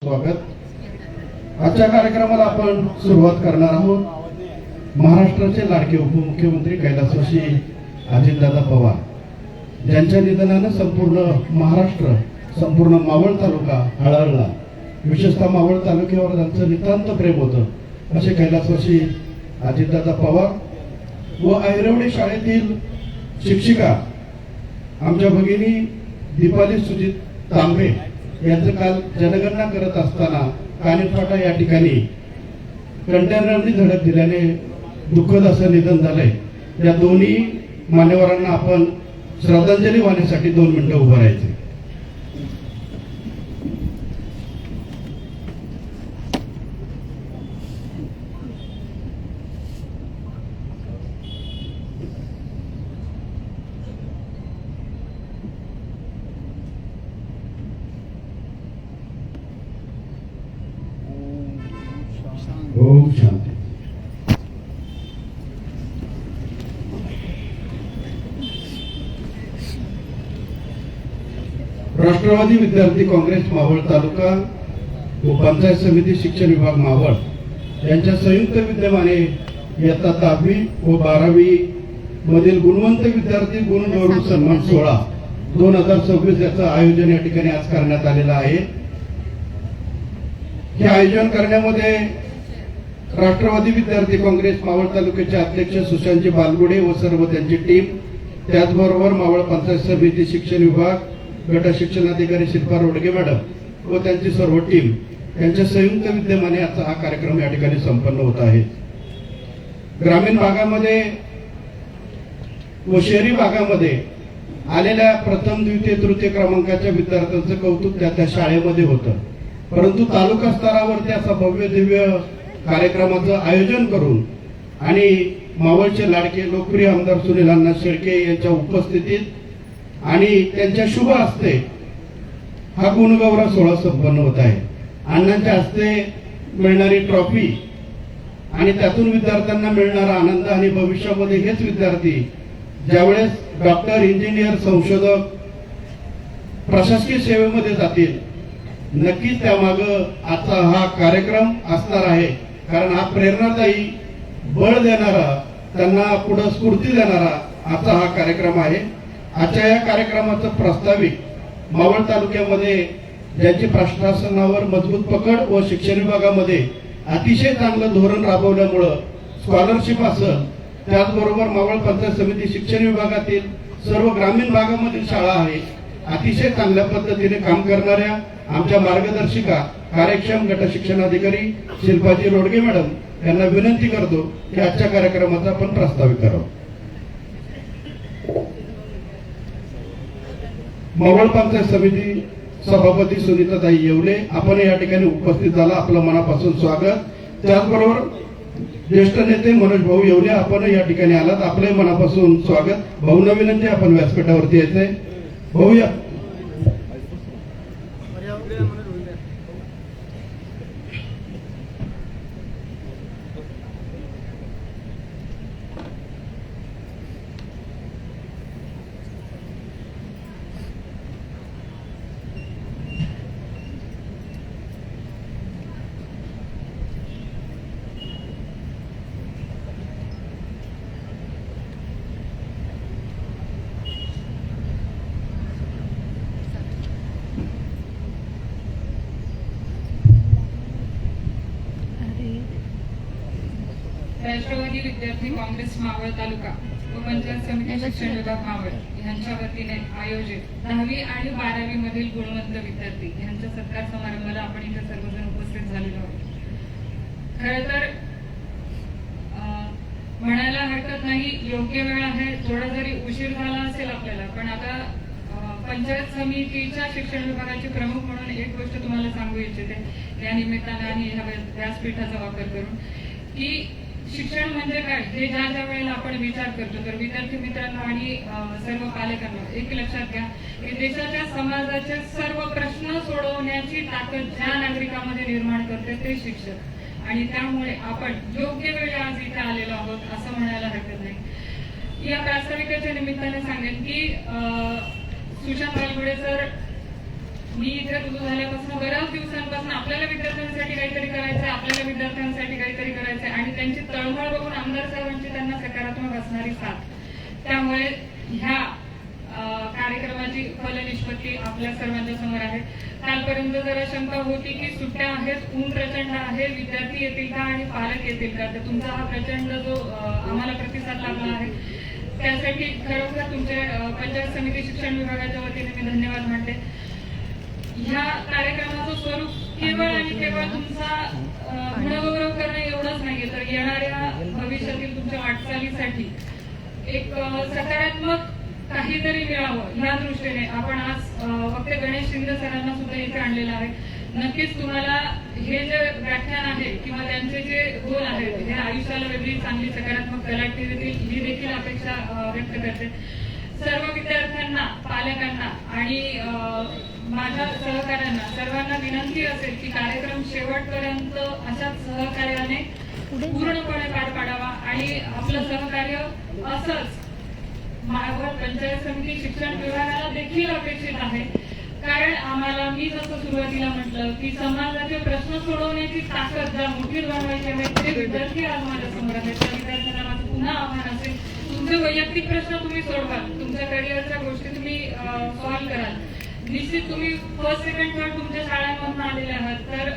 स्वागत। आजच्या कार्यक्रमाला आपण सुरुवात करणार आहोत। महाराष्ट्राचे लाडके उपमुख्यमंत्री कैलासवासी अजितदादा पवार ज्यांच्या निधनानं संपूर्ण महाराष्ट्र, संपूर्ण मावळ तालुका हळहळला। विशेषतः मावळ तालुक्यावर त्यांचं नितांत प्रेम होतं असे कैलासवासी अजितदादा पवार व ऐरवडे शाळेतील शिक्षिका आमच्या भगिनी दीपाली सुजित तांबे यांचं काल जनगणना करत असताना कानिफाटा या ठिकाणी कंटेनरने धडक दिल्याने दुःखद असं निधन झालंय। या दोन्ही मान्यवरांना आपण श्रद्धांजली वाहण्यासाठी 2 मिनिटं उभं राहायचे। ओम शांती। राष्ट्रवादी विद्यार्थी काँग्रेस मावळ तालुका व पंचायत समिती शिक्षण विभाग मावळ यांच्या संयुक्त विद्यमाने इयत्ता 10वी व 12वी मधील गुणवंत विद्यार्थी गुण गौरव सन्मान सोहळा 2026 याचं आयोजन या ठिकाणी आज करण्यात आलेलं आहे। हे आयोजन करण्यामध्ये राष्ट्रवादी विद्यार्थी काँग्रेस मावळ तालुक्याचे अध्यक्ष सुशांतजी बालगुडे व सर्व त्यांची टीम, त्याचबरोबर मावळ पंचायत समिती शिक्षण विभाग गट शिक्षणाधिकारी शिल्पा रोडगे मॅडम व त्यांची सर्व टीम यांच्या संयुक्त विद्यमाने हा कार्यक्रम या ठिकाणी संपन्न होत आहे। ग्रामीण भागामध्ये व शहरी भागामध्ये आलेल्या प्रथम, द्वितीय, तृतीय क्रमांकाच्या विद्यार्थ्यांचं कौतुक त्या शाळेमध्ये होतं, परंतु तालुका स्तरावरती असा भव्य दिव्य कार्यक्रमाचं आयोजन करून आणि मावळचे लाडके लोकप्रिय आमदार सुनील अण्णा शेळके यांच्या उपस्थितीत आणि त्यांच्या शुभ हस्ते हा गुणगौरव सोहळा संपन्न होत आहे। अण्णांच्या हस्ते मिळणारी ट्रॉफी आणि त्यातून विद्यार्थ्यांना मिळणारा आनंद आणि भविष्यामध्ये हेच विद्यार्थी ज्यावेळेस डॉक्टर, इंजिनियर, संशोधक, प्रशासकीय सेवेमध्ये जातील, नक्कीच त्यामागे आजचा हा कार्यक्रम असणार आहे। कारण हा प्रेरणादायी, बळ देणारा, त्यांना पुढे स्फूर्ती देणारा आजचा हा कार्यक्रम आहे। आजच्या या कार्यक्रमाचं प्रास्ताविक मावळ तालुक्यामध्ये ज्यांची प्रशासनावर मजबूत पकड व शिक्षण विभागामध्ये अतिशय चांगलं धोरण राबवल्यामुळं स्कॉलरशिप असेल, त्याचबरोबर मावळ पंचायत समिती शिक्षण विभागातील सर्व ग्रामीण भागामधील शाळा आहे, अतिशय चांगल्या पद्धतीने काम करणाऱ्या आमच्या मार्गदर्शिका कार्यक्षम गट शिक्षणाधिकारी शिल्पाजी रोडगे मॅडम यांना विनंती करतो की आजच्या कार्यक्रमाचा आपण प्रास्ताविक करावं। मावळ पंचायत समिती सभापती सुनीताताई येवले आपण या ठिकाणी उपस्थित झाला, आपलं मनापासून स्वागत। त्याचबरोबर ज्येष्ठ नेते मनोज भाऊ येवले आपण या ठिकाणी आलात, आपलं मनापासून स्वागत। भाऊंना विनंती आपण व्यासपीठावरती यायचंय। भाऊ या। राष्ट्रवादी विद्यार्थी काँग्रेस मावळ तालुका व पंचायत समिती शिक्षण विभाग मावळ यांच्या वतीने आयोजित 10वी आणि 12वी मधील गुणवंत विद्यार्थी यांच्या सत्कार समारंभाला आपण इथे सर्वजण उपस्थित झालेलो आहोत। खरं तर म्हणायला हरकत नाही, योग्य वेळ आहे, थोडा जरी उशीर झाला असेल आपल्याला, पण आता पंचायत समितीच्या शिक्षण विभागाचे प्रमुख म्हणून एक गोष्ट तुम्हाला सांगू इच्छिते या निमित्ताने आणि ह्या व्यासपीठाचा वापर करून की शिक्षण म्हणजे काय हे ज्या वेळेला आपण विचार करतो तर विद्यार्थी मित्रांनो आणि सर्व पालकांना एक लक्षात घ्या की देशाच्या समाजाचे सर्व प्रश्न सोडवण्याची ताकद ज्या नागरिकांमध्ये निर्माण करते ते शिक्षक, आणि त्यामुळे आपण योग्य वेळी आज इथे आलेलो आहोत असं म्हणायला हरकत नाही। या प्रास्ताविकाच्या निमित्ताने सांगेन की सुशांत बालगुडे सर मी इथे रुजू झाल्यापासून बऱ्याच दिवसांपासून आपल्याला विद्यार्थ्यांसाठी काहीतरी करायचंय, आपल्याला विद्यार्थ्यांसाठी काहीतरी करायचंय आणि त्यांची तळमळ बघून आमदार साहेबांची त्यांना सकारात्मक असणारी साथ, त्यामुळे ह्या कार्यक्रमाची फलनिष्पत्ती आपल्या सर्वांच्या समोर आहे. कालपर्यंत जरा शंका होती की सुट्ट्या आहेत, ऊन प्रचंड आहे, विद्यार्थी येतील का आणि पालक येतील का, तर तुमचा हा प्रचंड जो आम्हाला प्रतिसाद लाभला आहे त्यासाठी खरोखर तुमचे पंचायत समिती शिक्षण विभागाच्या वतीने मी धन्यवाद मानते. ह्या कार्यक्रमाचं स्वरूप केवळ आणि केवळ तुमचा गुणगौरव करणं एवढंच नाहीये, तर येणाऱ्या भविष्यातील तुमच्या वाटचालीसाठी एक सकारात्मक काहीतरी मिळावं ह्या दृष्टीने आपण आज फक्त गणेश शिंदे सरांना सुद्धा इथे आणलेलं आहे. नक्कीच तुम्हाला हे जे व्याख्यान आहे किंवा त्यांचे जे गोल आहेत हे आयुष्याला वेगळी चांगली सकारात्मक कलाटणी देतील ही देखील अपेक्षा व्यक्त करते. सर्व विद्यार्थ्यांना, पालकांना आणि माझ्या सहकाऱ्यांना सर्वांना विनंती असेल की कार्यक्रम शेवटपर्यंत अशाच सहकार्याने पूर्णपणे पार पाडावा आणि आपलं सहकार्य असंच मावळ पंचायत समिती शिक्षण विभागाला देखील अपेक्षित आहे. कारण आम्हाला, मी जसं सुरुवातीला म्हटलं की समाजाचे प्रश्न सोडवण्याची ताकद ज्या मुठीत बनवायची आहे ते विद्यार्थी आज माझ्या समोर आहेत. त्या विद्यार्थ्यांना माझं पुन्हा आव्हान असेल, तुमचे वैयक्तिक प्रश्न तुम्ही सोडवाल, तुमच्या करिअरच्या गोष्टी तुम्ही सॉल्व्ह कराल. निश्चित तुम्ही फर्स्ट, सेकंड, थर्ड तुमच्या शाळांमधून आलेले आहात तर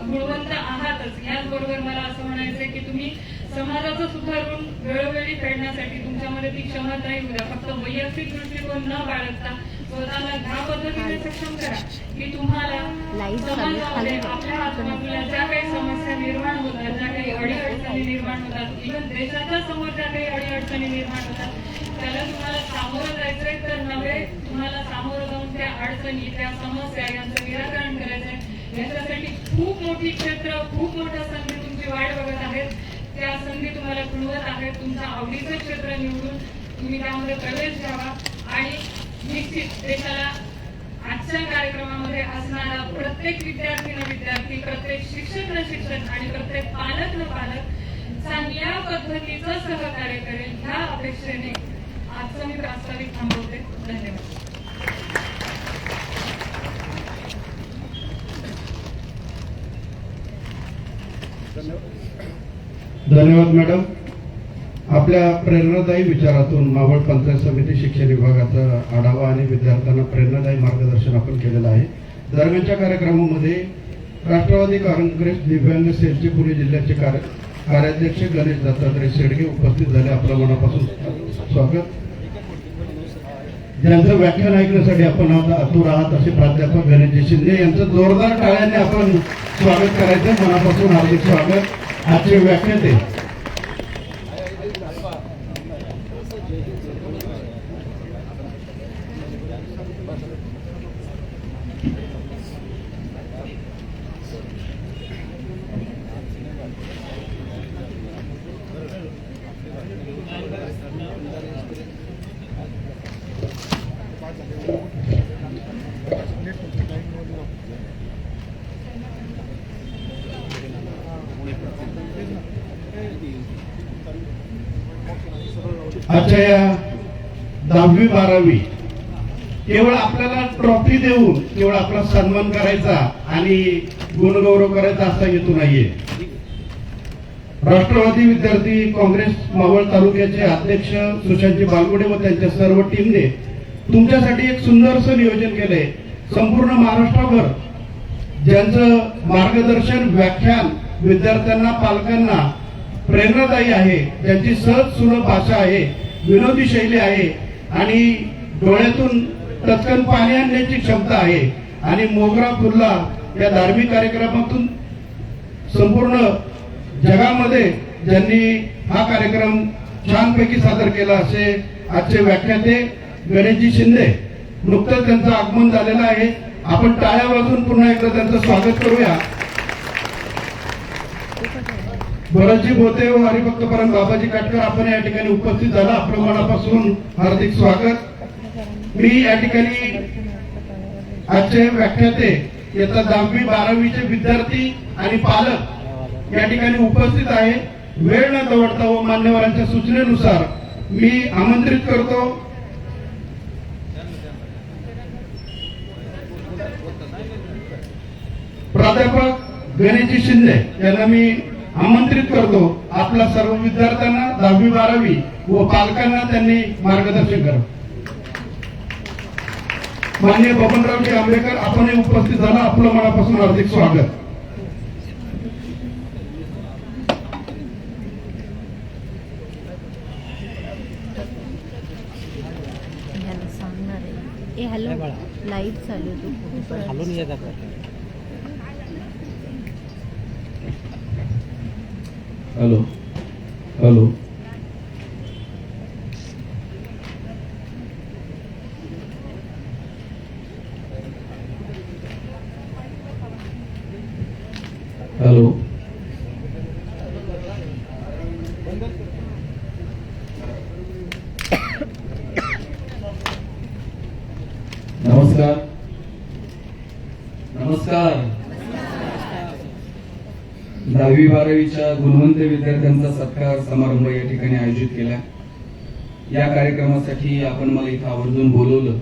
गुणवंत आहातच. याचबरोबर मला असं म्हणायचंय की तुम्ही समाजाचं सुद्धा ऋण वेळोवेळी फेडण्यासाठी तुमच्यामध्ये ती क्षमता येऊ द्या. फक्त वैयक्तिक दृष्टिकोन न बाळगता स्वतःला ह्या पद्धतीने सक्षम करा की तुम्हाला समाजामध्ये आपल्या आजूबाजूला ज्या काही समस्या निर्माण होतात, ज्या काही अडीअडचणी निर्माण होतात, इव्हन देशाच्या समोर ज्या काही अडीअडचणी निर्माण होतात त्याला तुम्हाला सामोरं जायचंय तर नव्हे, तुम्हाला सामोरं जाऊन त्या अडचणी, त्या समस्या यांचं निराकरण करायचंय. याच्यासाठी खूप मोठी क्षेत्र, खूप मोठ्या संधी तुमची वाट बघत आहेत. त्या संधी तुम्हाला खुलवत आहेत. तुमच्या आवडीचं क्षेत्र निवडून तुम्ही त्यामध्ये प्रवेश घ्यावा आणि निश्चित देशाला आजच्या कार्यक्रमामध्ये असणारा प्रत्येक विद्यार्थी न विद्यार्थी, प्रत्येक शिक्षक न शिक्षक आणि प्रत्येक पालक न पालक चांगल्या पद्धतीचं सहकार्य करेल ह्या अपेक्षेने आजचं मी प्रास्ताविक थांबवते. धन्यवाद. धन्यवाद मॅडम. आपल्या प्रेरणादायी विचारातून मावळ पंचायत समिती शिक्षण विभागाचा आढावा आणि विद्यार्थ्यांना प्रेरणादायी मार्गदर्शन आपण केलेलं आहे. दरम्यानच्या कार्यक्रमामध्ये राष्ट्रवादी काँग्रेस दिव्यांग सेलचे पुणे जिल्ह्याचे कार्याध्यक्ष गणेश दत्तात्रय शेडगे उपस्थित झाले. आपल्या मनापासून स्वागत. ज्यांचं व्याख्यान ऐकण्यासाठी आपण आता आतुर आहात असे प्राध्यापक गणेश शिंदे यांचं जोरदार टाळ्याने आपण स्वागत करायचं. मनापासून हार्दिक स्वागत. आजचे व्याख्याते आजच्या या 10वी 12वी केवळ आपल्याला ट्रॉफी देऊन केवळ आपला सन्मान करायचा आणि गुणगौरव करायचा असा हेतू नाहीये. राष्ट्रवादी विद्यार्थी काँग्रेस मावळ तालुक्याचे अध्यक्ष सुशांतजी बालगुडे व त्यांच्या सर्व टीमने तुमच्यासाठी एक सुंदरसं नियोजन केलंय. संपूर्ण महाराष्ट्रभर ज्यांचं मार्गदर्शन, व्याख्यान विद्यार्थ्यांना, पालकांना प्रेरणादायी आहे, ज्यांची सहज सुलभ भाषा आहे, विनोदी शैली आहे आणि डोळ्यातून टचकन पाणी आणण्याची क्षमता आहे आणि मोगरा फुलला या धार्मिक कार्यक्रमातून संपूर्ण जगामध्ये ज्यांनी हा कार्यक्रम छानपैकी सादर केला असे आजचे व्याख्याते गणेशजी शिंदे. नुकतंच त्यांचं आगमन झालेलं आहे. आपण टाळ्या वाजवून पुन्हा एकदा त्यांचं स्वागत करूया. भरतजी बोते व हरिभक्तपरायण बाबाजी काटकर आपण या ठिकाणी उपस्थित झाला. आपलं मनापासून हार्दिक स्वागत. मी या ठिकाणी आजचे व्याख्याते इयत्ता 10वी 12वीचे विद्यार्थी आणि पालक या ठिकाणी उपस्थित आहे. वेळ न दवडता व मान्यवरांच्या सूचनेनुसार मी आमंत्रित करतो प्राध्यापक गणेशजी शिंदे यांना मी आमंत्रित करतो. आपल्या सर्व विद्यार्थ्यांना 10वी 12वी व पालकांना त्यांनी मार्गदर्शन करावं. माननीय बबनरावजी आंबेकर, आपणही उपस्थित झाला, आपलं मनापासून हार्दिक स्वागत. ए हॅलो, लाईव्ह चालू आहे, तू हॅलो नाही येतात. Hello hello hello. नमस्कार. नमस्कार. 10वी 12वीच्या गुणवंत विद्यार्थ्यांचा सत्कार समारंभ या ठिकाणी आयोजित केला. या कार्यक्रमासाठी आपण मला इथं आवर्जून बोलवलं.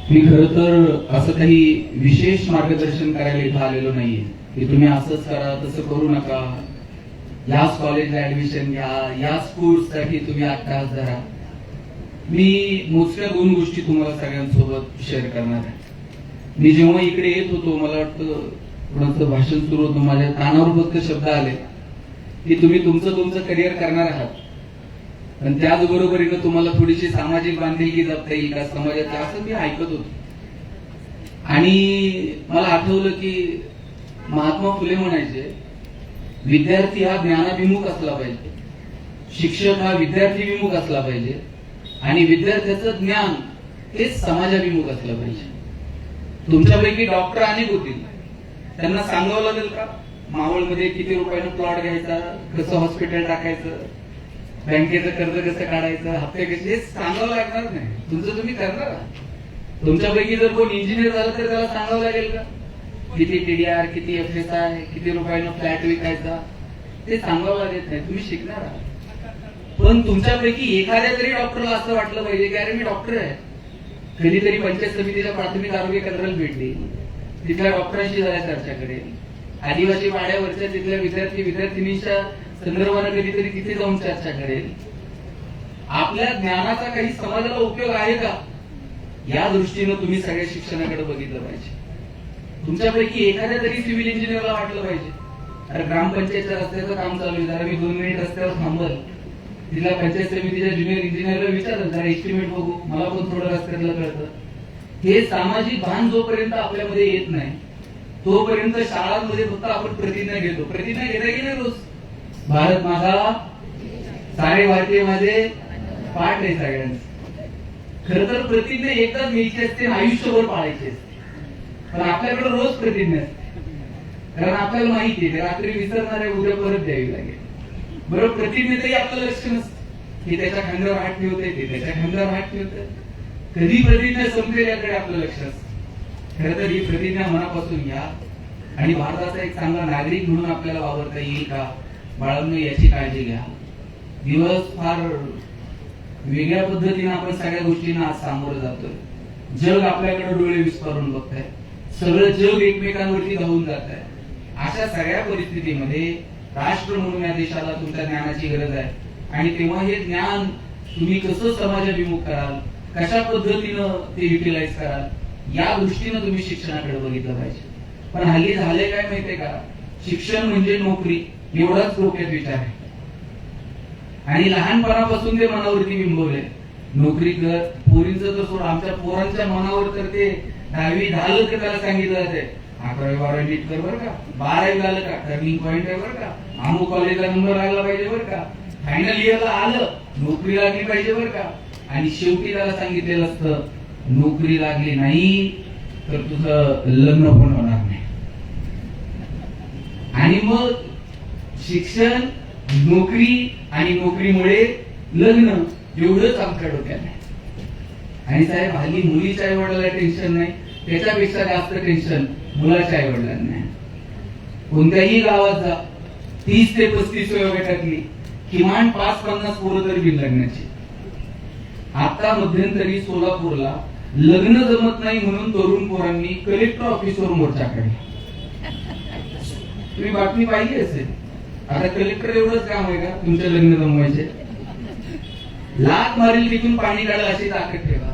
मी खरं तर असं काही विशेष मार्गदर्शन करायला इथं आलेलो नाहीये की तुम्ही असंच करा, तसं करू नका, याच कॉलेजला ऍडमिशन घ्या, याच कोर्ससाठी तुम्ही 8 तास धरा. मी मोजक्या 2 गोष्टी तुम्हाला सगळ्यांसोबत शेअर करणार आहे. मी जेव्हा इकडे येत होतो, मला वाटतं कोणाचं भाषण सुरू होतं, माझ्या कानावर फक्त शब्द आले की तुम्ही तुमचं करिअर करणार आहात, आणि त्याचबरोबरीनं तुम्हाला थोडीशी सामाजिक बांधिलकी जपता येईल का समाजाची, असं मी ऐकत होतो. आणि मला आठवलं की महात्मा फुले म्हणायचे, विद्यार्थी हा ज्ञानाभिमुख असला पाहिजे, शिक्षक हा विद्यार्थीभिमुख असला पाहिजे, आणि विद्यार्थ्याचं ज्ञान हेच समाजाभिमुख असलं पाहिजे. तुमच्यापैकी डॉक्टर अनेक होतील, त्यांना सांगावं लागेल का मावळमध्ये किती रुपयानं प्लॉट घ्यायचा, कसं हॉस्पिटल टाकायचं, बँकेचं कर्ज कसं काढायचं, हप्ते कसे, हे सांगावं लागणार नाही. तुमचं तुम्ही करणार. तुमच्यापैकी जर कोण इंजिनियर झालं तर त्याला सांगावं लागेल का किती टीडीआर, किती FSI, किती रुपयानं फ्लॅट विकायचा, ते सांगावं लागत नाही. तुम्ही शिकणार आहात. पण तुमच्यापैकी एखाद्या तरी डॉक्टरला असं वाटलं पाहिजे की अरे मी डॉक्टर आहे. कधीतरी पंचायत समितीच्या प्राथमिक आरोग्य केंद्राला भेटली, तिथल्या डॉक्टरांशी जरा चर्चा करेल, आदिवासी वाड्यावरच्या तिथल्या विद्यार्थिनींच्या संदर्भाने कधीतरी तिथे जाऊन चर्चा करेल. आपल्या ज्ञानाचा काही समाजाला उपयोग आहे का, या दृष्टीनं तुम्ही सगळ्या शिक्षणाकडे बघितलं पाहिजे. तुमच्यापैकी एखाद्या तरी सिव्हिल इंजिनियरला वाटलं पाहिजे अरे ग्रामपंचायतच्या रस्त्याचं काम चालू आहे, जरा मी 2 मिनिट रस्त्यावर थांबल, तिथल्या पंचायत समितीच्या ज्युनियर इंजिनियरला विचारलं जरा एस्टिमेट बघू, मला पण थोडं रस्त्यातलं कळतं. हे सामाजिक भान जोपर्यंत आपल्यामध्ये येत नाही तोपर्यंत शाळांमध्ये फक्त आपण प्रतिज्ञा घेतो. प्रतिज्ञा घेता की नाही रोज, भारत माझा, सारे भारतीय माझे, पाठ आहे सगळ्यांचं. खर तर प्रतिज्ञा एकदाच घ्यायची असते, आयुष्यभर पाळायची असते. पण आपल्याकडे रोज प्रतिज्ञा असते, कारण आपल्याला माहिती आहे रात्री विसरणार आहे, उद्या परत द्यावी लागेल. बरोबर, प्रतिज्ञेतही आपलं लक्ष नसतं की त्याच्या खांद्यावर हात ठेवते, ते त्याच्या खांद्यावर हात ठेवते, कधी प्रतिज्ञा संपलेल याकडे आपलं लक्ष असतं. खरं तर ही प्रतिज्ञा मनापासून घ्या आणि भारताचा एक चांगला नागरिक म्हणून आपल्याला वावरता येईल का बाळांनो, याची काळजी घ्या. दिवस फार वेगळ्या पद्धतीने आपण सगळ्या गोष्टींना आज सामोरं जातोय. जग आपल्याकडे डोळे विस्फारून बघताय, सगळं जग एकमेकांवरती धावून जात आहे. अशा सगळ्या परिस्थितीमध्ये राष्ट्र म्हणून या देशाला तुमच्या ज्ञानाची गरज आहे. आणि तेव्हा हे ज्ञान तुम्ही कसं समाजाभिमुख कराल, कशा पद्धतीनं ते युटिलाइज कराल, या दृष्टीनं तुम्ही शिक्षणाकडे बघितलं पाहिजे. पण हल्ली झाले काय माहितीये का, शिक्षण म्हणजे नोकरी एवढाच डोक्यात विचार आहे, आणि लहानपणापासून ते मनावरती बिंबवले नोकरी कर. पोरींचं तर सोड, आमच्या पोरांच्या मनावर तर ते 10वी झालं तर त्याला सांगितलं जाते 11वी 12वी नीट कर बरं का, 12वी झालं का टर्निंग पॉईंट आहे बरं का, अमुक कॉलेजला नंबर लागला पाहिजे बरं का, फायनल इयरला आलं नोकरी लागली पाहिजे बरं का. आणि शेवटी त्याला सांगितलेलं असतं नोकरी लागली नाही तर तुझं लग्न पण होणार नाही. आणि मग शिक्षण, नोकरी आणि नोकरीमुळे लग्न, एवढंच आमच्या डोक्यात आहे. आणि साहेब हल्ली मुलीच्या आई वडिलांना टेन्शन नाही, त्याच्यापेक्षा जास्त टेन्शन मुलाच्या आई वडिलांना आहे. कोणत्याही गावात जा, 30 ते 35 वयोगटातली किमान 5-50 पोरं तरी बिन लग्नाची. आता मध्यंतरी सोलापूरला लग्न जमत नाही म्हणून तरुण पोरांनी कलेक्टर ऑफिसवर मोर्चा काढला. तुम्ही बातमी पाहिली असेल. आता कलेक्टर एवढंच काम आहे का तुमचे लग्न जमवायचे? लात मारील तिथून पाणी काढा अशी ताकद ठेवा.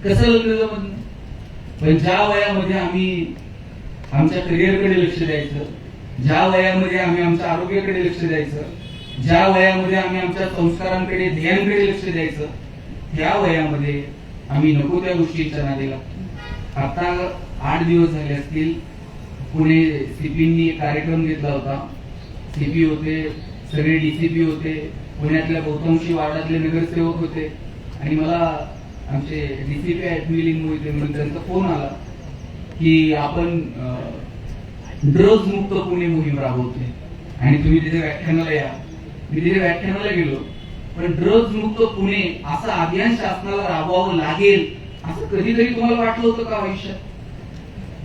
कसं लग्न जमत? पण ज्या वयामध्ये आम्ही आमच्या करिअरकडे लक्ष द्यायचं, ज्या वयामध्ये आम्ही आमच्या आरोग्याकडे लक्ष द्यायचं, ज्या वयामध्ये आम्ही आमच्या संस्कारांकडे ध्येयांकडे लक्ष द्यायचं, त्या वयामध्ये आम्ही नको त्या गोष्टींच्या नादी लागतो. आता 8 दिवस झाले असतील पुणे सीपींनी कार्यक्रम घेतला होता. सीपी होते, सगळे डीसीपी होते, पुण्यातल्या बहुतांशी वार्डातले नगरसेवक होते आणि मला आमचे डीसीपी आहेत मिलिंद मोहिते म्हणून त्यांचा फोन आला की आपण ड्रग्ज मुक्त पुणे मोहीम राबवतोय आणि तुम्ही तिथे व्याख्यानाला या. मी तिथे व्याख्यानाला गेलो, पण ड्रग्ज मुक्त पुणे असं अभियान शासनाला राबवावं लागेल असं कधीतरी तुम्हाला वाटलं होतं का आयुष्यात?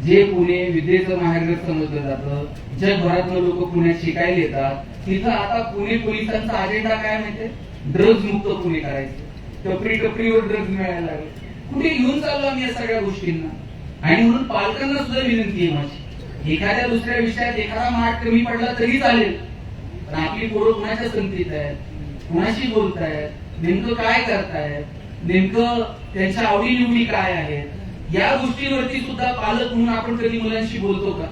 जे पुणे विद्येचं माहेरघर समजलं जातं, जगभरातनं लोक पुण्यात शिकायला येतात, तिथं आता पुणे पोलिसांचा अजेंडा काय माहितीये? ड्रग्ज मुक्त पुणे करायचं. टपरीवर ड्रग्ज मिळायला लागले. कुठे घेऊन चाललो आम्ही या सगळ्या गोष्टींना? आणि म्हणून पालकांना सुद्धा विनंती आहे माझी, एखाद्या दुसऱ्या विषयात एखादा मार्क कमी पडला तरी चालेल, पण आपली पोरं कुणाच्या संगतीत आहेत, कुणाशी बोलतायत, नेमकं काय करतायत, नेमकं त्यांच्या आवडीनिवडी काय आहेत, या गोष्टीवरती सुद्धा पालक म्हणून आपण कधी मुलांशी बोलतो का?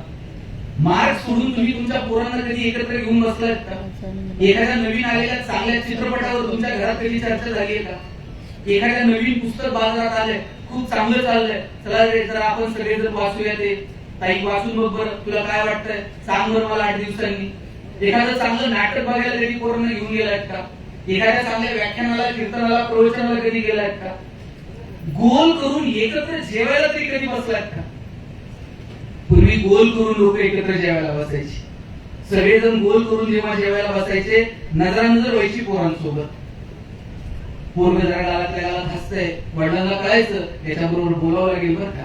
मार्क सोडून तुम्ही तुमच्या पोरांना कधी एकत्र घेऊन बसलात का? एखाद्या नवीन आलेल्या चांगल्या चित्रपटावर तुमच्या घरात कधी चर्चा झाली आहे का? एखाद्या नवीन पुस्तक बाजारात आलंय, खूप चांगलं चाललंय, चला रे जरा आपण सगळे जर वाचूया ते. ताई वाचून बघ बरं, तुला काय वाटतंय सांग बरं मला 8 दिवसांनी. एखादं चांगलं नाटक बघायला कधी पोरांना घेऊन गेलायत का? एखाद्या चांगल्या व्याख्यानाला, कीर्तनाला, प्रवचनाला कधी गेलायत का? गोल करून एकत्र जेवायला तरी कधी बसलात का? पूर्वी गोल करून लोक एकत्र जेवायला बसायची. सगळेजण गोल करून जेव्हा जेवायला बसायचे, नजरानजर व्हायची पोरांसोबत. पोरग जरा गालातल्या गालात हसतंय, वडिलांना कळायचं त्याच्याबरोबर बोलावं लागेल बरं का.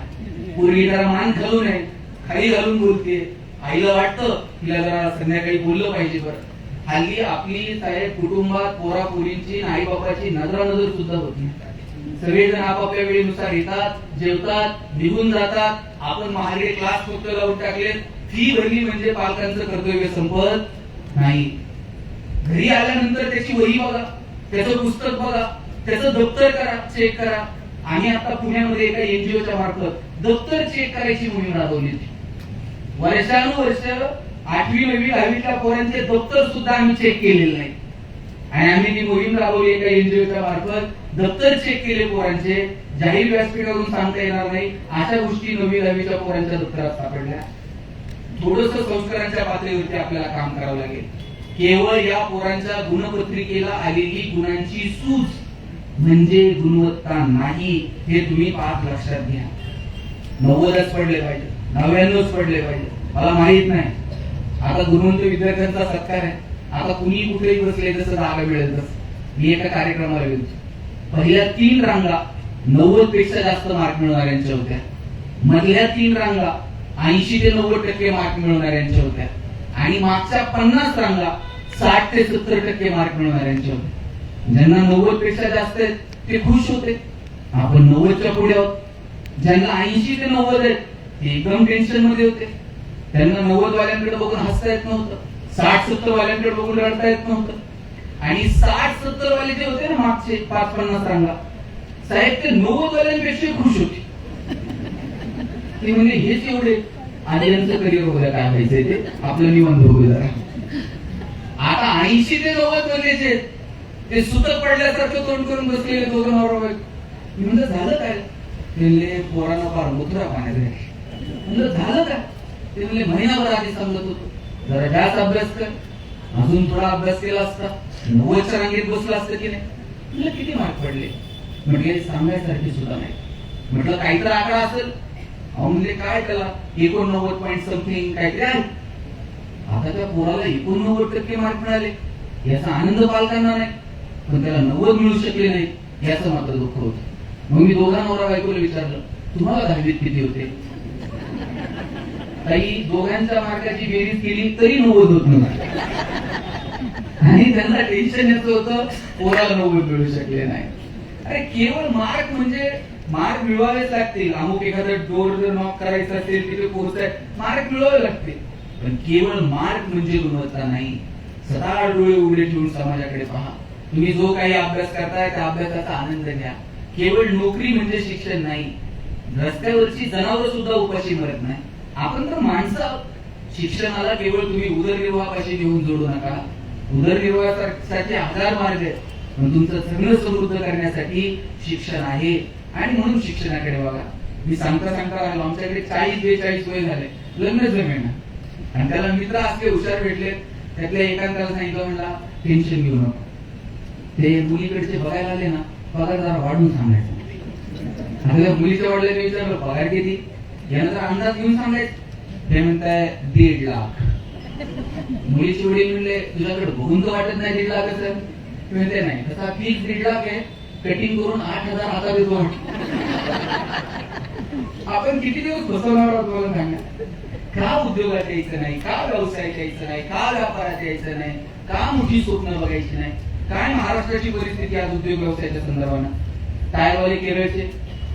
पोरगी जरा मान घालू नये, खाली घालून बोलते. आईला वाटतं तिला जरा संध्याकाळी बोललं पाहिजे बरं. हल्ली आपली साहेब कुटुंबात पोरा पोरींची आई बापाची नजरानजर सुद्धा होत नाही. सगळेजण आपापल्या वेळेनुसार येतात, जेवतात, निघून जातात. आपण महागडे क्लास फक्त लावून टाकले, फी भरली म्हणजे पालकांचं कर्तव्य संपत नाही. घरी आल्यानंतर त्याची वही बघा, त्याचं पुस्तक बघा, त्याचं दप्तर करा, चेक करा. आम्ही आता पुण्यामध्ये एका एनजीओच्या मार्फत दप्तर चेक करायची मोहीम राबवली होती. वर्षानुवर्ष 8वी 9वी 10वीच्या पोरांचे दप्तर सुद्धा आम्ही चेक केलेले नाही आणि आम्ही ती मोहीम राबवली एका एनजीओच्या मार्फत. दप्तर चेक केले पोरांचे, जाहीर व्यासपीठावरून सांगता येणार नाही अशा गोष्टी 9वी 10वीच्या पोरांच्या दप्तरात सापडल्या. थोडस संस्कारांच्या पातळीवरती आपल्याला काम करावं लागेल. केवळ या पोरांच्या गुणपत्रिकेला आलेली गुणांची सूज म्हणजे गुणवत्ता नाही, हे तुम्ही पाठ लक्षात घ्या. 90च पडले पाहिजे, 99च पडले पाहिजे, मला माहित नाही. आता गुणवंत विद्यार्थ्यांचा सत्कार आहे. आता कुणी कुठेही बसले जसं जागा मिळेल तसं. मी एका कार्यक्रमाला गेलो, पहिल्या 3 रांगा 90 पेक्षा जास्त मार्क मिळवणाऱ्यांच्या होत्या. मधल्या 3 रांगा 80 ते 90% मार्क मिळवणाऱ्यांच्या होत्या आणि मागच्या 50 रांगा 60 ते 70% मार्क मिळवणाऱ्यांच्या होत्या. ज्यांना 90 पेक्षा जास्त आहेत ते खुश होते, आपण 90च्या पुढे आहोत. ज्यांना 80 ते 90 आहेत ते एकदम टेन्शन मध्ये होते. त्यांना 90 वाल्यांकडे बघून हसता येत नव्हतं, 60-70 वाल्यांकडे बघून रडता येत नव्हतं. आणि 60-70 वाले जे होते ना मागचे 5-50 रांगा, साहेब ते 90 वाल्यांपेक्षा खुश होते. ते म्हणजे हेच एवढे आदियांचं करिअर वगैरे काय व्हायचंय ते आपलं निबंध वगैरे. आता 80 ते 90 वाले ते सुतक पडल्यासारखं तोंड करून बसलेले दोघं नवरा बायको. मी म्हणलं झालं काय? म्हणले पोरांना फार मुद्रा पाण्यात आहे. म्हणलं झालं काय? ते म्हणले महिनाभर आधी सांगत होतो जरा जास्त अभ्यास कर, अजून थोडा अभ्यास केला असता 90च्या रांगेत बसला असतं की नाही. म्हणलं किती मार्क पडले? म्हटले सांगायसारखी सुद्धा नाही. म्हटलं काहीतरी आकडा असेल. अहो म्हणले काय त्याला 89 पॉईंट समथिंग काहीतरी आहे. आता त्या पोराला 89% मार्क मिळाले याचा आनंद पालकांना नाही, पण त्याला 90 मिळू शकले नाही याचं मात्र दुःख होतं. मग मी दोघा नवरा बायकोला विचारलं तुम्हाला 10वीत किती होते? काही दोघांच्या मार्काची बेरीज केली तरी 90 होत नव्हतं आणि त्यांना टेन्शन येत होतं पोराला 90 मिळू शकले नाही. अरे केवळ मार्क म्हणजे मार्क मिळवावेच लागतील. अमुक एखादा डोर जर नॉक करायचा असेल तिथे पोहोचाय मार्क मिळवावे लागते. पण केवळ मार्क म्हणजे गुणवत्ता नाही. सदा डोळे उघडे ठेवून समाजाकडे पहा. तुम्ही जो काही अभ्यास करताय त्या अभ्यासाचा आनंद घ्या. केवळ नोकरी म्हणजे शिक्षण नाही. रस्त्यावरची जनावर सुद्धा उपाशी मरत नाही. आपण तर माणसं. शिक्षणाला केवळ तुम्ही उदरनिर्वाहापाशी घेऊन जोडू नका. उदरनिर्वाहासाठी हजार मार्ग आहेत, पण तुमचं सगळं समृद्ध करण्यासाठी शिक्षण आहे. आणि म्हणून शिक्षणाकडे बघा. मी सांगता राहिलो, आमच्याकडे 40-42 वय झाले, लग्न जमेना. आणि त्याला मित्र असले हुशार भेटले, त्यातल्या एकांताला सांगितलं, म्हणला टेन्शन घेऊ नको. ते मुलीकडचे बघायला आले ना, पगार जरा वाढून सांगायचं. आपल्या मुलीच्या वडिलांनी विचारलं पगार किती, यानं जर अंदाज घेऊन सांगायचं. ते म्हणताय 1.5 लाख. मुलीचे वडील म्हणले तुझ्याकडे बघून तर वाटत नाही 1.5 लाखाचं. म्हणते नाही, तसा फीस 1.5 लाख आहे, कटिंग करून 8,000 हातात येतो. आपण किती दिवस फसवणार आहोत मला सांगा. का उद्योगात यायचं नाही, का व्यवसायात यायचं नाही, का व्यापारात यायचं नाही, का मोठी स्वप्न बघायची नाही. काय महाराष्ट्राची परिस्थिती आज उद्योग व्यवसायाच्या संदर्भानं. टायरवाले केरळचे,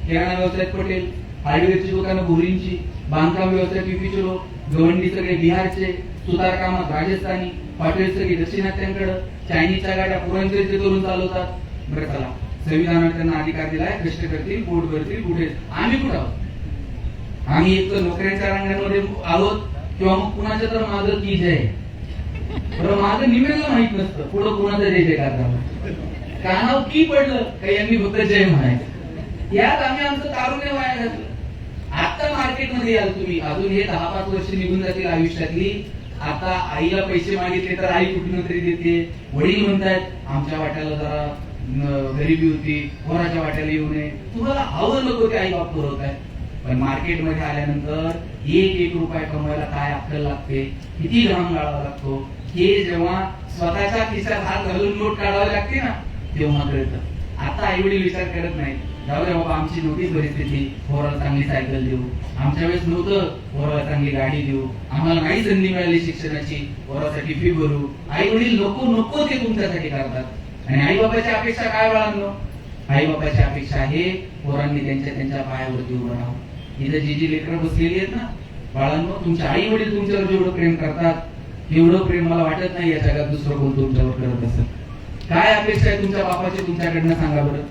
किराणा व्यवसायात पटेल, हार्डवेअरची दुकानं भोरींची, बांधकाम व्यवसायात युपीचे लोक, गवंडी सगळे बिहारचे, सुतार कामात राजस्थानी, हॉटेल सगळी दक्षिणात्यांकडे, चायनीजच्या गाड्या पुरांचे करून चालवतात. बरं चला, संविधानाने त्यांना अधिकार दिलाय, कष्ट करतील, पोट भरतील, कुठे. आम्ही कुठं आहोत? आम्ही एक तर नोकऱ्यांच्या रांगांमध्ये आहोत, किंवा मग कुणाच्या तर माझं की जय. बरं, माझं निमेला माहित नसतं पुढं कुणाचं जय जयकार झाला. कानाव की पडलं का यांनी फक्त जय म्हणायचं. यात आम्ही आमचं तारुण्य वाया घातलं. आता मार्केटमध्ये याल तुम्ही, अजून हे 10-5 वर्ष निघून जातील आयुष्यातली. आता आईला पैसे मागितले तर आई कुठून तरी देते. वडील म्हणतायत आमच्या वाट्याला जरा गरिबी होती, पोराच्या वाट्याला येऊ नये. तुम्हाला हवं नको ते आई बाप पुरवताय. पण मार्केटमध्ये आल्यानंतर 1 रुपया कमवायला काय अक्कल लागते, किती घाम गाळावा लागतो, हे जेव्हा स्वतःच्या खिशात हात घालून नोट काढावी लागते ना, तेव्हा कळतं. आता आई वडील विचार करत नाही, जाऊ दे बाबा आमची नव्हती परिस्थिती, पोराला चांगली सायकल देऊ. आमच्या वेळेस नव्हतं, पोराला चांगली गाडी देऊ. आम्हाला नाही संधी मिळाली शिक्षणाची, पोरासाठी फी भरू. आई वडील नको ते तुमच्यासाठी करतात. आणि आई बाबाची अपेक्षा काय बाळांनो? आई बाबाची अपेक्षा आहे पोरांनी त्यांच्या पायावरती उभं राहावं. इथं जी लेकरं बसलेली आहेत ना बाळांनो, तुमचे आई वडील तुमच्यावर जेवढं प्रेम करतात, एवढं प्रेम मला वाटत नाही या जगात दुसरं कोण तुमच्यावर करत असेल. काय अपेक्षा आहे तुमच्या बापाची तुमच्याकडनं, सांगा बरं.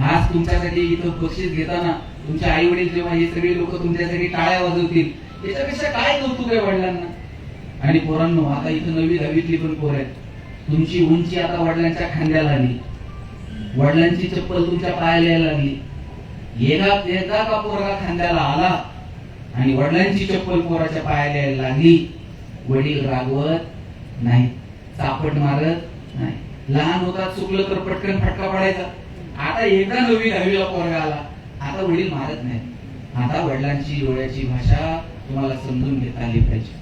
आज तुमच्यासाठी इथं बक्षीस घेताना तुमचे आई वडील जेव्हा हे सगळे लोक तुमच्यासाठी टाळ्या वाजवतील, त्याच्यापेक्षा काय कौतुक आहे वडिलांना. आणि पोरांनो, आता इथं 9वी-10वीतली पण पोर आहेत. तुमची उंची आता वडिलांच्या खांद्याला आली, वडिलांची चप्पल तुमच्या पायाला यायला लागली. एकदा का पोरगा खांद्याला आला आणि वडिलांची चप्पल पोराच्या पायाला यायला लागली, वडील रागवत नाही, चापट मारत नाही. लहान होता चुकलं तर पटकन फटका पडायचा. आता एकदा 9वी-10वीला पोरगा आला, आता वडील मारत नाही. आता वडिलांची डोळ्याची भाषा तुम्हाला समजून घेता आली पाहिजे.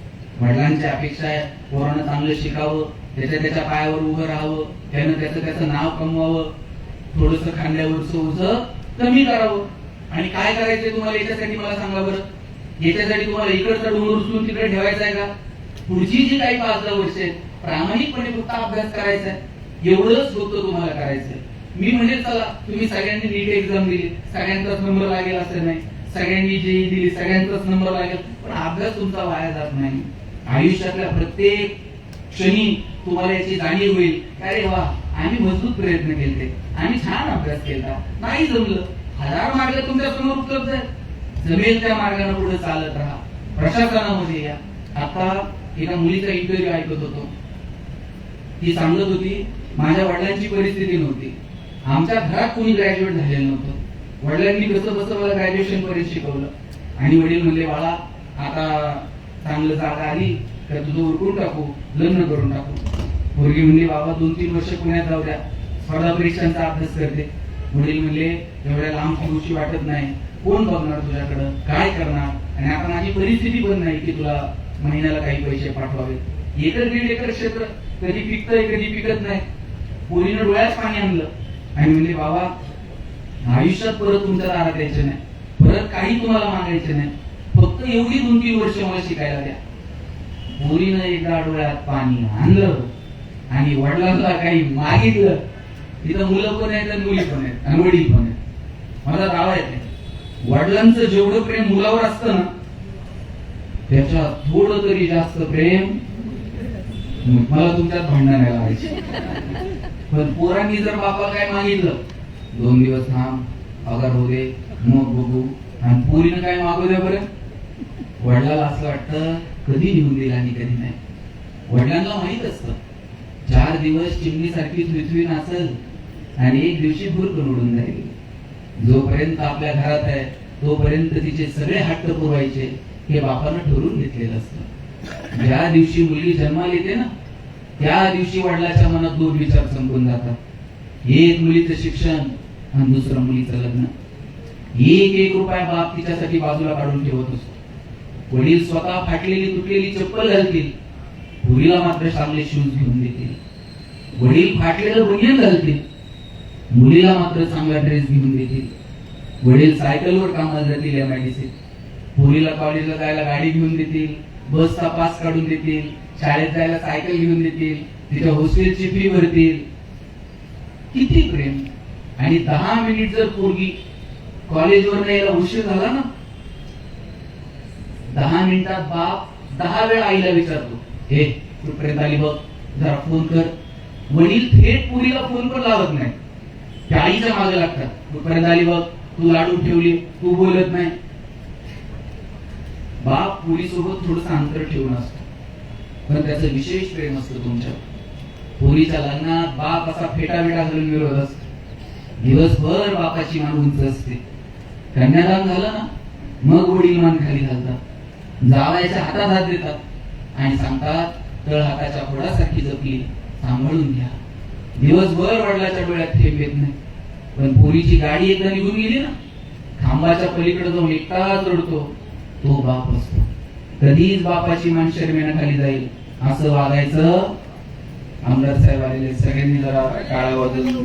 वडिलांची अपेक्षा आहे पोरानं चांगलं शिकावं, त्याच्या पायावर उभं राहावं, त्यानं त्याचं नाव कमवावं, थोडस खांद्यावरचं ओझं कमी करावं. आणि काय करायचंय तुम्हाला याच्यासाठी मला सांगा बरं. याच्यासाठी तुम्हाला इकडचा डोंगर उचलून तिकडे ठेवायचा आहे का? पुढची जी काही 5-10 वर्ष आहेत प्रामाणिकपणे फक्त अभ्यास करायचा आहे, एवढंच फक्त तुम्हाला करायचंय. मी म्हणजे चला तुम्ही सगळ्यांनी नीट एक्झाम दिली, सगळ्यांचाच नंबर लागेल असं नाही, सगळ्यांनी जेई दिली, सगळ्यांचाच नंबर लागेल, पण अभ्यास तुमचा वाया जात नाही. आयुष्यातल्या प्रत्येक क्षणी तुम्हाला याची जाणीव होईल, अरे वा आम्ही मजबूत प्रयत्न केले, आम्ही छान अभ्यास केला. नाही जमलं, 1000 मार्ग तुमच्या समोर उपलब्ध आहेत, जमेल त्या मार्गाने पुढे चालत राहा. प्रशासनामध्ये या. आता एका मुलीचा इंटरव्ह्यू ऐकत होतो, ती सांगत होती माझ्या वडिलांची परिस्थिती नव्हती, आमच्या घरात कोणी ग्रॅज्युएट झालेलं नव्हतं, वडिलांनी कसं बसं मला ग्रॅज्युएशन पर्यंत शिकवलं. आणि वडील म्हणले बाळा आता चांगलं जागा आली तर तुझं उरकून टाकू, लग्न करून टाकू. मुलगी म्हणली बाबा 2-3 वर्ष पुण्यात जाऊ द्या, स्पर्धा परीक्षांचा अभ्यास करते. वडील म्हणले एवढ्या लांब गोष्टी वाटत नाही, कोण बघणार तुझ्याकडं, काय करणार. आणि आता माझी परिस्थिती पण नाही की तुला महिन्याला काही पैसे पाठवावे. 1-1.5 एकर क्षेत्र कधी पिकतंय कधी पिकत नाही. पोरीनं डोळ्यात पाणी आणलं आणि म्हणले बाबा आयुष्यात परत तुमच्या दारात यायचं नाही, परत काही तुम्हाला मागायचं नाही, फक्त एवढी 2-3 वर्ष मला शिकायला द्या. पोरीनं एकदा डोळ्यात पाणी आणलं आणि वडिलांना काही मागितलं. तिथं मुलं पण आहेत आणि मुली पण आहेत आणि वडील पण आहेत. मला दावा येते वडिलांचं जेवढं प्रेम मुलावर असतं ना त्याच्यात थोडं तरी जास्त प्रेम मला तुमच्यात भांडण नाही लावायचे. पण पोरांनी जर बापाला काय मागितलं, 2 दिवस थांब, पगार होऊ दे, मग बघू, आणि पोरीनं काय मागू द्या बरं, वडिलाला असं वाटतं कधी लिहून दिला आणि कधी नाही. वडिलांना माहित असतं 4 दिवस चिमणीसारखी थुई नाचल आणि एक दिवशी भुरकन उडून जाईल. जोपर्यंत आपल्या घरात आहे तोपर्यंत तिचे सगळे हट्ट पुरवायचे हे बापानं ठरवून घेतलेलं असतं. ज्या दिवशी मुलगी जन्माला येते ना, त्या दिवशी वडिलाच्या मनात 2 विचार संपून जातात. एक मुलीचं शिक्षण आणि दुसरं मुलीचं लग्न. एक रुपया बाप तिच्यासाठी बाजूला काढून ठेवत असतो. वडील स्वतः फाटलेली तुटलेली चप्पल घालतील, मुलीला मात्र चांगले शूज घेऊन देतील. वडील फाटलेलं बनियन घालतील, मुलीला मात्र चांगला ड्रेस घेऊन देतील. वडील सायकलवर कामाला जातील MIDC, मुलीला कॉलेजला जायला गाडी घेऊन देतील, बसचा पास काढून देतील, शाळेत जायला सायकल घेऊन देतील, तिच्या हॉस्टेलची फी भरतील. किती प्रेम. आणि 10 मिनिट जर पोरगी कॉलेजवर यायला उशीर झाला ना, 10 मिनिटात बाप 10 वेळा आईला विचारतो, हे कुठपर्यंत आली बघ, जरा फोन कर. वडील थेट पोरीला फोन पण लावत नाही, त्या आईच्या मागे लागतात, कुठपर्यंत आली बघ, तू लाडू ठेवली, तू बोलत नाही. बाप पोरीसोबत थोडस अंतर ठेवून असतो, पण त्याचं विशेष प्रेम असतं तुमच्यावर. पोरीच्या लग्नात बाप असा फेटाफेटा घालून विरोध असतो. दिवसभर बापाची मान उंच असते. कन्यादान झालं ना, मग वडील मान खाली घालतात, जावयाच्या हातात हात देतात आणि सांगतात, तळ हाताच्या फोडासारखी जपली, सांभाळून घ्या. दिवसभर वडिलाच्या डोळ्यात थेंब येत नाही. पण पोरीची गाडी एकदा निघून गेली ना, खांबाच्या पलीकडे जाऊन एकटाच रडतो, तो बाप असतो. कधीच बापाची मान शर्मेनं खाली जाईल असं वागायचं. आमदार साहेब आलेले, सगळ्यांनी जरा काळा बदल.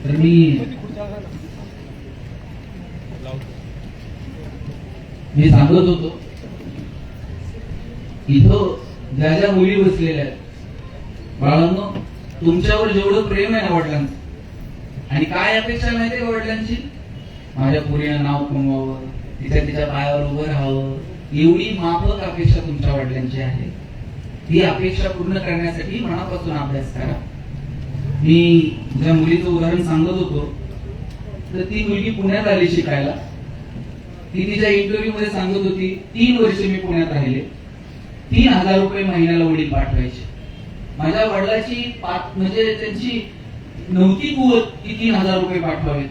तर मी सांगत होतो, इथं ज्या ज्या मुली बसलेल्या आहेत, बाळांनो, तुमच्यावर जेवढं प्रेम आहे ना वडिलांचं, आणि काय अपेक्षा माहितीये का वडिलांची, माझ्या पोरीनं नाव कमवावं, तिच्या पायावर उभं राहावं, एवढी माफक अपेक्षा तुमच्या वडिलांची आहे. ती अपेक्षा पूर्ण करण्यासाठी मनापासून अभ्यास करा. मी ज्या मुलीचं उदाहरण सांगत होतो, तर ती मुलगी पुण्यात आली शिकायला. ती तिच्या इंटरव्ह्यू मध्ये सांगत होती, 3 वर्ष मी पुण्यात राहिले, 3000 रुपये महिन्याला वडील पाठवायचे. माझ्या वडिलाची म्हणजे त्यांची नव्हती कुवत की 3000 रुपये पाठवावेत,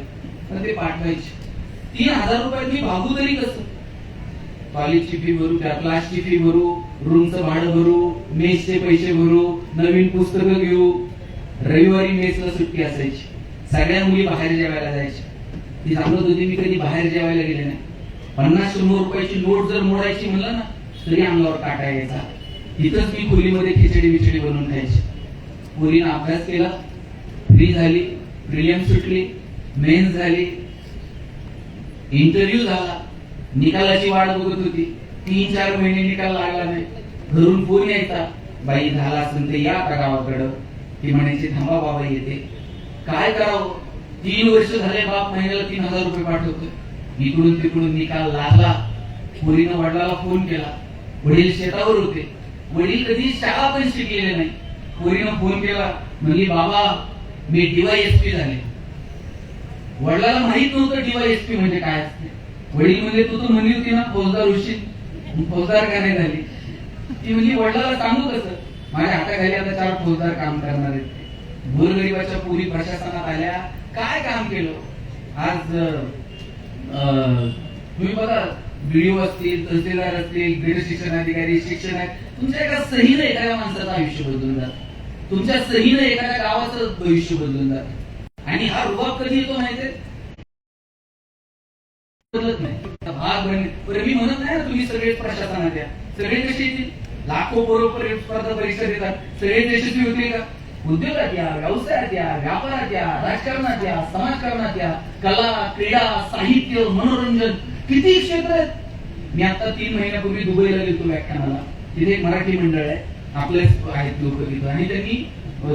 पण ते पाठवायचे. 3000 रुपयात मी भागू तरी कसं? कॉलेजची फी भरू, त्या क्लासची फी भरू, रूमचं भाडं भरू, मेसचे पैसे भरू, नवीन पुस्तकं घेऊ. रविवारी मेसला सुट्टी असायची, सगळ्या मुली बाहेर जेवायला जायच्या. ती सांगत होती, मी कधी बाहेर जेवायला गेले नाही. 50-100 रुपयाची नोट जर मोडायची म्हणलं ना, तरी अंगावर काटा यायचा. तिथंच मी खोलीमध्ये खिचडी बिचडी बनवून खायची. मुलीनं अभ्यास केला, फ्री झाली, प्रिलियम सुटली, मेन्स झाली, इंटरव्ह्यू झाला, निकालाची वाट बघत होती. 3-4 महिने निकाल लागला नाही. घरून फोन यायचा, बाई झाला असेल ते या का गावाकडं. ती म्हणायची, थांबा बाबा येते. काय करावं, 3 वर्ष झाले बाप महिन्याला 3000 रुपये पाठवतो. इकडून तिकडून निकाल लागला. मुलीनं वडिलाला फोन केला. वडील शेतावर होते. वडील कधी शाळा पण शिकलेले नाही. पोरीनं फोन केला, म्हणली, बाबा मी DYSP झाले. वडिलाला माहित नव्हतं DYSP म्हणजे काय असते. वडील म्हणजे, तू तर म्हणली होती ना फौजदार होशील, फौजदार का नाही झाली? ती म्हणजे वडिलाला सांगू कसं, माझ्या हाताखाली आता 4 फौजदार काम करणार आहेत. गोरगरिबाच्या पोरी प्रशासनात आल्या, काय काम केलं. आज तुम्ही बघा, BDO असतील, तहसीलदार असतील, गैर शिक्षण अधिकारी, शिक्षण आहे, तुमच्या एका सहीनं एखाद्या माणसाचं आयुष्य बदलून जात. तुमच्या सहीनं एखाद्या गावाचं भविष्य बदलून जात. आणि हा रुबाब कधी येतो माहितीये, बदलत नाही. भाग बरं, मी म्हणत नाही ना तुम्ही सगळेच प्रशासनात या. सगळे कसे येतील? लाखो बरोबर स्पर्धा परीक्षा देतात, सगळेच यशस्वी होतील का? उद्योगात या, व्यवसायात या, व्यापारात या, राजकारणात या, समाजकारणात या, कला, क्रीडा, साहित्य, मनोरंजन, किती क्षेत्र आहेत. मी आता 3 महिन्यापूर्वी दुबईला गेलो व्याख्यानाला. तिथे एक मराठी मंडळ आहे, आपलेच आहेत लोक तिथं, आणि त्यांनी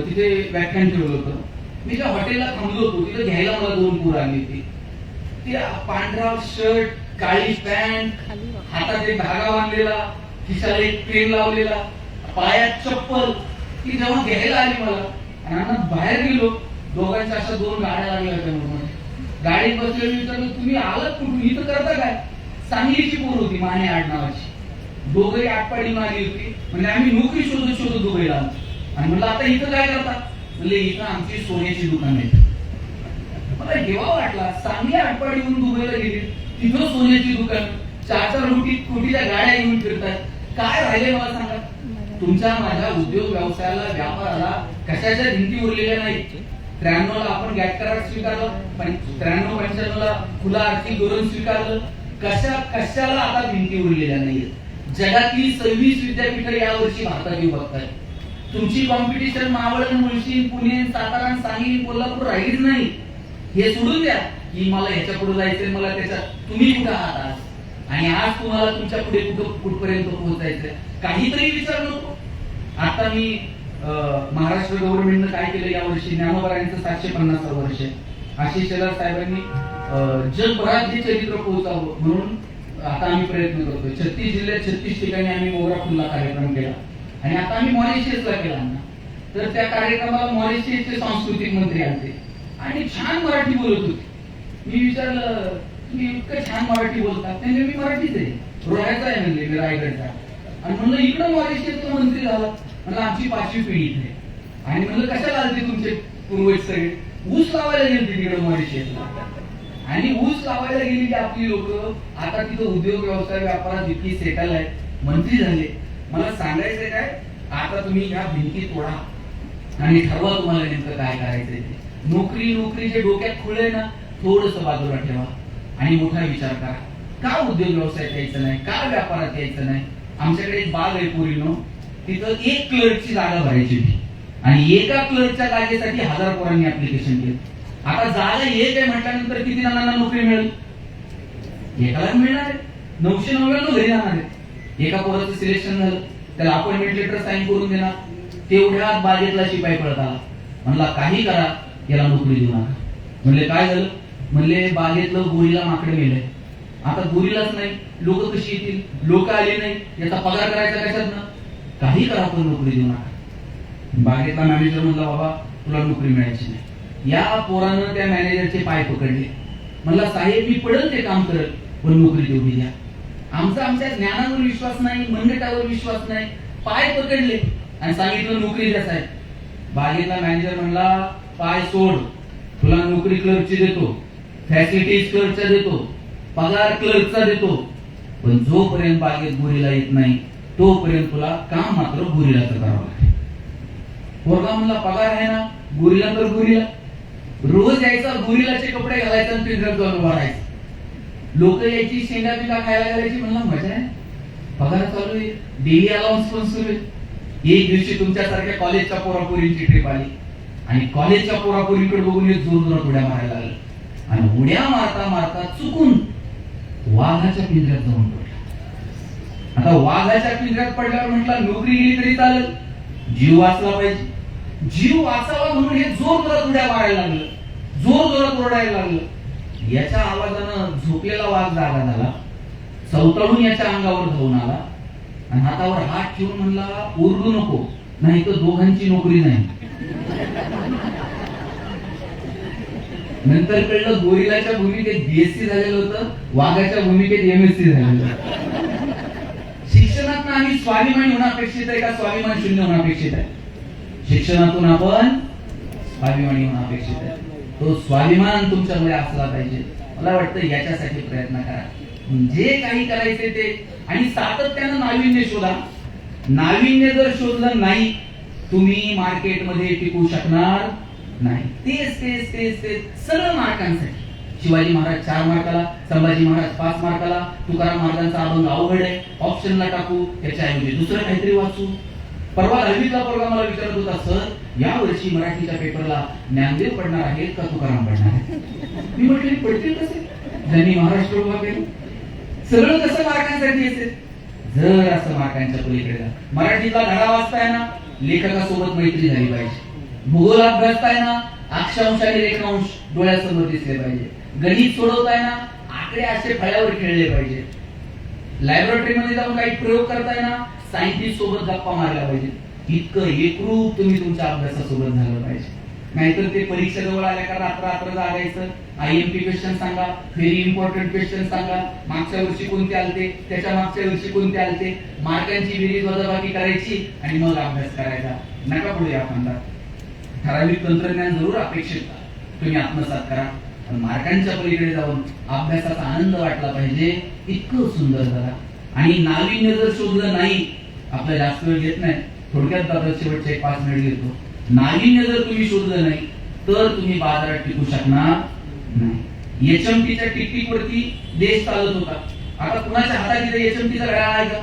तिथे व्याख्यान ठेवलं होतं. मी ज्या हॉटेलला थांबलो होतो तिथं घ्यायला मला 2 पोरं आली होती. त्या पांढरा शर्ट, काळी पॅन्ट, हातात एक धागा बांधलेला, खिशाला एक पेन लावलेला, पायात चप्पल, ती जेव्हा घ्यायला आली मला आणि बाहेर गेलो, दोघांच्या अशा 2 गाड्या लागल्या होत्या म्हणून. गाडीत बसलेलो, विचारलं तुम्ही आलात कुठून, इथं करता काय? सांगलीची पोर होती, माने आडनावाची. दोघंही आटपाडी मारली होती. म्हणजे आम्ही नोकरी शोधत शोधत दुबईला आलो. आणि म्हणलं आता इथं काय करता? म्हणले इथं आमची सोन्याची दुकान आहे. मला हेवा वाटला, सांगली आटपाडीहून दुबईला गेली, तिथं सोन्याची दुकान, 4-4 कोटीच्या गाड्या घेऊन फिरतात. काय राहिले मला सांगा? तुमच्या माझ्या उद्योग व्यवसायाला, व्यापाराला कशाच्या भिंती उरलेल्या नाही. 93 ला आपण गॅट करार स्वीकारलं, 93-95 ला खुला आर्थिक धोरण स्वीकारलं. कशाला आता भिंती उरलेल्या नाहीयेत. जगातली 26 विद्यापीठं यावर्षी भारतात येऊ बघताय. तुमची कॉम्पिटिशन मावळ, मुळशी, पुणे, सातारा, सांगली, कोल्हापूर राहीच नाही. हे सोडून द्या की मला ह्याच्या पुढे जायचंय, मला त्याच्यात. तुम्ही कुठं आहात आज? आणि आज तुम्हाला तुमच्या पुढे कुठपर्यंत पोहोचायचंय, काहीतरी विचार नको. आता मी महाराष्ट्र गव्हर्नमेंटनं काय केलं यावर्षी, ज्ञानोबरायांचं 750 वर्ष आहे. आशिष शेलार साहेबांनी जगभरात हे चरित्र पोहोचावं म्हणून आता आम्ही प्रयत्न करतोय. 36 जिल्ह्यात 36 ठिकाणी आम्ही मोगरा फुलला कार्यक्रम केला आणि आता आम्ही मॉरिशसला केला ना. तर त्या कार्यक्रमाला मॉरिशसचे सांस्कृतिक मंत्री आले आणि छान मराठी बोलत होते. मी विचारलं तुम्ही इतकं छान मराठी बोलता? म्हणजे मी मराठीच आहे, रोहायचा आहे म्हणले, मी रायगडचा. आणि म्हणलं इकडं मॉरिशसचा मंत्री झाला? म्हणलं आमची 5वी पिढी इथे. आणि म्हणलं कशाला आलते तुमचे पूर्वज सगळे? ऊस लावायला गेले तिकडे मॉरिशसला. आणि ऊस लावायला गेलेली आपली लोक आता तिथं उद्योग व्यवसाय व्यापारात इतकी सेटल आहे, मंत्री झाले. मला सांगायचंय काय, आता तुम्ही ह्या भिंती तोडा आणि ठरवा तुम्हाला नेमकं काय करायचंय ते. नोकरी जे डोक्यात खुळे ना, थोडस बाजूला ठेवा आणि मोठा विचार करा. का उद्योग व्यवसायात यायचं नाही, का व्यापारात यायचं नाही? आमच्याकडे एक बाग आहे पुरीनो, तिथं 1 क्लर्कची जागा भरायची होती आणि एका क्लर्कच्या जागेसाठी 1000 पोरांनी ऍप्लिकेशन केलं. आता जागा एक आहे म्हटल्यानंतर किती जणांना नोकरी मिळेल? एकाला मिळणार आहे, 999 घरी जाणार आहे. एका पोराचं सिलेक्शन झालं, त्याला अपॉइंटमेंट लेटर साईन करून देणार. तेवढ्यात बागेतला शिपाई पळत आला, म्हणला काही करा, याला नोकरी देऊ नका. म्हणले काय झालं? म्हणले बागेतलं गोरीला माकडे मेलंय. आता गोरीलाच नाही, लोक कशी येतील? लोक आले नाही, याचा पगार करायचा कशात ना? काही करा पण नोकरी देऊ नका. बागेतला मॅनेजर म्हणला बाबा तुला नोकरी मिळायची नाही. या पोरानं त्या मॅनेजरचे पाय पकडले. म्हणला साहेब मी पडेल ते काम करत, पण नोकरी तेवढी द्या. आमच्या ज्ञानावर विश्वास नाही, मनगटावर विश्वास नाही. पाय पकडले आणि सांगितलं नोकरी द्या साहेब. बागेतला मॅनेजर म्हणला पाय सोड, तुला नोकरी क्लर्कची देतो, फॅसिलिटीज क्लर्कच्या देतो, पगार क्लर्कचा देतो, पण जोपर्यंत बागेत गोरीला येत नाही तोपर्यंत तुला काम मात्र गोरीलाच करावं लागेल. पोरगा म्हणला पगार आहे ना, गोरीला तर गोरीला. रोज यायचा, गोरीलाचे कपडे घालायचे आणि पिंजऱ्यात जाऊन उभा राहायचं. लोक यायची, शेंगा बिंगा खायला घालायची. म्हणला मजा आहे, पगार चालू आहे, डेली अलाउन्स पण सुरू आहे. एक दिवशी तुमच्यासारख्या कॉलेजच्या पोरापोरींची ट्रिप आली आणि कॉलेजच्या पोरापोरींकडे बघून एक जोर जोरात उड्या मारायला लागलं आणि उड्या मारता मारता चुकून वाघाच्या पिंजऱ्यात जाऊन पडला. आता वाघाच्या पिंजऱ्यात पडल्यावर म्हटलं नोकरी गेली तरी चालेल, जीव वाचला पाहिजे. जीव वाचावा म्हणून हे जोर जोरात उड्या मारायला लागलं, जोर जोरात ओरडायला लागलं. याच्या आवाजानं झोपलेला वाघ जागा झाला, चवताळून याच्या अंगावर धावून आला आणि हातावर हात ठेवून म्हणला ओरडू नको, नाही तर दोघांची नोकरी नाही. नंतर कळलं गोरिलाच्या भूमिकेत बीएससी झालेलं होतं, वाघाच्या भूमिकेत एमएससी झालेलं होतं. शिक्षणातून आम्ही स्वाभिमानी होणं अपेक्षित आहे का स्वाभिमान शून्य होणं अपेक्षित आहे? शिक्षणातून आपण स्वाभिमानी होणं अपेक्षित आहे. तो स्वाभिमान तुमच्यामध्ये असला पाहिजे. मला वाटतं याच्यासाठी प्रयत्न करा, जे काही करायचे ते. आणि सातत्यानं नाविन्य शोधा. नाविन्य जर शोधलं नाही तुम्ही मार्केटमध्ये टिकू शकणार नाही. तेच तेच तेच तेच सरळ मार्कांसाठी. शिवाजी महाराज 4 मार्काला, संभाजी महाराज 5 मार्काला, तुकाराम महाराजांचा अभंग अवघड आहे, ऑप्शनला टाकू, त्याच्याऐवजी दुसरं काहीतरी वाचू. परवा 10वीतला पोरगा मला विचारत होता, सर या वर्षी मराठीच्या पेपरला ज्ञानदेव पडणार आहेत का तुकाराम पडणार आहेत? मी म्हटलं पडतील कसे, ज्यांनी महाराष्ट्र उभा केलं. सगळं कसं मार्कांसाठी असेल? जर असं मार्कांच्या पलीकडे मराठीचा धडा वाचताय ना, लेखकासोबत मैत्री झाली पाहिजे. भूगोल अभ्यासताय ना, अक्षांश आणि रेखांश डोळ्यासमोर दिसले पाहिजे. गणित सोडवताना आकडे असे फळ्यावर खेळले पाहिजे. लॅबोरेटरीमध्ये जाऊन काही प्रयोग करताना सायंटिस्ट सोबत गप्पा मारल्या पाहिजे. इतकं एकरूप तुम्ही तुमच्या अभ्यासासोबत झालं पाहिजे. नाहीतर ते परीक्षा जवळ आल्या का रात्र जागायचं, IMP क्वेश्चन सांगा, व्हेरी इम्पॉर्टंट क्वेश्चन सांगा, मागच्या वर्षी कोणते आलते, त्याच्या मागच्या वर्षी कोणते आलते, मार्कांची बेरीज वजाबाकी करायची आणि मग अभ्यास करायचा. नका पुढे आपण ठराविक तंत्रज्ञान जरूर अपेक्षित तुम्ही आत्मसात करा, पण मार्कांच्या पलीकडे जाऊन अभ्यासाचा आनंद वाटला पाहिजे. इतकं सुंदर झाला. आणि नाविन्य जर शोधलं नाही, आपला जास्त वेळ घेत नाही, थोडक्यात दादा शेवटचे 5 मिनिट घेतो. नाविन्य जर तुम्ही शोधलं नाही तर तुम्ही बाजारात टिकू शकणार नाही. HMTच्या टिकटिक वरती देश चालत होता. आता कुणाच्या हातात इथे HMTचा घड्याळ आहे का?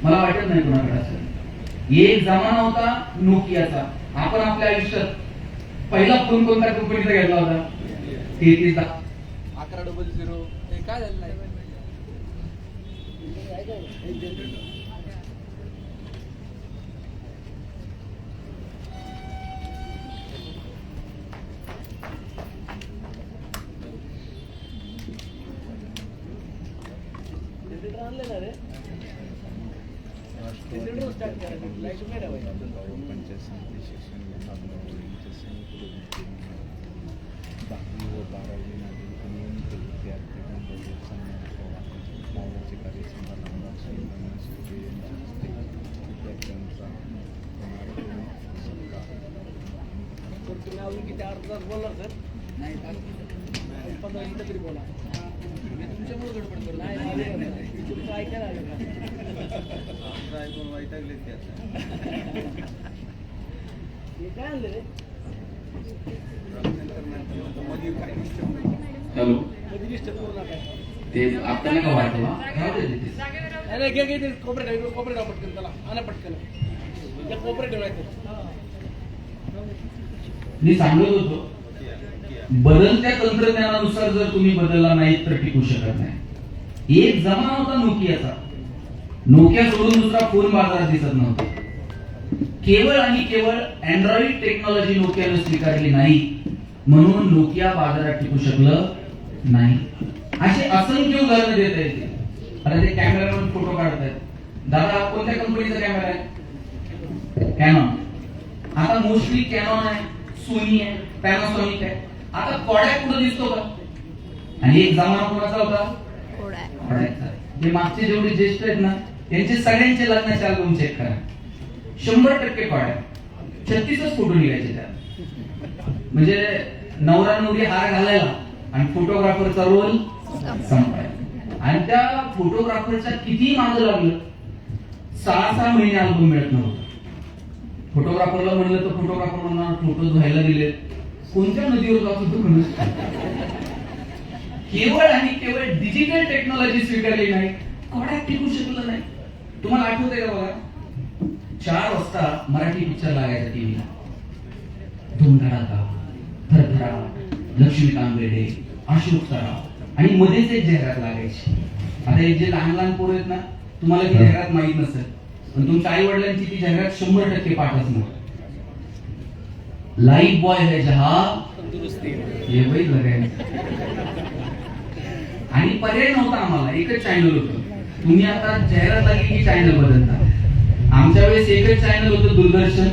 मला वाटत नाही कुणाकडे असेल. एक जमाना होता नोकियाचा. आपण आपल्या आयुष्यात पहिला फोन कोणत्या कंपनीचा घेतला होता? 3310. 1100. हे काय झालं नाही? बोलणार सर नाही 15 मिनिटं तरी बोला. तुमच्यामुळे गडबड करू तुमचं ऐकायला आलं का? ऐकून वैतागले काय आणलं रे? हॅलो, कधी डिस्टर्ब करू नका. ते आपल्याला काय वाटलं? नाही घे कोपरे पटकन त्याला आणा पटकन कोपरे ठेवायचं. मी सांगत होतो, बदलत्या तंत्रज्ञानानुसार जर तुम्ही बदलला नाही तर टिकू शकत नाही. एक जमाना होता नोकियाचा. नोकिया सोडून दुसरा फोन बाजारात दिसत नव्हता. केवळ आणि केवळ अँड्रॉइड टेक्नॉलॉजी नोकियाने स्वीकारली नाही म्हणून नोकिया बाजारात टिकू शकलं नाही. असे असंख्य उदाहरणं देता येतील. आता ते कॅमेरावर फोटो काढतायत. दादा कोणत्या कंपनीचा कॅमेरा आहे? कॅनॉन. आता मोस्टली कॅनॉन आहे, सोनी आहे, पॅनासॉनिक आहे. आता कोडॅक कुठं दिसतो का? आणि एक जमाना कोणाचा होता? कोडॅकचा. जे मागचे जेवढे ज्येष्ठ आहेत ना, त्यांचे सगळ्यांचे लग्नाचे अल्बम चेक करा. 100% कोडॅक. 36च फोटो निघायचे त्यात. म्हणजे नवरा नवरी हार घालायला आणि फोटोग्राफरचा रोल संपायला. आणि त्या फोटोग्राफरच्या किती मागं लागलं, 6 महिने अल्बम मिळत नव्हतं. फोटोग्राफरला म्हणलं तर फोटोग्राफर म्हणणार फोटो धुवायला दिले. कोणत्या नदीवर जात होतो म्हणून. केवळ आणि केवळ डिजिटल टेक्नॉलॉजी स्वीकारली नाही, कोडॅक टिकू शकलं नाही. तुम्हाला आठवतंय का बघा, 4 वाजता मराठी पिक्चर लागायचा टीव्हीला. धुमधडाका, थरथरा, लक्ष्मीकांत बेर्डे, अशोक सराफ आणि मध्येच एक जाहिरात लागायची. आता एक जे लहान लहान पोरं आहेत ना, तुम्हाला ती जाहिरात माहित नसेल, पण तुमच्या आई वडिलांची ती जाहिरात 100% पाठ असणार. लाइफ बॉय है जहां हे वही लगायचं. आणि पर्याय नव्हता आम्हाला, एकच चॅनल होतं. तुम्ही आता जाहिरात लागली की चॅनल बदलता. आमच्या वेळेस एकच चॅनल होतं, दूरदर्शन.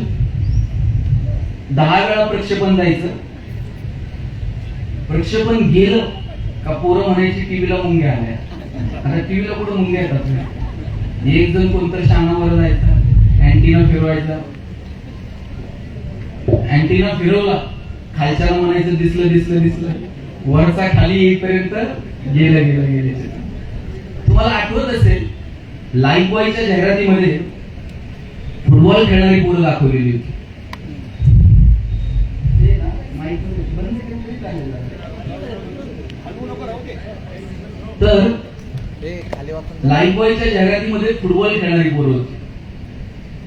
10 वेळा प्रक्षेपण जायचं. प्रक्षेपण गेलं का पोरं म्हणायची टीव्हीला मुंग्या आल्या. आता टीव्हीला कुठं मुंग्या येतात? एक जण कोणतं शानावर जायचा, अँटिना फिरवायचा. अँटिना फिरवला, खालच्याला म्हणायचं दिसलं, वरचा खाली येईपर्यंत गेलं. तुम्हाला आठवत असेल, लाईफ बॉयच्या जाहिरातीमध्ये फुटबॉल खेळणारी पोरं दाखवलेली होती. तर लाईफ बॉयच्या जाहिरातीमध्ये फुटबॉल खेळणारी पोरं होती.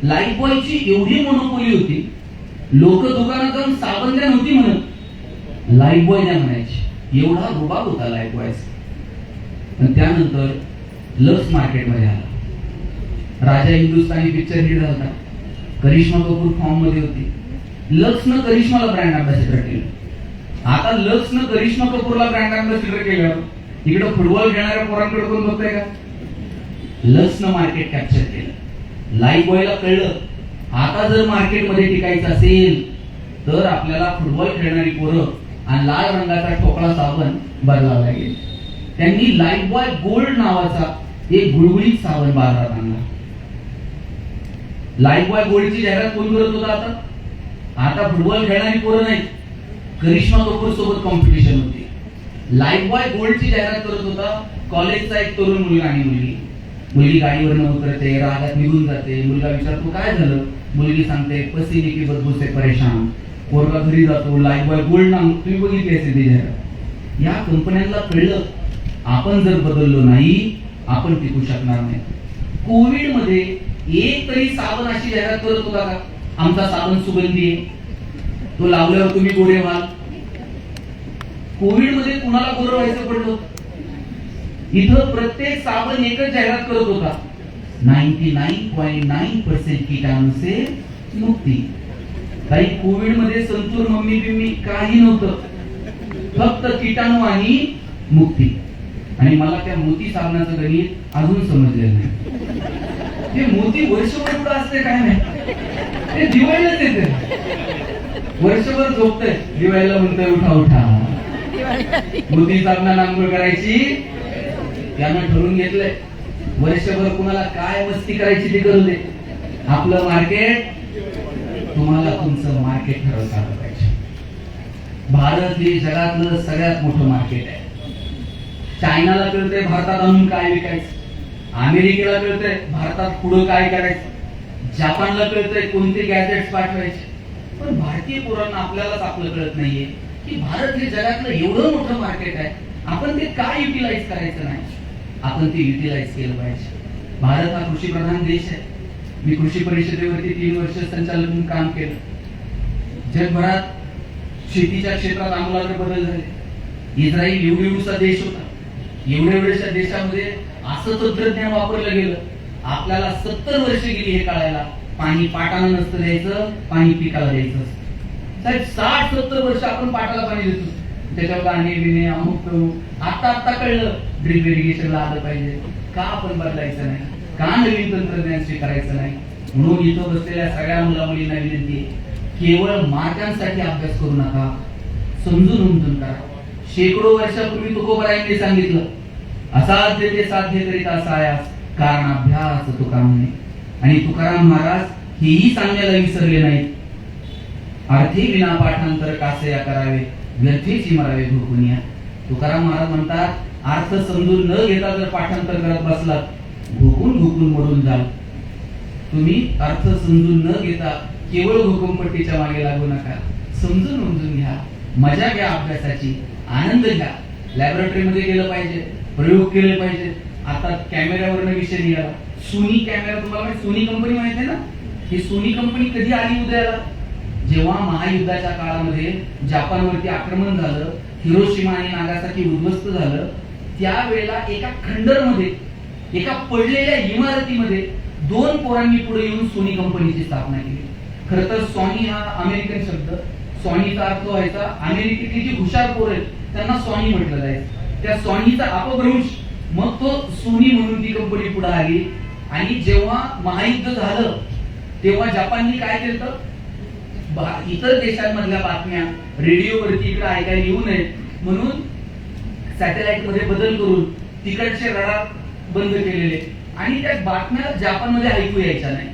लाईफ बॉयची एवढी मोनोपोली होती, लोक दुकानात जाऊन साबण द्या नव्हती म्हणत, लाईफ बॉय द्या म्हणायची. एवढा रुबाब होता लाईफ बॉयचा. पण त्यानंतर लक्स मार्केटमध्ये आला. राजा हिंदुस्थानी पिक्चर हिट झाला. करिश्मा कपूर फॉर्म मध्ये होती. लक्सनं करिश्माला ब्रँड अँबॅसिडर केलं. आता लक्सनं करिश्मा कपूरला ब्रँड अँबॅसिडर केलं. इकडे फुटबॉल खेळणाऱ्या पोरांकडे कोण बघताय का? लक्सनं मार्केट कॅप्चर केलं. लाईफबॉयला कळलं आता जर मार्केटमध्ये टिकायचं असेल तर आपल्याला फुटबॉल खेळणारी पोरं आणि लाल रंगाचा ठोकळा साबण बदलावा लागेल. त्यांनी लाईफबॉय गोल्ड नावाचा एक गुळगुळीत साबण बाजारात आणला. लाईफबॉय गोल्डची जाहिरात कोण करत होता? आता फुटबॉल खेळणारी पोरं नाही, करिश्मा कपूर सोबत कॉम्पिटिशन होती. लाईफबॉय गोल्डची जाहिरात करत होता कॉलेजचा एक तरुण मुलगा आणि मुलगी गाडीवरनं उतरते, रागात निघून जाते. मुलगा विचारतो काय झालं? मुलगी सांगते पसीने की बदबू से परेशान. पोरगा घरी जातो, लाईफबॉय गोल्ड नाव तुम्ही बघितली असेल ती जाहिरात. या कंपन्यांना कळलं आपण जर बदललो नाही आपण टिकू शकणार नाही. कोविड मध्ये एक तरी साबण अशी जाहिरात करत होता का आमचा साबण सुगंधी आहे, तो लावल्यावर तुम्ही गोरे व्हाल? कोविड मध्ये कुणाला गोरं व्हायचं पडलं? इथं प्रत्येक साबण एकच जाहिरात करत होता 99.9% कीटाणू से मुक्ती. काही कोविड मध्ये संतूर मम्मी बिम्मी काही नव्हतं, फक्त कीटाणू आणि मुक्ती. आणि मला त्या मोती साबणाचं गणित अजून समजलेलं नाही. ते मोती वर्षभर कुठं असते काय नाही, ते दिवाळीलाच येते. वर्षभर झोपतंय, दिवाळीला म्हणतोय उठा उठा मोती साबणाला आंघोळ करायची. त्यानं ठरवून घेतलंय वर्षभर कुणाला काय मस्ती करायची ते करू दे, आपलं मार्केट तुम्हाला तुमचं मार्केट ठरवता आलं पाहिजे. भारत हे जगातलं सगळ्यात मोठं मार्केट आहे. चायनाला कळतंय भारतात आणून काय विकायचं, अमेरिकेला कळतंय भारतात पुढं काय करायचं, जपानला कळतंय कोणते गॅजेट्स पाठवायचे. पण भारतीय पोरांना आपल्यालाच आपलं कळत नाहीये की भारत हे जगातलं एवढं मोठं मार्केट आहे, आपण ते काय युटिलाइज करायचं नाही, आपण ते युटिलाइज केलं पाहिजे. भारत हा कृषी प्रधान देश आहे. मी कृषी परिषदेवरती 3 वर्ष संचालक म्हणून काम केलं. जगभरात शेतीच्या क्षेत्रात आमूलाग्र बदल झाले. इस्रायल एवढा देश होता, एवढ्या देशामध्ये असं तंत्रज्ञान वापरलं गेलं. आपल्याला 70 वर्ष गेली हे कळायला. पाणी पाटानं नसतं द्यायचं, पाणी पिकाला द्यायचं. साहेब 60-70 वर्ष आपण पाटाला पाणी देतो, त्याच्यावर गाणे बिणे अमुक. आता कळलं ड्रिप इरिगेशनला आलं पाहिजे. का आपण बदलायचं नाही, का नवीन तंत्रज्ञान स्वीकारायचं नाही? म्हणून इथं बसलेल्या सगळ्या मुला मुलींना विनंती आहे, केवळ मार्कांसाठी अभ्यास करू नका, समजून उमजून करा. शेकडो वर्षापूर्वी तुकोबरायांनी सांगितलं असाध्य ते साध्य करीत असायास कारण अभ्यास तुका म्हणे. आणि तुकाराम महाराज हेही सांगायला विसरले नाहीत. अर्थी विना पाठांतर कासे करावे, व्यर्थेची मरावे धोकुनिया. तुकाराम महाराज म्हणतात अर्थ समजून न घेता जर पाठांतर करत बसलात घोकून मरून जाल. तुम्ही अर्थ समजून न घेता केवळ हुकुमपट्टीच्या मागे लागू नका, समजून उमजून घ्या, मजा घ्या अभ्यासाची, आनंद घ्या. लॅबोरेटरी मध्ये गेलं पाहिजे, प्रयोग केले पाहिजे. आता कॅमेऱ्यावरनं विषय निघाला, सोनी कॅमेरा. तुम्हाला सोनी कंपनी माहिती आहे ना? ही सोनी कंपनी कधी आली उदयाला? जेव्हा महायुद्धाच्या काळामध्ये जपानवरती आक्रमण झालं, हिरोशिमा आणि नागासाकी उद्ध्वस्त झालं, त्यावेळेला एका खंडरमध्ये, एका पडलेल्या इमारतीमध्ये 2 पोरांनी पुढे येऊन सोनी कंपनीची स्थापना केली. खरं तर सॉनी हा अमेरिकन शब्द, सॉनीचा अर्थ व्हायचा अमेरिकेतली जी हुशार पोरं आहेत त्यांना सॉनी म्हटलं जायचं. त्या सॉनीचा अपभ्रंश, मग तो सोनी म्हणून ती कंपनी पुढे आली. आणि जेव्हा महायुद्ध झालं तेव्हा जपाननी काय केलं, इतर देशांमधल्या बातम्या रेडिओवरती इकडे ऐकायला येऊ नयेत म्हणून सॅटेलाइट मध्ये बदल करून तिकडचे रडार बंद केलेले आणि त्या बातम्या जपानमध्ये ऐकू यायच्या नाही.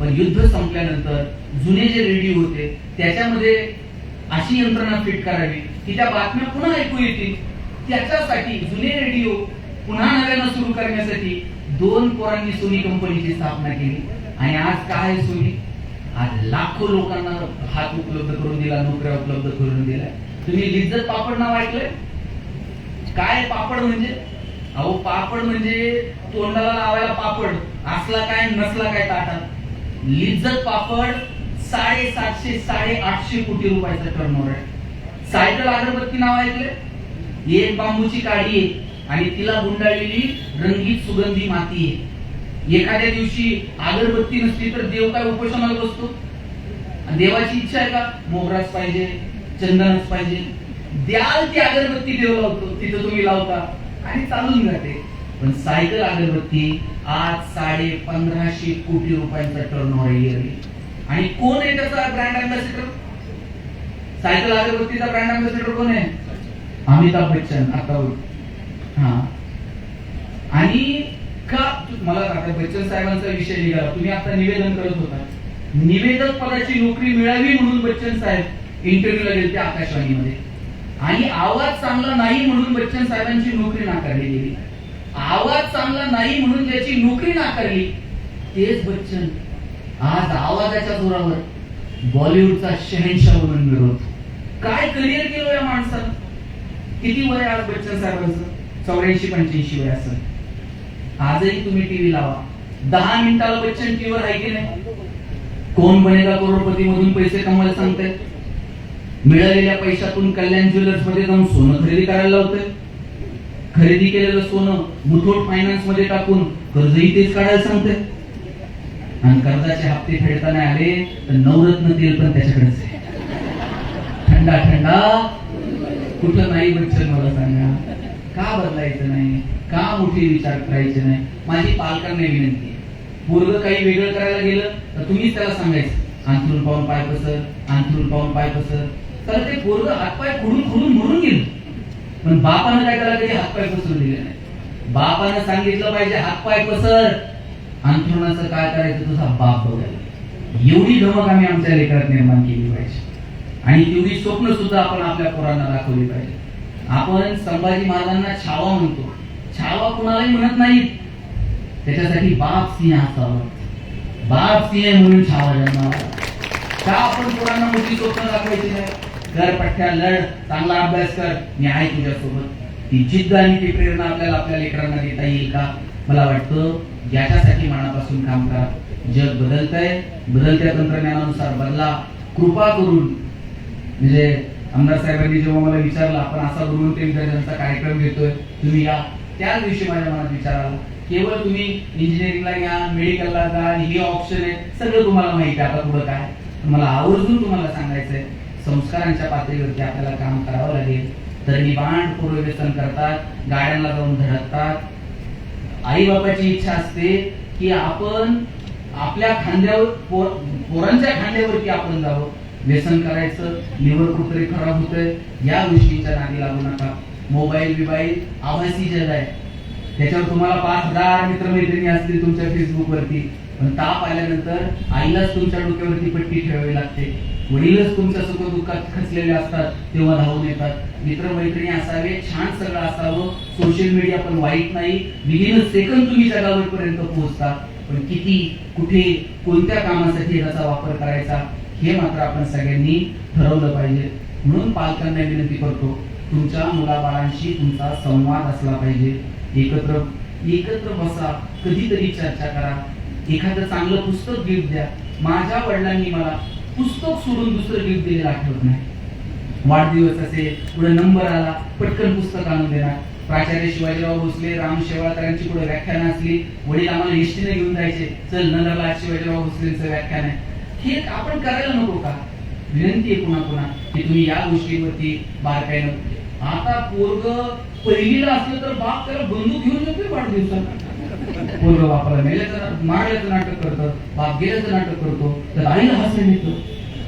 पण युद्ध संपल्यानंतर जुने जे रेडिओ होते त्याच्यामध्ये अशी यंत्रणा फिट करावी की त्या बातम्या पुन्हा ऐकू येतील. त्याच्यासाठी जुने रेडिओ पुन्हा नव्यानं सुरू करण्यासाठी 2 पोरांनी सोनी कंपनीची स्थापना केली. आणि आज काय सोनी, आज लाखो लोकांना हात उपलब्ध करून दिला, नोकऱ्या उपलब्ध करून दिल्या. तुम्ही लिज्जत पापड नाव ऐकलंय? काय पापड म्हणजे? अहो पापड म्हणजे तोंडाला लावायला पापड, असला काय नसला काय ताटात. लिज्जत पापड 750 850 कोटी रुपयाचा टर्नओव्हर आहे. सायकल अगरबत्ती नाव ऐकले? एक बांबूची काडी आहे आणि तिला गुंडाळलेली रंगीत सुगंधी माती आहे. एखाद्या दिवशी अगरबत्ती नसली तर देव काय उपोषणाला बसतो? आणि देवाची इच्छा आहे का मोगराच पाहिजे, चंदनच पाहिजे? द्याल ती अगरबत्ती देव लावतो, तिथं तुम्ही लावता आणि चालून जाते. पण सायकल अगरबत्ती आज 1550 कोटी रुपयांचा टर्नओव्हर इयरली. आणि कोण आहे त्याचा ब्रँड अँबॅसेडर? सायकल अगरबत्तीचा ब्रँड अँबॅसेडर कोण आहे? अमिताभ बच्चन. आता हा. आणि का मला आता बच्चन साहेबांचा विषय निघाला, तुम्ही आता निवेदन करत होता, निवेदक पदाची नोकरी मिळावी म्हणून बच्चन साहेब इंटरव्ह्यूला गेले आकाशवाणीमध्ये, आणि आवाज चांगला नाही म्हणून बच्चन साहेबांची नोकरी नाकारली गेली. आवाज चांगला नाही म्हणून ज्याची नोकरी नाकारली तेच बच्चन आज आवाजाच्या जोरावर बॉलिवूडचा शहेनशाह म्हणून मिळवतो. काय करिअर केलं या माणसानं? किती वय आज बच्चन साहेबांचं? 84-85 वय असेल. आजही तुम्ही टीव्ही लावा, 10 मिनिटाला बच्चन टीव्हीवर आहे की नाही? कोण बनेगा करोडपती मधून पैसे कमवायला सांगताय, मिळालेल्या पैशातून कल्याण ज्वेलर्स मध्ये जाऊन सोनं खरेदी करायला लावतंय. खरेदी केलेलं सोनं मुथूट फायनान्स मध्ये टाकून कर्जही तेच काढायला सांगतंय. आणि कर्जाचे हप्ते फेडताना आले तर नवरत्न तेल पण त्याच्याकडेच आहे. थंडा थंडा कुठं नाही बच्चन, मला सांगा. का बदलायचं नाही? का मोठे विचार करायचे नाही? माझी पालकांना विनंती आहे, पोरगं काही वेगळं करायला गेलं तर तुम्हीच त्याला सांगायचं, अंथरून पाहून पाय पसर, अंथरून पाहून पाय पसर. तर ते पोरगं हातपाय खुडून खुडून मरून गेलं. पण बापानं काय त्याला कधी हातपाय पसरू दिले नाही. बापानं सांगितलं पाहिजे हातपाय पसर, अंथरुणाचं काय करायचं तुझा बाप बघायला. एवढी धमक आम्ही आमच्या लेकरात निर्माण केली पाहिजे, आणि तेवढी स्वप्न सुद्धा आपण आपल्या पोरांना दाखवली पाहिजे. आपण संभाजी महाराजांना छावा म्हणतो, छावा कुणालाही म्हणत नाही. त्याच्यासाठी बाप सिंह असावा, बाप सिंह म्हणून छावा जन्माला. का आपण पोरांना मोठी स्वप्न दाखवायची नाही? कर पठ्ठ्या, लढ, चांगला अभ्यास कर, मी आहे तुझ्यासोबत. ती जिद्द आणि ती प्रेरणा आपल्याला आपल्या लेकरांना देता येईल का? मला वाटतं याच्यासाठी मनापासून काम करा. जग बदलतंय, बदलत्या तंत्रज्ञानानुसार बदला. कृपा करून, म्हणजे आमदार साहेबांनी जेव्हा मला विचारलं आपण असा गुरुवंत विद्यार्थ्यांचा कार्यक्रम घेतोय, तुम्ही या, त्याच दिवशी माझ्या मनात विचार आला, केवळ तुम्ही इंजिनिअरिंगला या, मेडिकलला जा, आणि हे ऑप्शन आहे, सगळं तुम्हाला माहिती आहे, आता पुढे काय. मला आवर्जून तुम्हाला सांगायचंय, संस्कारांच्या पातळीवरती आपल्याला काम करावं लागेल. तरुणी बांड पूर्व व्यसन करतात, गाड्यांना जाऊन धडकतात. आई बापाची इच्छा असते की आपण आपल्या खांद्यावर, पोरांच्या खांद्यावरती आपण जावं. व्यसन करायचं, लिव्हर कुठतरी खराब होतंय, या गोष्टीच्या नादी लागू नका. मोबाईल बिबाईल आभासी जग आहे, त्याच्यावर तुम्हाला 5000 मित्रमैत्रिणी असतील तुमच्या फेसबुक वरती, पण ताप आल्यानंतर आईलाच तुमच्या डोक्यावरती पट्टी ठेवावी लागते. वडीलच तुमच्या सुख दुःखात खचलेले असतात, तेव्हा धावून येतात. मित्रमैत्रिणी असावे, छान सगळं असावं. सोशल मीडिया पण वाईट नाही, विदिन सेकंद तुम्ही जगावरपर्यंत पोहोचता. पण किती, कुठे, कोणत्या कामासाठी याचा वापर करायचा हे मात्र आपण सगळ्यांनी ठरवलं पाहिजे. म्हणून पालकांना विनंती करतो, तुमच्या मुलाबाळांशी तुमचा संवाद असला पाहिजे. एकत्र बसा, कधीतरी चर्चा करा. एखादं चांगलं पुस्तक गिफ्ट द्या. माझ्या वडिलांनी मला पुस्तक सोडून दुसरं गिफ्ट दिलेलं आठवत नाही. वाढदिवस असेल, पुढे नंबर आला, पटकन पुस्तक आणून देणार. प्राचार्य शिवाजीराव भोसले, राम शेवाळकरांची पुढे व्याख्यान असली, वडील आम्हाला एसटीने घेऊन जायचे, चल नगरला शिवाजीराव भोसलेंचं व्याख्यान आहे. हे आपण करायला नको का? विनंती आहे पुन्हा पुन्हा की तुम्ही या गोष्टीवरती बारकाईनं. आता पोरग पहिलीला असलं तर बाप त्याला बंदूक घेऊन जातोय वाढदिवसाला. पोरग बापाला मेल्याचं मारल्याचं नाटक करतं, बाप गेल्याचं नाटक करतो, तर आईला हसून येतं.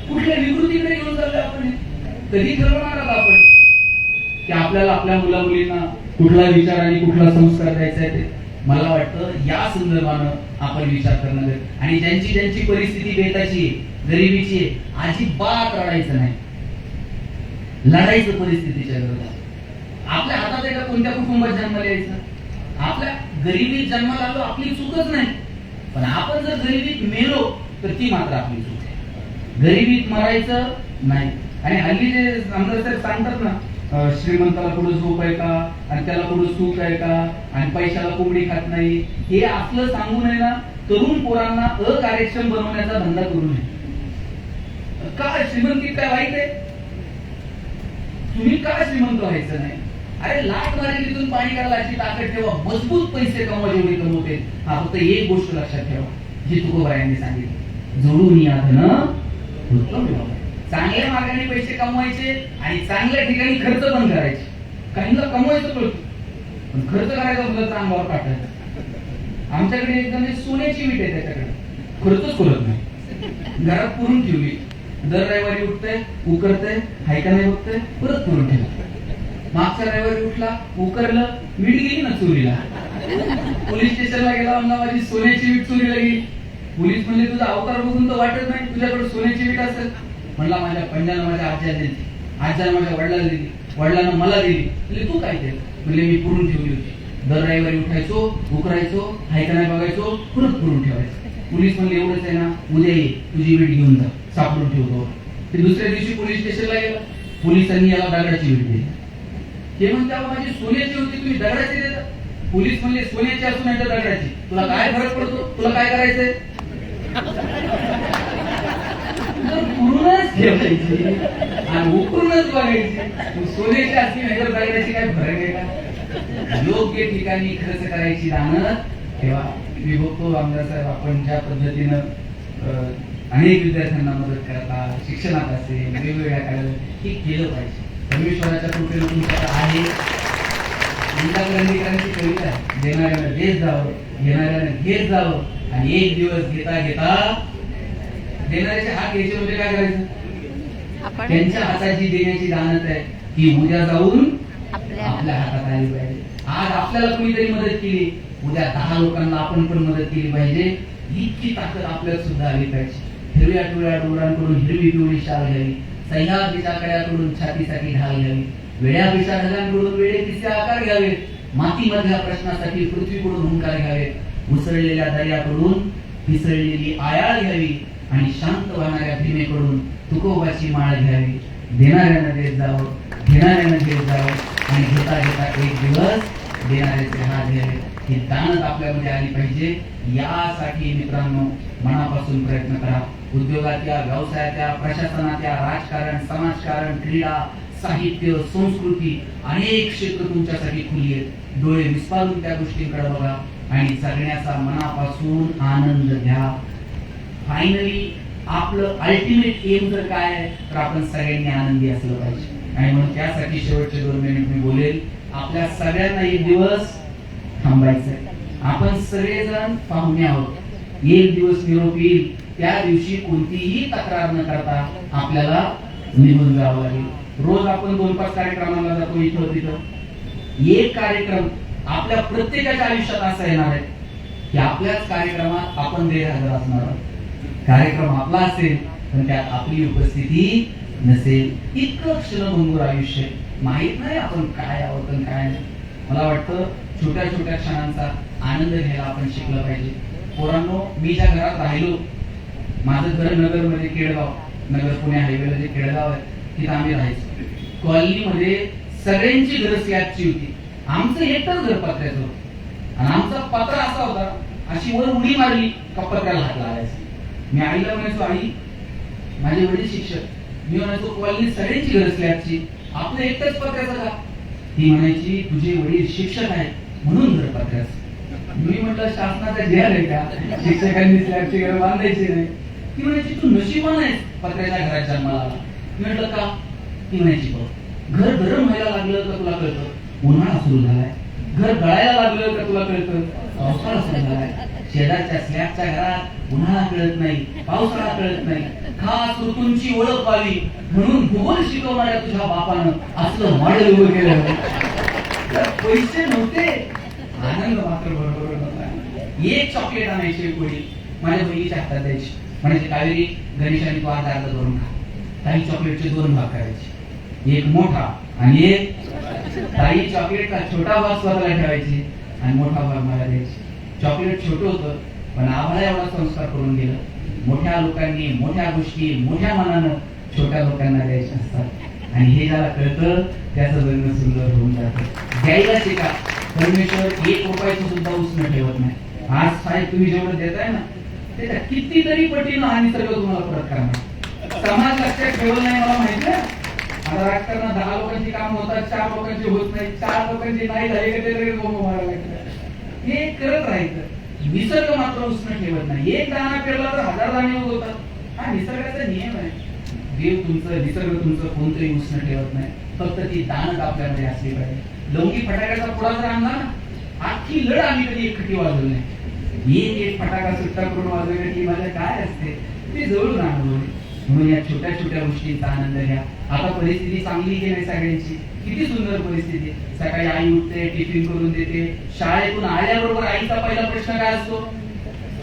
कुठल्या विकृतीकडे घेऊन चाललोय आपण? कधी ठरवणार आहोत आपण की आपल्याला आपल्या मुला मुलींना कुठला विचार आणि कुठला संस्कार द्यायचा आहे ते? मला वाटतं या संदर्भानं आपण विचार करणं गरजेचं. आणि ज्यांची ज्यांची परिस्थिती बेताची आहे, गरिबीची आहे, अजिबात रडायचं नाही, लढायचं परिस्थितीच्या विरोधात. आपल्या हातात आहे का कोणत्या कुटुंबात जन्माला यायचं? आपल्या गरिबीत जन्माला आलो आपली चूकच नाही, पण आपण जर गरिबीत मेलो तर ती मात्र आपली चूक आहे. गरिबीत मरायचं नाही. आणि हल्ली जे आमदार साहेब सांगतात ना, श्रीमंताला कुठं झोप आहे का, आणि त्याला कुठं सुख आहे का, आणि पैशाला कोंबडी खात नाही, हे आपलं सांगू नये ना. तरुण पोरांना अकार्यक्षम बनवण्याचा धंदा करू नये. का श्रीमंती काय वाईट आहे? तुम्ही का श्रीमंत व्हायचं नाही? अरे लाट मारेलीतून पाणी काढायला अशी ताकद ठेवा, मजबूत पैसे कमवा जेवढे कमवते. हा फक्त एक गोष्ट लक्षात ठेवा, जी तुकोबारायांनी सांगितली, जोडून या धन उत्तम आहे बाबा. चांगल्या मार्गाने पैसे कमवायचे आणि चांगल्या ठिकाणी खर्च पण करायचे. काहींना कमवायचं कळतं पण खर्च करायचा सुद्धा चांगल्यावर टाकायचं. आमच्याकडे एकदम सोन्याची वीट आहे, त्याच्याकडे खर्चच करत नाही, घरात पुरून ठेवली. दर रविवारी उठतंय, उकरतंय, हाय का नाही बघतंय, परत पुरून ठेवलं. मागच्या रविवारी उठला, उकरलं, वीट गेली ना चोरीला. पोलीस स्टेशनला गेला, म्हणला माझी सोन्याची वीट चोरीला गेली. पोलीस म्हणले तुझा अवतार बघून तर वाटत नाही तुझ्याकडे सोन्याची वीट असेल. म्हणला माझ्या पंजानं माझ्या आज्याला दिली, आज्यानं माझ्या वडिलाला दिली, वडिलांना मला दिली. म्हणजे तू काय केलं? म्हणजे मी पुरून ठेवली होती. दर रविवारी उठायचो, उकरायचो, हाय का नाही बघायचो, परत पुरून ठेवायचो. पोलीस म्हणले एवढंच आहे ना, उद्या ये, तुझी वीट घेऊन जा, सापडून ठेवतो. ते दुसऱ्या दिवशी पोलीस स्टेशनला गेला, पोलिसांनी याला दगडाची वीट दिली. ते म्हणते माझी सोन्याची होती, तुम्ही दगडाची देता. पोलीस म्हणले सोन्याची असून नाही तर दगडाची, तुला काय फरक पडतो, तुला काय करायचंय? पुरूनच ठेवायची आणि उकरूनच बघायची. सोन्याची असली नाही तर दगडाची काय फरक आहे का? योग्य ठिकाणी खर्च करायची दानं ठेवा. मी बघतो आमदार साहेब, आपण ज्या पद्धतीनं अनेक विद्यार्थ्यांना मदत करता, शिक्षणात असेल वेगवेगळ्या कार्यालयात, हे केलं पाहिजे. परमेश्वराच्या कृपेने तुमच्याकडे आहे. गीता करंदीकरांची कविता आहे, देणाऱ्यानं देत जावं, घेणाऱ्यानं घेत जावं आणि एक दिवस घेता घेता देणाऱ्याचे हात घ्यायचे म्हणजे काय करायचं? त्यांच्या हाताची देण्याची दानत आहे की उद्या जाऊन आपल्या हातात आली पाहिजे. आज आपल्याला कोणीतरी मदत केली, उद्या 10 लोकांना आपण पण मदत केली पाहिजे. इतकी ताकद आपल्यात सुद्धा आली पाहिजे. हिरव्या टोळ्या डोरांकडून हिरवी पिवळी शाल घ्यावी, सह्याद्रीच्या कड्याकडून छातीसाठी ढाल घ्यावी, वेड्या पिशाचांकडून वेडे किस्से आकार घ्यावे, मातीमधल्या प्रश्नासाठी पृथ्वीकडून हुंकार घ्यावे, उसळलेल्या दर्याकडून पिसळलेली आयाळ घ्यावी आणि शांत वाहणाऱ्या भीमेकडून तुकोबाची माळ घ्यावी. देणाऱ्यानं देत जावं, घेणाऱ्यानं घेत जावं आणि घेता घेता एक दिवस देणाऱ्याचे हात घ्यावे. ही दानत आपल्यामध्ये आली पाहिजे. यासाठी मित्रांनो मनापासून प्रयत्न करा. उद्योगातल्या, व्यवसायातल्या, प्रशासनातल्या, राजकारण, समाजकारण, क्रीडा, साहित्य, संस्कृती अनेक क्षेत्र तुमच्यासाठी खुली आहेत. डोळे विस्फारून त्या गोष्टींकडे बघा आणि जगण्याचा मनापासून आनंद घ्या. फायनली आपलं अल्टिमेट एम जर काय आहे तर आपण सगळ्यांनी आनंदी असलं पाहिजे. आणि म्हणून त्यासाठी शेवटचे 2 मिनिट मी बोलेल. आपल्या सगळ्यांना एक दिवस थांबायचंय. आपण सगळेजण पाहुणे आहोत. एक दिवस निरोप येईल, त्या दिवशी कोणतीही तक्रार न करता आपल्याला निघून जावं लागेल. रोज आपण 2-5 कार्यक्रमाला जातो, इथं तिथं. एक कार्यक्रम आपल्या प्रत्येकाच्या आयुष्यात असा येणार आहे की आपल्याच कार्यक्रमात आपण गैरहजर असणार आहोत. कार्यक्रम आपला असेल पण त्यात आपली उपस्थिती नसेल. इतकं क्षणभंगूर आयुष्य, माहित नाही आपण काय आहोत आणि काय नाही. मला वाटतं छोट्या छोट्या क्षणांचा आनंद घ्यायला आपण शिकलं पाहिजे. पोरांनो, मी ज्या घरात राहिलो, माझं घर नगरमध्ये, केळगाव, नगर पुणे हायवेला जे केळगाव आहे तिथं आम्ही राहायचो. कॉलनीमध्ये सगळ्यांची घर स्लॅबची होती, आमचं एकच घर पत्र्याचं होतं. आणि आमचा पत्रा असा होता, अशी वर उडी मारली का पत्र्याला हात लावायचा. मी आईला म्हणायचो, आई माझे वडील शिक्षक, मी म्हणायचो कॉलनी सगळ्यांची घर स्लॅबची, आपलं एकच पत्र्याचं का? ती म्हणायची तुझे वडील शिक्षक आहेत म्हणून घर पत्र्याचं. मी म्हटलं शासनाचा जे आहे का, शिक्षकांनी स्लॅबची घर बांधायची नाही. ती म्हणायची तू नशिबान आहेस पत्र्याच्या घरात जन्माला आला. मी म्हटलं का? ती म्हणायची बघ, घर गरम व्हायला लागलं का तुला कळतं उन्हाळा सुरू झालाय, घर गळायला लागलं का तुला कळतं पावसाळा सुरू झालाय. शेजारच्या स्लॅबच्या घरात उन्हाळा कळत नाही, पावसाळा कळत नाही. खास ऋतूंची ओळख व्हावी म्हणून भूगोल शिकवणाऱ्या तुझ्या बापानं असलं मॉडेल उभं केलं. पैसे नव्हते, आनंद मात्र बरोबर होता. एक चॉकलेट आणायची कोणी माझ्या बहिणीच्या हातात द्यायची, म्हणजे कावेरी गणेशाने तू आज अर्धा करून खा. काही चॉकलेटचे 2 भाग करायचे, एक मोठा आणि एक ताई. चॉकलेटचा छोटा भाग स्वतःला ठेवायची आणि मोठा भाग मला द्यायची. चॉकलेट छोटं होतं पण आम्हाला एवढा संस्कार करून गेलं. मोठ्या लोकांनी मोठ्या गोष्टी मोठ्या मनानं छोट्या लोकांना द्यायच्या असतात आणि हे ज्याला कळतं त्याचं जगणं सुंदर होऊन जातं. द्यायला शिका. परमेश्वर 1 रुपयाचं सुद्धा उसणं ठेवत नाही. आज साहेब तुम्ही जेवढं देताय ना त्याच्या कितीतरी पटीनं हा निसर्ग तुम्हाला परत करणार. समाज लक्षात ठेवलं नाही मला माहिती आहे. आता राजकारणात 10 लोकांची काम होतात, 4 लोकांची होत नाही, 4 लोकांची नाही झाली का ते मारायला लागतं. हे करत राहायचं. निसर्ग मात्र उसणं ठेवत नाही. एक दाणा पेरला तर 1000 दाणे होतात. हा निसर्गाचा नियम आहे. देव तुमचं, निसर्ग तुमचं कोणतंही उष्ण ठेवत नाही. फक्त ती दानत आपल्यामध्ये असली पाहिजे. लवंगी फटाक्याचा पुडा जर आणला ना, आखी लढ आम्ही कधी एकटी वाजवली नाही. एक फटाका सुट्टा करून वाजवण्याची मजा काय असते ते जवळून अनुभवली. म्हणून या छोट्या छोट्या गोष्टींचा आनंद घ्या. आता परिस्थिती चांगली की नाही सगळ्यांची? किती सुंदर परिस्थिती. सकाळी आई उठते, टिफिन करून देते. शाळेतून आल्याबरोबर आईचा पहिला प्रश्न काय असतो?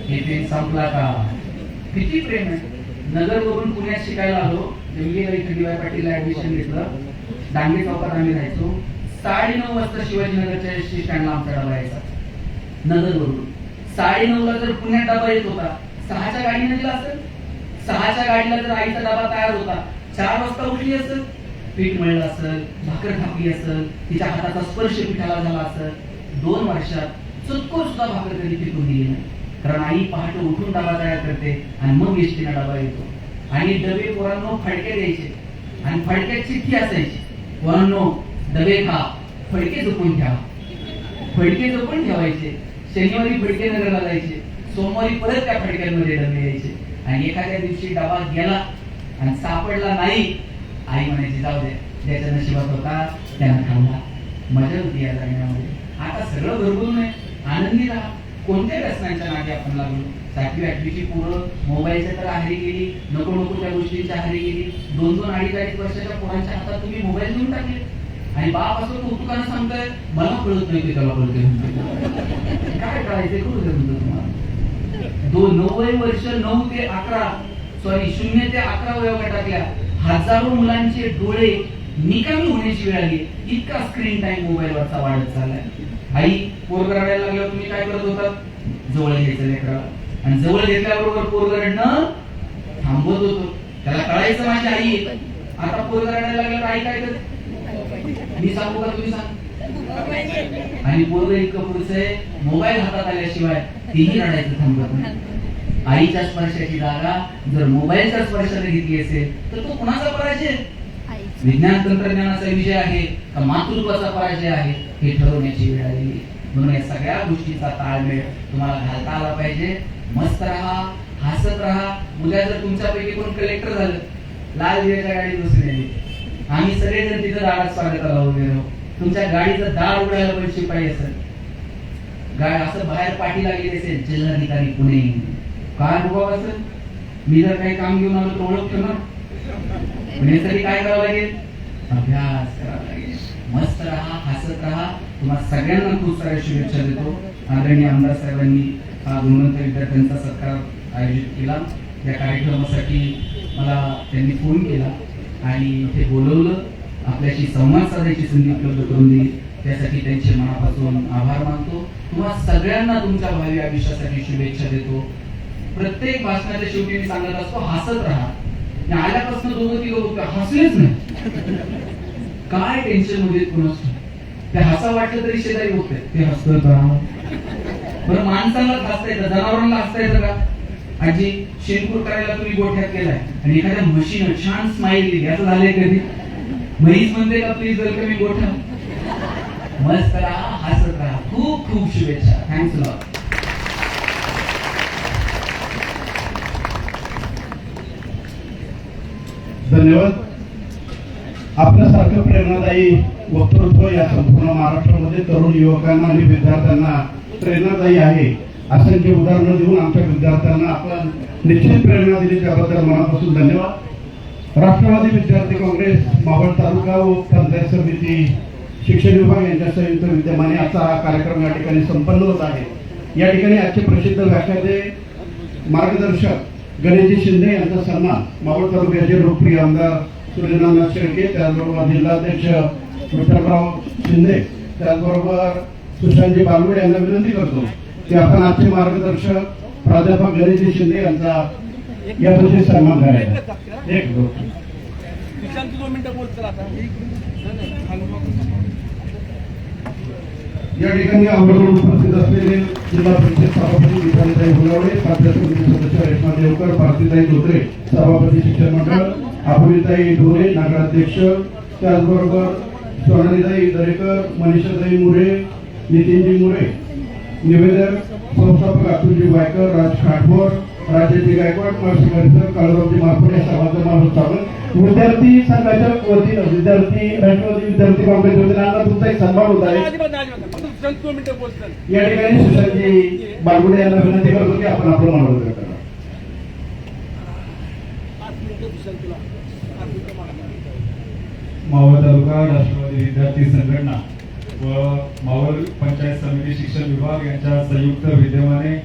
टिफिन संपला का? किती प्रेम आहे. नगरवरून पुण्यात शिकायला आलो. जंगलीला इथे डी वाय पाटीलला ऍडमिशन घेतलं. डांगे चौकात आम्ही राहायचो. 9:30 वाजता शिवाजीनगरच्या एसटी स्टँडला आमचा डबा यायचा. नगरवरून 9:30ला जर पुण्यात डबा येत होता, 6च्या गाडीने दिला असेल. 6च्या गाडीला जर आईचा डबा तयार होता, 4 वाजता उठली असेल, पीठ मळलं असेल, भाकर थापली असेल, तिच्या हाताचा स्पर्श पिठाला झाला असेल. 2 वर्षात चुटकूर सुद्धा भाकर कधी फेकून दिली नाही. कारण आई पहाटे उठून डबा तयार करते आणि मग एसटीला डबा येतो. आणि डबे पोरांनो फडके द्यायचे आणि फडक्यात चिठ्ठी असायची, पोरांनो डबे खा, फडके जपून ठेवा. फडके जपून ठेवायचे. शनिवारी फडके नगरला जायचे, सोमवारी परत त्या फडक्यांमध्ये डबे यायचे. आणि एखाद्या दिवशी डबा गेला आणि सापडला नाही, आई म्हणायची जाऊ दे, ज्याच्या नशिबात होता त्यानं खाल्ला. मजा होती या जगण्यामध्ये. आता सगळं भरभरून आहे. आनंदी राहा. कोणत्या व्यसनांच्या नादी आपण लागलो? 7वी 8वीची पोरं मोबाईलच्या तर आहारी गेली, नको नको त्या गोष्टींच्या आहारी गेली. 2-2, 2.5 वर्षाच्या पोरांच्या हातात तुम्ही मोबाईल देऊन टाकले. आणि बाप असं कौतुकानं सांगताय, मला कळत नाही ते त्याला कळते. काय कळायचं कळू दे तुमचं तुम्हाला. 9 वर्ष 9 ते 11 सॉरी 0 ते 11 वयोगटातल्या हजारो मुलांचे डोळे निकामी होण्याची वेळ आली. इतका स्क्रीन टाइम मोबाईलवरचा वाढत चाललाय. आई पोरग रडायला लागल्यावर तुम्ही काय करत होता? जवळ घ्यायचं लेकराला. आणि जवळ घेतल्याबरोबर पोरग रडणं थांबवत होतो. त्याला कळायचं माझी आई. आता पोरग रडायला लागल्यावर आई काय करते? मी सांगू का तुम्ही सांग? आणि पोरग इतकं पुरुष आहे, मोबाईल हातात आल्याशिवाय तेही रडायचं थांबवत नाही. आईच्या स्पर्शाची जागा जर मोबाईलच्या स्पर्शाने घेतली असेल तर तो कुणाचा पराजय? विज्ञान तंत्रज्ञानाचा विजय आहे का मातृत्वाचा पराजय आहे हे ठरवण्याची वेळ आलेली. म्हणून या सगळ्या गोष्टींचा ताळमेळ तुम्हाला घालता आला पाहिजे. मस्त राहा, हसत राहा. उद्या जर तुमच्यापैकी कोण कलेक्टर झालं, लाल दिव्याच्या गाडीत बसून आली, आम्ही सगळेजण तिथं दारात स्वागताला उभे राहू. तुमच्या गाडीचं दार उघडायला पण शिपाई असेल, असं बाहेर पाठी लागली असेल, जिल्हाधिकारी पुणे, काय बोलावं असेल. मी जर काही काम घेऊन आलो तर ओळखतो ना. यासाठी काय करावं लागेल? अभ्यास करावा लागेल. मस्त राहा, हसत राहा. तुम्हाला सगळ्यांना खूप साऱ्या शुभेच्छा देतो. आदरणीय आमदार साहेबांनी हा गुणवंत विद्यार्थ्यांचा सत्कार आयोजित केला. या कार्यक्रमासाठी मला त्यांनी फोन केला आणि इथे बोलवलं, आपल्याशी संवाद साधायची संधी उपलब्ध करून दिली. त्यासाठी त्यांचे मनापासून आभार मानतो. तुम्हाला सगळ्यांना तुमच्या भावी आयुष्यासाठी शुभेच्छा देतो. प्रत्येक भाषणाच्या शेवटी मी सांगत असतो, हसत राहा. आल्यापासून 2-3 हसलेच नाही. काय टेन्शन मध्ये कोणाच ते हसा वाटलं तरी शेजारी होते ते हसत राहा. बरं माणसाला हसता येतं, जनावरांना हसता येतं का? आजी शेणकूर करायला तुम्ही गोठ्यात केलाय आणि एखाद्या म्हशीनं छान स्माईल दिली, असं झालंय कधी? म्हैस म्हणते का प्लीज वेलकम इन गोठा? मस्त राहा, हसत राहा. खूप खूप शुभेच्छा. Thanks a lot. धन्यवाद. आपल्यासारखं प्रेरणादायी वक्तृत्व या संपूर्ण महाराष्ट्रामध्ये तरुण युवकांना आणि विद्यार्थ्यांना प्रेरणादायी आहे. असंख्य उदाहरणं देऊन आमच्या विद्यार्थ्यांना आपण निश्चित प्रेरणा दिली, त्याबद्दल मनापासून धन्यवाद. राष्ट्रवादी विद्यार्थी काँग्रेस मावळ तालुका व पंचायत समिती शिक्षण विभाग यांच्या संयुक्त विद्यमाने आजचा हा कार्यक्रम या ठिकाणी संपन्न होत आहे. या ठिकाणी आजचे प्रसिद्ध व्याख्याते मार्गदर्शक गणेशजी शिंदे यांचा सन्मान मावळ तालुक्याचे लोकप्रिय आमदार सूर्यनाथ शेळके, त्याचबरोबर जिल्हाध्यक्ष विठ्ठलराव शिंदे, त्याचबरोबर सुशांतजी बालगुडे यांना विनंती करतो की आपण आजचे मार्गदर्शक प्राध्यापक गणेशजी शिंदे यांचा यावर्षी सन्मान करायचा. एक दोन या ठिकाणी आवर्जून उपस्थित असलेले जिल्हा परिषद सभापती विठालीताई हुलावडे, पंचायत समिती सदस्य रेश्मा देवकर, भारतीताई धोत्रे, सभापती शिक्षण मंडळ, अपुनीताई ढोरे, नगराध्यक्ष, त्याचबरोबर सोनालीताई दरेकर, मनीषाताई मुरे, नितीनजी मुरे, निवेदक संस्थापक अतुलजी वायकर, राज खाटवर, राजेंद्र गायकवाड, महर्षी परिसर, काळूरावजी महापौर या सर्वांचं मानून स्वागत. विद्यार्थी संघाच्या वतीनं राष्ट्रवादी विद्यार्थी काँग्रेस वतीनं तुमचा एक सन्मान होत आहे. फक्त 2 मिनिटं बोलतात. या ठिकाणी सुशांतजी बालगुडे यांना विनंती करतो की आपण आपलं मनोरंजन करा. 5 मिनिटं दुसऱ्या तुला 5 मिनिटं मागणार. मावळ तालुका राष्ट्रवादी विद्यार्थी संघटना व मावळ पंचायत समिती शिक्षण विभाग यांच्या संयुक्त विद्यमाने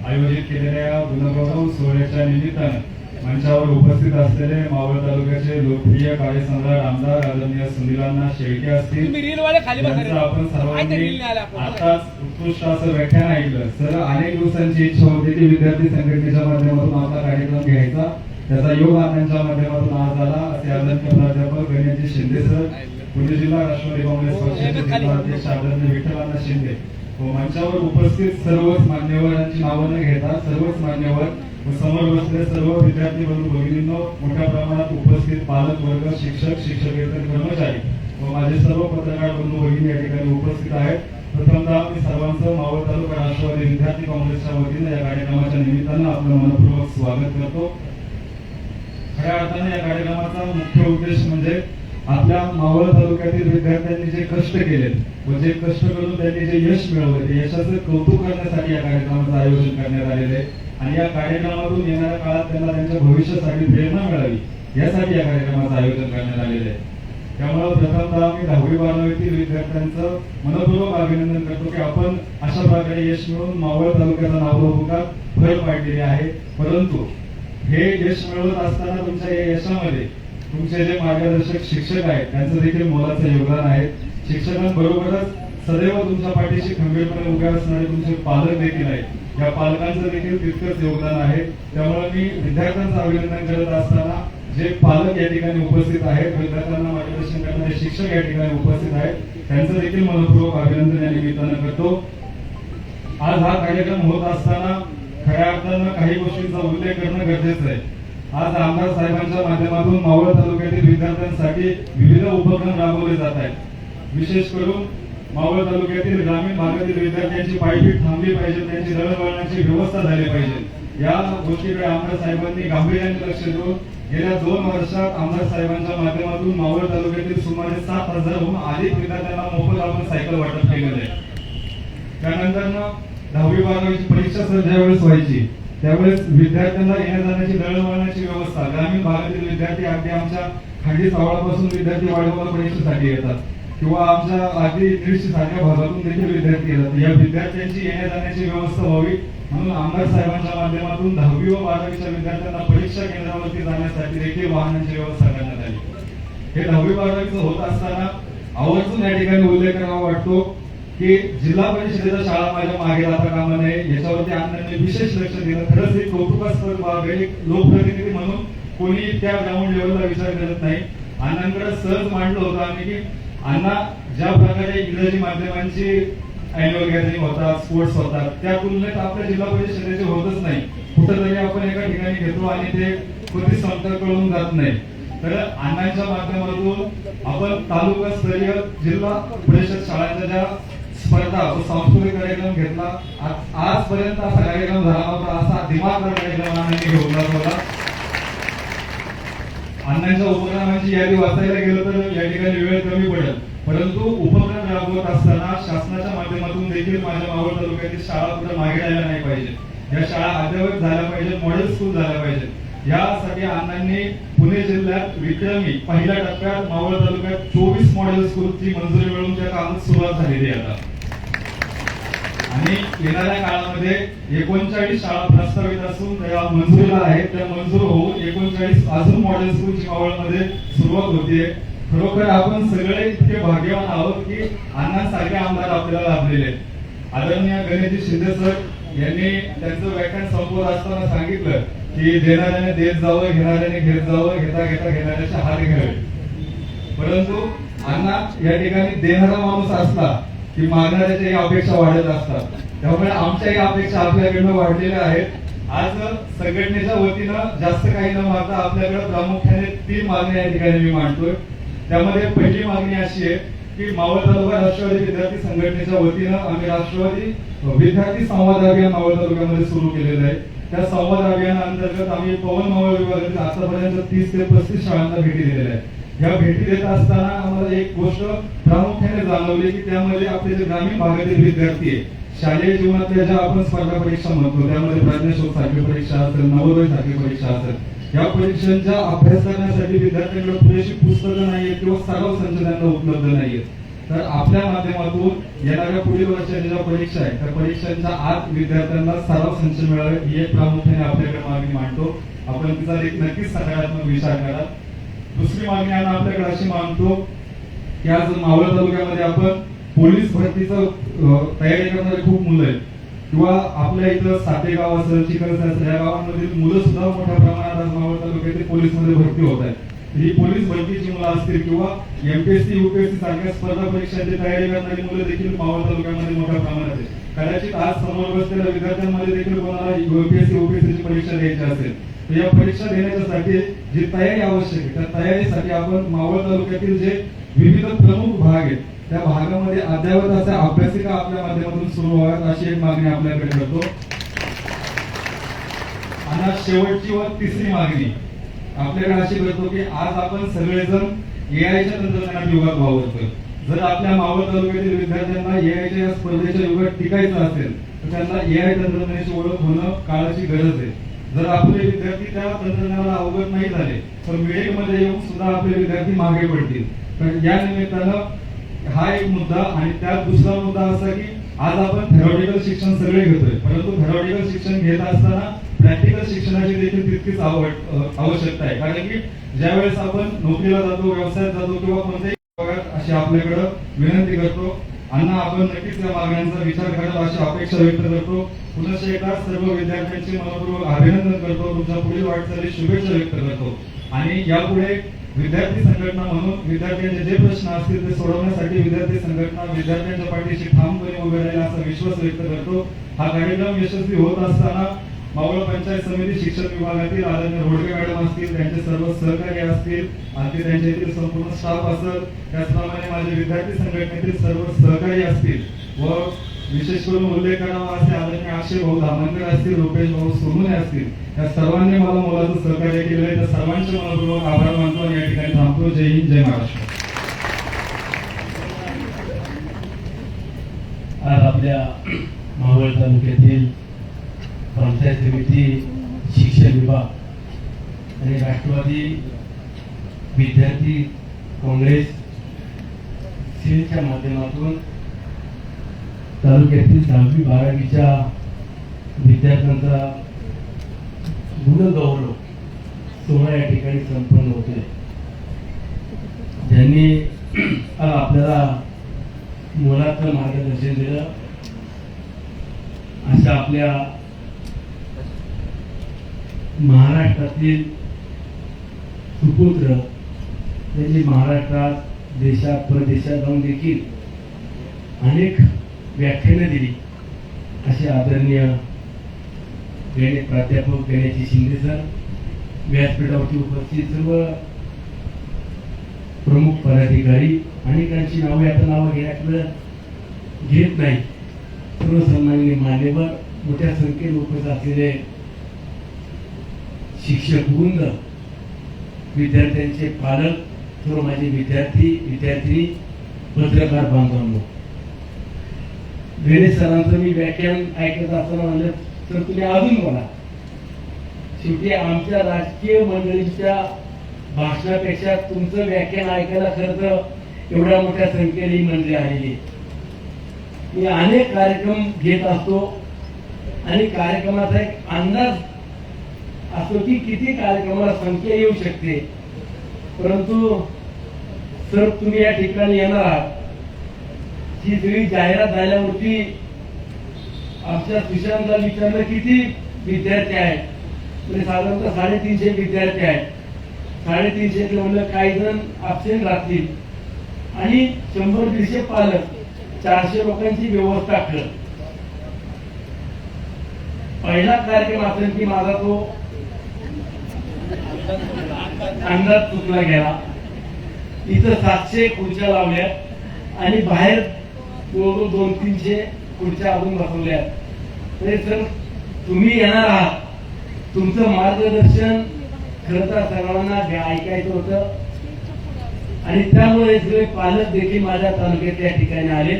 आयोजित केलेल्या गुणगौरव सोहळ्याच्या निमित्तानं मंचावर उपस्थित असलेले मावळ तालुक्याचे लोकप्रिय कार्यसम्राट आमदार आदरणीय सुनीलांना शेळके असतील, तुम्ही रीलवाले खाली बसा रे. यांचं आपण काय ते सर्वांनी रील नाही आलं आपल्याला. आताच उत्कृष्ट असं व्याख्यान ऐकलं. सर, अनेक दिवसांची इच्छा होती की विद्यार्थी संघटनेच्या माध्यमातून आपला कार्यक्रम घ्यायचा. त्याचा योग त्यांच्या माध्यमातून आज झाला असे आदरणीय प्राध्यापक गणेशजी शिंदे सर, पुणे जिल्हा राष्ट्रवादी काँग्रेस पक्षाचे जिल्हाध्यक्ष आदरणीय विठ्ठलांना शिंदे व मंचावर उपस्थित सर्वच मान्यवरांची नावं न घेता सर्वच मान्यवर व समोर बसलेले सर्व विद्यार्थी बंधू भगिनींनो, मोठ्या प्रमाणात उपस्थित पालक वर्ग, शिक्षक, शिक्षकेतर कर्मचारी व माझे सर्व पत्रकार बंधू भगिनी या ठिकाणी उपस्थित आहेत. प्रथमतः मी सर्वांचं मावळ तालुका राष्ट्रवादी विद्यार्थी काँग्रेसच्या वतीनं या कार्यक्रमाच्या निमित्तानं आपलं मनपूर्वक स्वागत करतो. खऱ्या अर्थाने या कार्यक्रमाचा मुख्य उद्देश म्हणजे आपल्या मावळ तालुक्यातील विद्यार्थ्यांनी जे कष्ट केलेत व जे कष्ट करून त्यांनी जे यश मिळवले ते यशाचं कौतुक करण्यासाठी या कार्यक्रमाचं आयोजन करण्यात आलेलं आहे आणि या कार्यक्रमातून येणाऱ्या काळात त्यांना त्यांच्या भविष्यासाठी प्रेरणा मिळावी यासाठी या कार्यक्रमाचं आयोजन करण्यात आलेलं आहे. त्यामुळे प्रथमतः मी 10वी-12वीतील विद्यार्थ्यांचं मनपूर्वक अभिनंदन करतो की आपण अशा प्रकारे यश मिळवून मावळ तालुक्याचा नावलौकिकात भर पाडलेली आहे. परंतु हे यश मिळवत असताना तुमच्या या यशामध्ये तुमचे जे मार्गदर्शक शिक्षक आहेत त्यांचं देखील मोलाचं योगदान आहे. शिक्षकांबरोबरच सदैव तुमच्या पाठीशी खंबीरपणे उभे असणारे तुमचे पालक देखील आहेत. या पालकांचं देखील तितकंच योगदान आहे. त्यामुळे मी विद्यार्थ्यांचं अभिनंदन करत असताना जे पालक या ठिकाणी उपस्थित आहेत, विद्यार्थ्यांना मार्गदर्शन करणारे शिक्षक या ठिकाणी उपस्थित आहेत, त्यांचं देखील मनपूर्वक अभिनंदन या निमित्तानं करतो. आज हा कार्यक्रम होत असताना खऱ्या अर्थानं काही गोष्टींचा उल्लेख करणं गरजेचं आहे. आज आमदार साहेबांच्या माध्यमातून मावळ तालुक्यातील विद्यार्थ्यांसाठी विविध उपक्रम राबवले जात आहेत. विशेष करून मावळ तालुक्यातील ग्रामीण भागातील विद्यार्थ्यांची पायपीट थांबली पाहिजे, त्यांची दळणवळणाची व्यवस्था झाली पाहिजे. या गोष्टीकडे आमदार साहेबांनी गांभीर्याने लक्ष देऊन गेल्या 2 वर्षात आमदार साहेबांच्या माध्यमातून मावळ तालुक्यातील सुमारे 7,000हून अधिक विद्यार्थ्यांना मोफत आपण सायकल वाटप केलेलं आहे. त्यानंतर 10वी-12वीची परीक्षा सर ज्यावेळेस व्हायची त्यावेळेस विद्यार्थ्यांना येण्या जाण्याची दळणवळणाची व्यवस्था, ग्रामीण भागातील विद्यार्थी अगदी आमच्या खांडी सावळापासून विद्यार्थी वाढवून परीक्षेसाठी येतात किंवा आमच्या अगदी निरीक्षी सारख्या भागातून देखील विद्यार्थी येतात. या विद्यार्थ्यांची येण्या जाण्याची व्यवस्था व्हावी म्हणून आमदार साहेबांच्या माध्यमातून 10वी व 12वीच्या विद्यार्थ्यांना परीक्षा केंद्रावरती जाण्यासाठी देखील वाहनांची व्यवस्था करण्यात आली. हे 10वी-12वीचं होत असताना आवर्जून या ठिकाणी उल्लेख करावा वाटतो की जिल्हा परिषदेच्या शाळा माझ्या मागे जाता कामा नये याच्यावरती अण्णांनी विशेष लक्ष दिलं. खरंच एक कौतुकास्पद बाब आहे. एक लोकप्रतिनिधी म्हणून कोणी त्या ग्राउंड लेवलला विचार करत नाही. अण्णांकडे सहज मांडलं होतं आम्ही की अण्णा ज्या प्रकारे इंग्रजी माध्यमांची अॅन्युअल गॅदरिंग होतात, स्पोर्ट्स होतात, त्या तुलनेत आपल्या जिल्हा परिषदेचे होतच नाही. कुठेतरी आपण एका ठिकाणी घेतो आणि ते कधी संपता कळून जात नाही. तर अण्णांच्या माध्यमातून आपण तालुकास्तरीय जिल्हा परिषद शाळांच्या ज्या स्पर्धा व सांस्कृतिक कार्यक्रम घेतला. आजपर्यंत असा कार्यक्रम झाला नव्हता, असा दिमागदार कार्यक्रम अण्णांनी घेऊन दाखवला. अण्णांच्या उपक्रमांची यादी वाचायला गेलं तर या ठिकाणी वेळ कमी पडेल, परंतु उपक्रम राबवत असताना शासनाच्या माध्यमातून देखील माझ्या मावळ तालुक्यातील शाळा कुठे मागे राहिल्या नाही पाहिजे. या शाळा अद्ययावत झाल्या पाहिजे, मॉडेल स्कूल झाल्या पाहिजे. यासाठी अण्णांनी पुणे जिल्ह्यात विक्रमी पहिल्या टप्प्यात मावळ तालुक्यात 24 मॉडेल स्कूलची मंजुरी मिळवून त्या कामात सुरुवात झालेली आहे आता. आणि येणाऱ्या काळामध्ये 39 शाळा प्रस्तावित असून त्या मंजुरीला आहेत. त्या मंजूर होऊन 39 अजून मॉडेल स्कूलची मावळमध्ये सुरुवात होतीये. खरोखर आपण सगळे इतके भाग्यवान आहोत की अण्णांसारखे आमदार आपल्याला लाभलेले आहेत. आदरणीय गणेशजी शिंदे सर यांनी त्यांचं व्याख्यान संपवत असताना सांगितलं की देणाऱ्याने देत जावं, घेणाऱ्याने घेत जावं, घेता घेता घेणाऱ्याचे हात घ्यावे. परंतु अण्णा या ठिकाणी देणारा माणूस असला की मागणाऱ्याच्याही अपेक्षा वाढत असतात. त्यामुळे आमच्याही अपेक्षा आपल्याकडनं वाढलेल्या आहेत. आज संघटनेच्या वतीनं जास्त काही न मागता आपल्याकडे प्रामुख्याने 3 मागण्या या ठिकाणी मी मांडतोय. त्यामध्ये पहिली मागणी अशी आहे की मावळ तालुका राष्ट्रवादी विद्यार्थी संघटनेच्या वतीनं आम्ही राष्ट्रवादी विद्यार्थी संवाद अभियान मावळ तालुक्यामध्ये सुरू केलेलं आहे. त्या संवाद अभियानाअंतर्गत आम्ही पवन मावळ विभागातील आतापर्यंत 30 ते 35 शाळांना भेटी दिलेल्या आहेत. या भेटी देत असताना आम्हाला एक गोष्ट प्रामुख्याने जाणवली की त्यामध्ये आपले जे ग्रामीण भागातील विद्यार्थी आहे, शालेय जीवनातल्या ज्या आपण स्पर्धा परीक्षा म्हणतो त्यामध्ये प्राज्ञाशोध सारखी परीक्षा असेल, नवोदय सारखी परीक्षा असेल, या परीक्षांचा अभ्यास करण्यासाठी विद्यार्थ्यांकडे पुरेशी पुस्तकं नाहीयेत किंवा सराव संच त्यांना उपलब्ध नाहीयेत. तर आपल्या माध्यमातून येणाऱ्या पुढील वर्षाच्या ज्या परीक्षा आहेत त्या परीक्षांच्या आत विद्यार्थ्यांना सराव संच मिळावे ही एक प्रामुख्याने आपल्याकडे मागणी मांडतो. आपण तिचा एक नक्कीच सकारात्मक विचार करा. दुसरी मागणी आपल्याकडे अशी मागतो की आज मावळ तालुक्यामध्ये आपण पोलीस भरतीचं तयारी करणारे खूप मुलं आहेत किंवा आपल्या इथं सातेगाव असेल, चिखलसा असेल या गावांमधील मुलं सुद्धा मोठ्या प्रमाणात आज मावळ तालुक्यातील पोलीस मध्ये भरती होत आहेत. ही पोलीस भरतीची मुलं असतील किंवा एमपीएससी यूपीएससी सारख्या स्पर्धा परीक्षांची तयारी करणारी मुलं देखील मावळ तालुक्यामध्ये मोठ्या प्रमाणात आहेत. कदाचित आज समोर बसलेल्या विद्यार्थ्यांमध्ये देखील कोणाला यूपीएससी यूपीएससी परीक्षा द्यायची असेल तर या परीक्षा देण्यासाठी जी तयारी आवश्यक आहे त्या तयारीसाठी आपण मावळ तालुक्यातील जे विविध प्रमुख भाग आहेत त्या भागामध्ये अद्ययावत अशा अभ्यासिका आपल्या माध्यमातून सुरू व्हाव्यात अशी एक मागणी आपल्याकडे करतो. आणि शेवटची व तिसरी मागणी आपल्याकडे अशी करतो की आज आपण सगळेजण एआयच्या तंत्रज्ञानात युगात वावरतोय. जर आपल्या मावळ तालुक्यातील विद्यार्थ्यांना एआयच्या या स्पर्धेच्या युगात टिकायचं असेल तर त्यांना एआय तंत्रज्ञानाची ओळख होणं काळाची गरज आहे. जर आपले विद्यार्थी त्या तंत्रज्ञानाला अवगत नाही झाले तर मिडिलमध्ये येऊन सुद्धा आपले विद्यार्थी मागे पडतील. तर या निमित्तानं हा एक मुद्दा आणि त्यात दुसरा मुद्दा असा की आज आपण थेरॉटिकल शिक्षण सगळे घेतोय, परंतु थेरॉटिकल शिक्षण घेत असताना प्रॅक्टिकल शिक्षणाची देखील तितकीच आवश्यकता आहे. कारण की ज्यावेळेस आपण नोकरीला जातो, व्यवसायात जातो किंवा कोणत्याही भागात अशी आपल्याकडे विनंती करतो. अण्णा आपण नक्कीच या मागण्यांचा विचार कराल अशी अपेक्षा व्यक्त करतो. पुनश्च एकदा सर्व विद्यार्थ्यांचे मनपूर्वक अभिनंदन करतो. तुमच्या पुढील वाटचाली शुभेच्छा व्यक्त करतो. आणि यापुढे विद्यार्थी संघटना म्हणून विद्यार्थ्यांचे जे प्रश्न असतील ते सोडवण्यासाठी विद्यार्थी संघटना विद्यार्थ्यांच्या पाठीशी ठामपणे उभे राहील असा विश्वास व्यक्त करतो. हा कार्यक्रम यशस्वी होत असताना मावळ पंचायत समिती शिक्षण विभागातील आदरणीय रोडगे मॅडम असतील, त्यांचे सर्व सहकारी असतील, आणखी त्यांच्या येथील संपूर्ण स्टाफ असेल, त्याचप्रमाणे माझे विद्यार्थी संघटनेतील सर्व सहकारी असतील व विशेष करून उल्लेख करावा असे आदरणीय अक्षय भाऊ धामणकर असतील, रुपेश भाऊ सोनुने असतील, या सर्वांनी मला मोलाचं सहकार्य केलं आहे. त्या सर्वांचे मनपूर्वक आभार मानतो आणि या ठिकाणी थांबतो. जय हिंद, जय महाराष्ट्र. आज आपल्या मावळ तालुक्यातील पंचायत समिती, शिक्षण विभाग आणि राष्ट्रवादी विद्यार्थी काँग्रेस सेलच्या माध्यमातून तालुक्यातील 10वी-12वीच्या विद्यार्थ्यांचा गुणगौरव सोहळा या ठिकाणी संपन्न होतोय. ज्यांनी आज आपल्याला मोलाचं मार्गदर्शन दिलं अशा आपल्या महाराष्ट्रातील सुपुत्र त्यांनी महाराष्ट्रात, देशात, परदेशात जाऊन देखील अनेक व्याख्यानं दिली असे आदरणीय प्राध्यापक गणेश शिंदे सर, व्यासपीठावरती उपस्थित सर्व प्रमुख पदाधिकारी, अनेकांची नावे आता नावं घेत नाही, सर्व सन्माननीय मान्यवर, मोठ्या संख्येने उपस्थित असलेले शिक्षक वृंद, विद्यार्थ्यांचे पालक, सर्व माझे विद्यार्थी, पत्रकार बांधवांनो, गणेश सरांचं मी व्याख्यान ऐकत असताना म्हणलं तर तुम्ही अजून बोला. शेवटी आमच्या राजकीय मंडळींच्या भाषणापेक्षा तुमचं व्याख्यान ऐकायला खरं तर एवढ्या मोठ्या संख्येने ही मंडळी आलेली. मी अनेक कार्यक्रम घेत असतो आणि कार्यक्रमाचा एक अंदाज असतो की किती कार्यक्रमाला संख्या येऊ शकते, परंतु सर तुम्ही या ठिकाणी येणार आहात ही सगळी जाहिरात झाल्यावरती आमच्या सुशांतला विचारलं किती विद्यार्थी आहेत, म्हणजे साधारणतः 350 विद्यार्थी आहेत. 350 म्हणलं काही जण अबसेंट राहतील आणि 100-150 पालक, 400 लोकांची व्यवस्था कर. पहिला कार्यक्रम असेल की माझा तो अंदाज चुकला गेला. इथं 700 खुर्च्या लावल्या आणि बाहेर 200-300 खुर्च्या अजून बसवल्या. तरी सर तुम्ही येणार आहात तुमचं मार्गदर्शन खरं तर सर्वांना ऐकायचं होतं आणि त्यामुळे सगळे पालक देखील माझ्या तालुक्यात या ठिकाणी आले.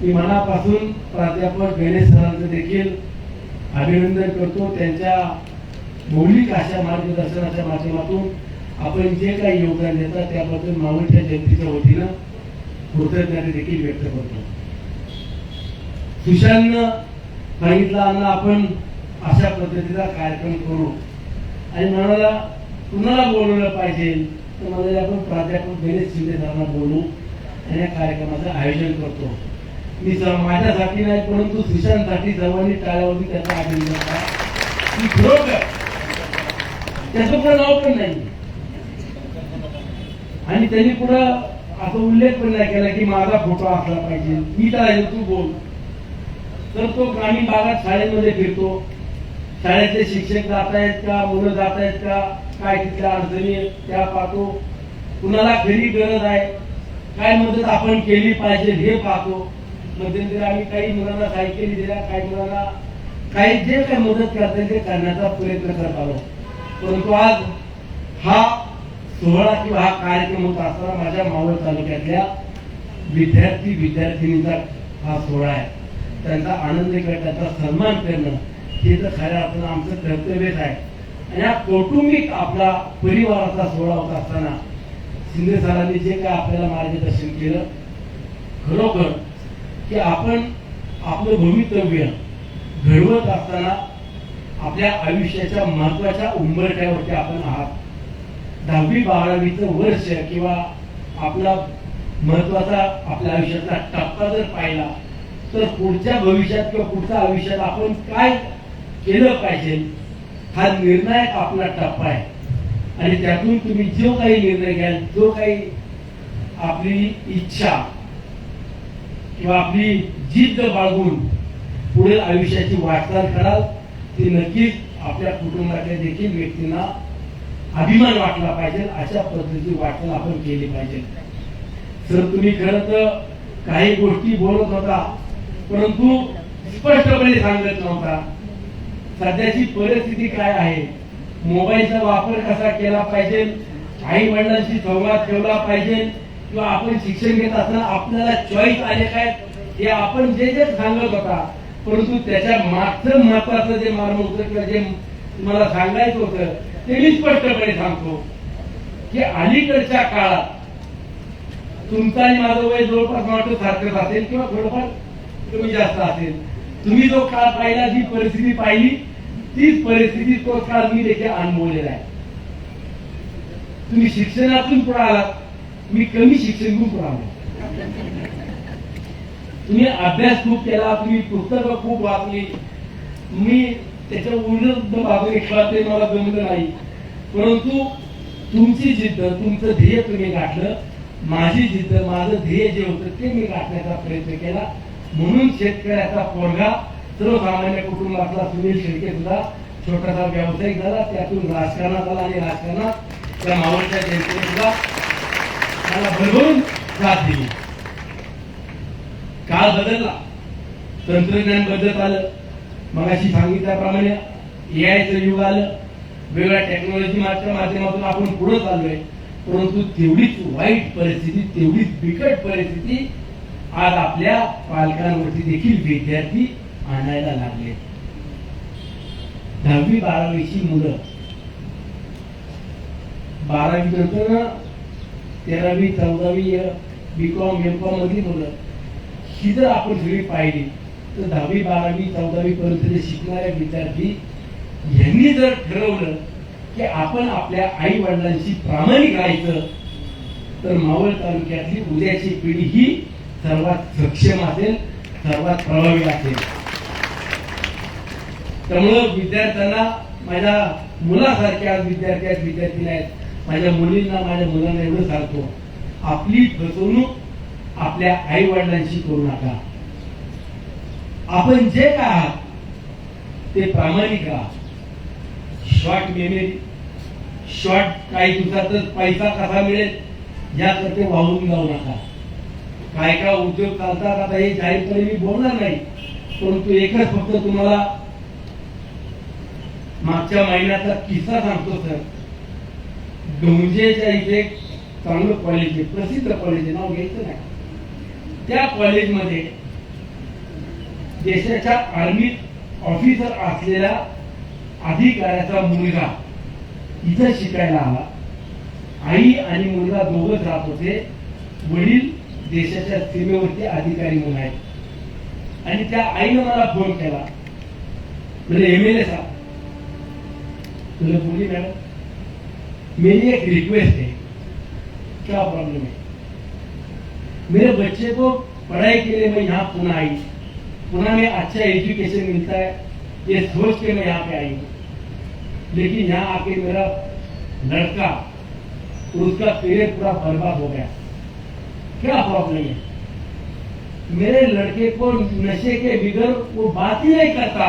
मी मनापासून प्राध्यापक गणेश सरांचं देखील अभिनंदन करतो. त्यांच्या मौलिक अशा मार्गदर्शनाच्या माध्यमातून आपण जे काही योगदान देतात त्याबद्दल मावळच्या जनतेच्या वतीनं कृतज्ञता देखील व्यक्त करतो. सुशांतनं सांगितलं अण्णा आपण अशा पद्धतीचा कार्यक्रम करू आणि म्हणाला कुणाला बोलवलं पाहिजे तर मला आपण प्राध्यापक गणेश शिंदे सरांना बोलू आणि या कार्यक्रमाचं आयोजन करतो. मी माझ्यासाठी नाही परंतु सुशांतसाठी सर्वांनी टाळ्यावरती त्याचं अभिनंदन करा. मी खरोखर त्याचं पण नाव पण नाही आणि त्यांनी पुढं असं उल्लेख पण नाही केला की माझा फोटो असला पाहिजे. मी काय तू बोल. तर तो ग्रामीण भागात शाळेमध्ये फिरतो. शाळेतले शिक्षक जात आहेत का, मुलं जात आहेत का, काय तिथल्या अडचणी त्या पाहतो. कुणाला खरी गरज आहे, काय मदत आपण केली पाहिजे हे पाहतो. मध्यंतरी आम्ही काही मुलांना सायकली दिल्या, काही मुलांना काही जे काही मदत करता ते करण्याचा प्रयत्न करत आलो. परंतु आज हा सोहळा किंवा हा कार्यक्रम होत असताना माझ्या मावळ तालुक्यातल्या विद्यार्थिनींचा हा सोहळा आहे. त्यांचा आनंद करणं, त्यांचा सन्मान करणं हे तर खऱ्या अर्थानं आमचं कर्तव्यच आहे. आणि हा कौटुंबिक आपला परिवाराचा सोहळा होत असताना शिंदे सरांनी जे काय आपल्याला मार्गदर्शन केलं खरोखर की आपण आपलं भवितव्य घडवत असताना आपल्या आयुष्याच्या महत्वाच्या उंबरठ्यावरती आपण आहात. 10वी-12वीचं वर्ष किंवा आपला महत्वाचा आपल्या आयुष्याचा टप्पा जर पाहिला तर पुढच्या भविष्यात किंवा पुढच्या आयुष्यात आपण काय केलं पाहिजे हा निर्णायक आपला टप्पा आहे. आणि त्यातून तुम्ही जो काही निर्णय घ्याल, जो काही आपली इच्छा किंवा आपली जिद्द बाळगून पुढील आयुष्याची वाटचाल कराल ती नक्कीच आपल्या कुटुंबातल्या देखील व्यक्तींना अभिमान वाटला पाहिजे. अशा पद्धतीची वाटचाल आपण केली पाहिजे. सर तुम्ही खरं तर काही गोष्टी बोलत होता परंतु स्पष्टपणे सांगत नव्हता. सध्याची परिस्थिती काय आहे, मोबाईलचा वापर कसा केला पाहिजे, आई वडिलांशी संवाद ठेवला पाहिजे किंवा आपण शिक्षण घेत असताना आपल्याला चॉईस आले काय हे आपण जे जे सांगत होता. परंतु त्याच्या मागचं महत्वाचं जे मार्ग होतं किंवा जे तुम्हाला सांगायचं होतं ते मी स्पष्टपणे सांगतो की अलीकडच्या काळात तुमचं आणि माझं वय जवळपास वाटतं सारखंच असेल किंवा थोडंफार कमी जास्त असेल. तुम्ही जो काळ पाहिला, जी परिस्थिती पाहिली तीच परिस्थिती तो काळ मी देखील अनुभवलेला आहे. तुम्ही शिक्षणातून पुढे आलात, मी कमी शिक्षण घेऊन पुढे आलो. तुम्ही अभ्यास खूप केला, तुम्ही पुस्तकं खूप वाचली. मी त्याच्या उलट बाजूने खेळते मला जमलं नाही. परंतु तुमची जिद्द, तुमचं ध्येय तुम्ही गाठलं. माझी जिद्द, माझं ध्येय जे होतं ते मी गाठण्याचा प्रयत्न केला. म्हणून शेतकऱ्याचा पोरगा सर्वसामान्य कुटुंबातला सुनील शेळके सुद्धा छोटासा व्यावसायिक झाला. त्यातून राजकारणात आला आणि राजकारणात त्या मावळच्या जनतेने सुद्धा मला भरभरून साथ दिली. काळ बदलला, तंत्रज्ञान बदलत आलं. मगाशी सांगितल्याप्रमाणे एआयचं युग आलं. वेगळ्या टेक्नॉलॉजीच्या माध्यमातून आपण पुढे चाललोय. परंतु तेवढीच वाईट परिस्थिती, तेवढीच बिकट परिस्थिती आज आपल्या पालकांवरती देखील विद्यार्थी आणायला लागले. 10वी-12वीची मुलं 12वी नंतर 13वी-14वी बीकॉम एमकॉम मधली मुलं ही जर आपण सगळी पाहिली तर 10वी-12वी-14वी पर्यंत शिकणाऱ्या विद्यार्थी यांनी जर ठरवलं की आपण आपल्या आई वडिलांशी प्रामाणिक राहायचं तर मावळ तालुक्यातली उद्याची पिढी ही सर्वात सक्षम असेल, सर्वात प्रभावी असेल. त्यामुळं विद्यार्थ्यांना, माझ्या मुलासारख्या विद्यार्थी आहेत, विद्यार्थी आहेत, माझ्या मुलींना, माझ्या मुलांना एवढं सांगतो, आपली फसवणूक आपल्या आई वडिलांशी करू नका. आपण जे काय आहात ते प्रामाणिक राहा. शॉर्ट मेमरी, शॉर्ट काही दिवसातच पैसा कसा मिळेल यासाठी वाहून जाऊ नका. काय काय उद्योग चालतात आता हे जाहीरपणे मी बोलणार नाही. परंतु एकच फक्त तुम्हाला मागच्या महिन्याचा किस्सा सांगतो सर. डोंजेच्या इथे एक चांगलं कॉलेज आहे, प्रसिद्ध कॉलेज आहे, नाव घ्यायचं नाही. त्या कॉलेजमध्ये देशाच्या आर्मीत ऑफिसर असलेल्या अधिकाऱ्याचा मुलगा इथं शिकायला आला. आई आणि मुलगा दोघंच राहत होते. वडील देशाच्या सीमेवरती अधिकारी म्हणून आहेत. आणि त्या आईनं मला फोन केला, म्हणजे MLA साहब, तुला बोली मैडम मेरी एक रिक्वेस्ट है. क्या प्रॉब्लम है? मेरे बच्चे को पढ़ाई के लिए मैं यहाँ पुणे आई. पुणे में अच्छा एजुकेशन मिलता है ये सोच के मैं यहाँ पे आई हूँ. लेकिन यहाँ आके मेरा लड़का उसका करियर पूरा बर्बाद हो गया. क्या प्रॉब्लम है? मेरे लड़के को नशे के बिगर वो बात ही नहीं करता.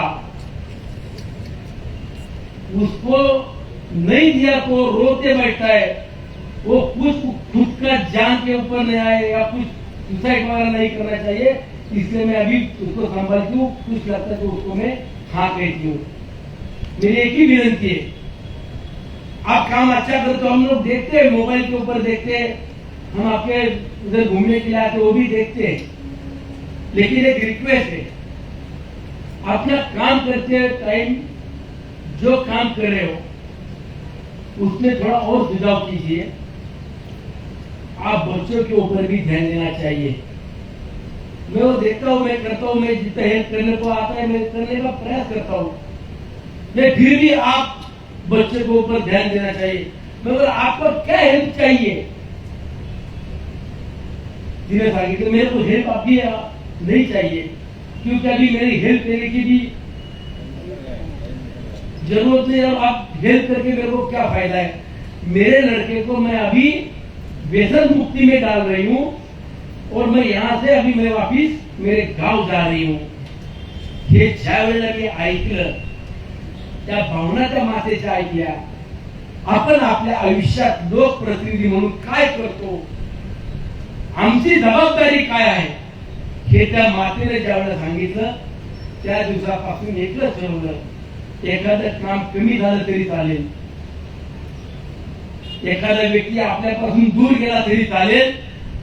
उसको नहीं दिया तो रोते बैठता है. वो कुछ खुद का जान के ऊपर नहीं आए या कुछ सुसाइड वगैरह नहीं करना चाहिए. इसलिए मैं अभी उसको संभालती हूँ. कुछ लगता है तो उसको मैं हाँ कहती हूँ. मेरी एक ही विनती है, आप काम अच्छा करते हो, हम लोग देखते हैं, मोबाइल के ऊपर देखते हैं, हम आपके उधर घूमने के लिए आते वो भी देखते हैं. लेकिन एक रिक्वेस्ट है, अपना काम करते टाइम जो काम कर रहे हो उसमें थोड़ा और सुझाव कीजिए. आप बच्चों के ऊपर भी ध्यान देना चाहिए. मैं वो देखता हूँ, मैं करता हूँ, मैं जितना हेल्प करने को आता है मैं करने का प्रयास करता हूँ. मैं फिर भी आप बच्चे को ऊपर ध्यान देना चाहिए. मगर आपको क्या हेल्प चाहिए? जिन्हें सांगितलं मेरे को हेल्प अभी नहीं चाहिए, क्योंकि अभी मेरी हेल्प लेने की भी जरूरत नहीं. अब आप हेल्प करके मेरे को क्या फायदा है? मेरे लड़के को मैं अभी व्यसन मुक्ति में डाल रही हूँ और मैं यहाँ से अभी मैं वापिस मेरे गांव जा रही हूँ. हे ज्या वेळेला मी ऐकलं त्या भावनाच्या मातेच्या ऐकल्या. आपण आपल्या आयुष्यात लोकप्रतिनिधी म्हणून काय करतो, आमची जबाबदारी काय आहे, हे त्या मातेने ज्यावेळेला सांगितलं त्या दिवसापासून एकच ठरवलं, एखादं काम कमी झालं तरी चालेल, एखादा व्यक्ती आपल्यापासून दूर गेला तरी चालेल,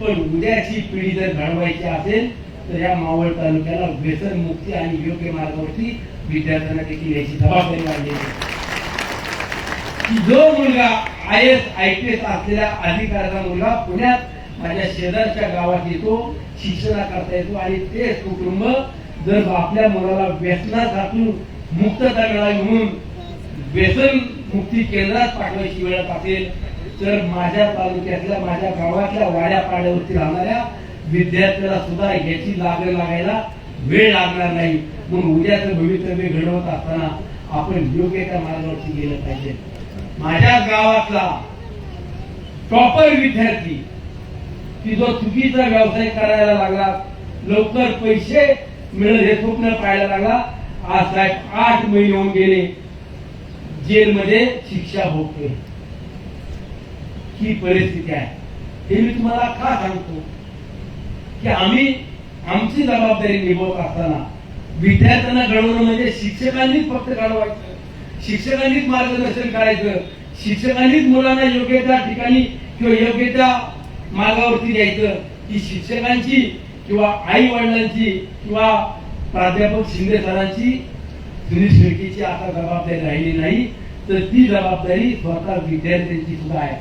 पण उद्याची पिढी जर घडवायची असेल तर या मावळ तालुक्याला व्यसन मुक्ती आणि योग्य मार्गावरती विद्यार्थ्यांना देखील याची जबाबदारी वाढली आहे. जो मुलगा IAS IPS असलेल्या अधिकाऱ्याचा मुलगा पुण्यात माझ्या शेजारच्या गावात येतो, शिक्षणा करता येतो आणि तेच कुटुंब जर आपल्या मुलाला व्यसनापासून मुक्तता मिळावी म्हणून व्यसन मुक्ती केंद्रात पाठवायची वेळ असेल तर माझ्या तालुक्यातल्या माझ्या गावातल्या वाड्या पाड्यावरती राहणाऱ्या विद्यार्थ्याला सुद्धा याची लागण लागायला वेळ लागणार नाही. म्हणून उद्याचं भवितव्य घडवत असताना आपण योग्य त्या मार्गावरती गेलं पाहिजे. माझ्या गावातला टॉपर विद्यार्थी की जो चुकीचा व्यवसाय करायला लागला, लवकर पैसे मिळेल हे स्वप्न पाहायला लागला, आज साहेब 8 महिने होऊन गेले जेलमध्ये शिक्षा भोगते. ही परिस्थिती आहे. हे मी तुम्हाला का सांगतो की आम्ही आमची जबाबदारी निभवत असताना विद्यार्थ्यांना घडवणं म्हणजे शिक्षकांनीच फक्त घडवायचं, शिक्षकांनीच मार्गदर्शन करायचं, शिक्षकांनीच मुलांना योग्य त्या ठिकाणी किंवा योग्य त्या मार्गावरती द्यायचं. की शिक्षकांची किंवा आई वडिलांची किंवा प्राध्यापक शिंदे सरांची, सुनील शेळकेची आता जबाबदारी राहिली नाही, तर ती जबाबदारी स्वतः विद्यार्थ्यांची सुद्धा आहे.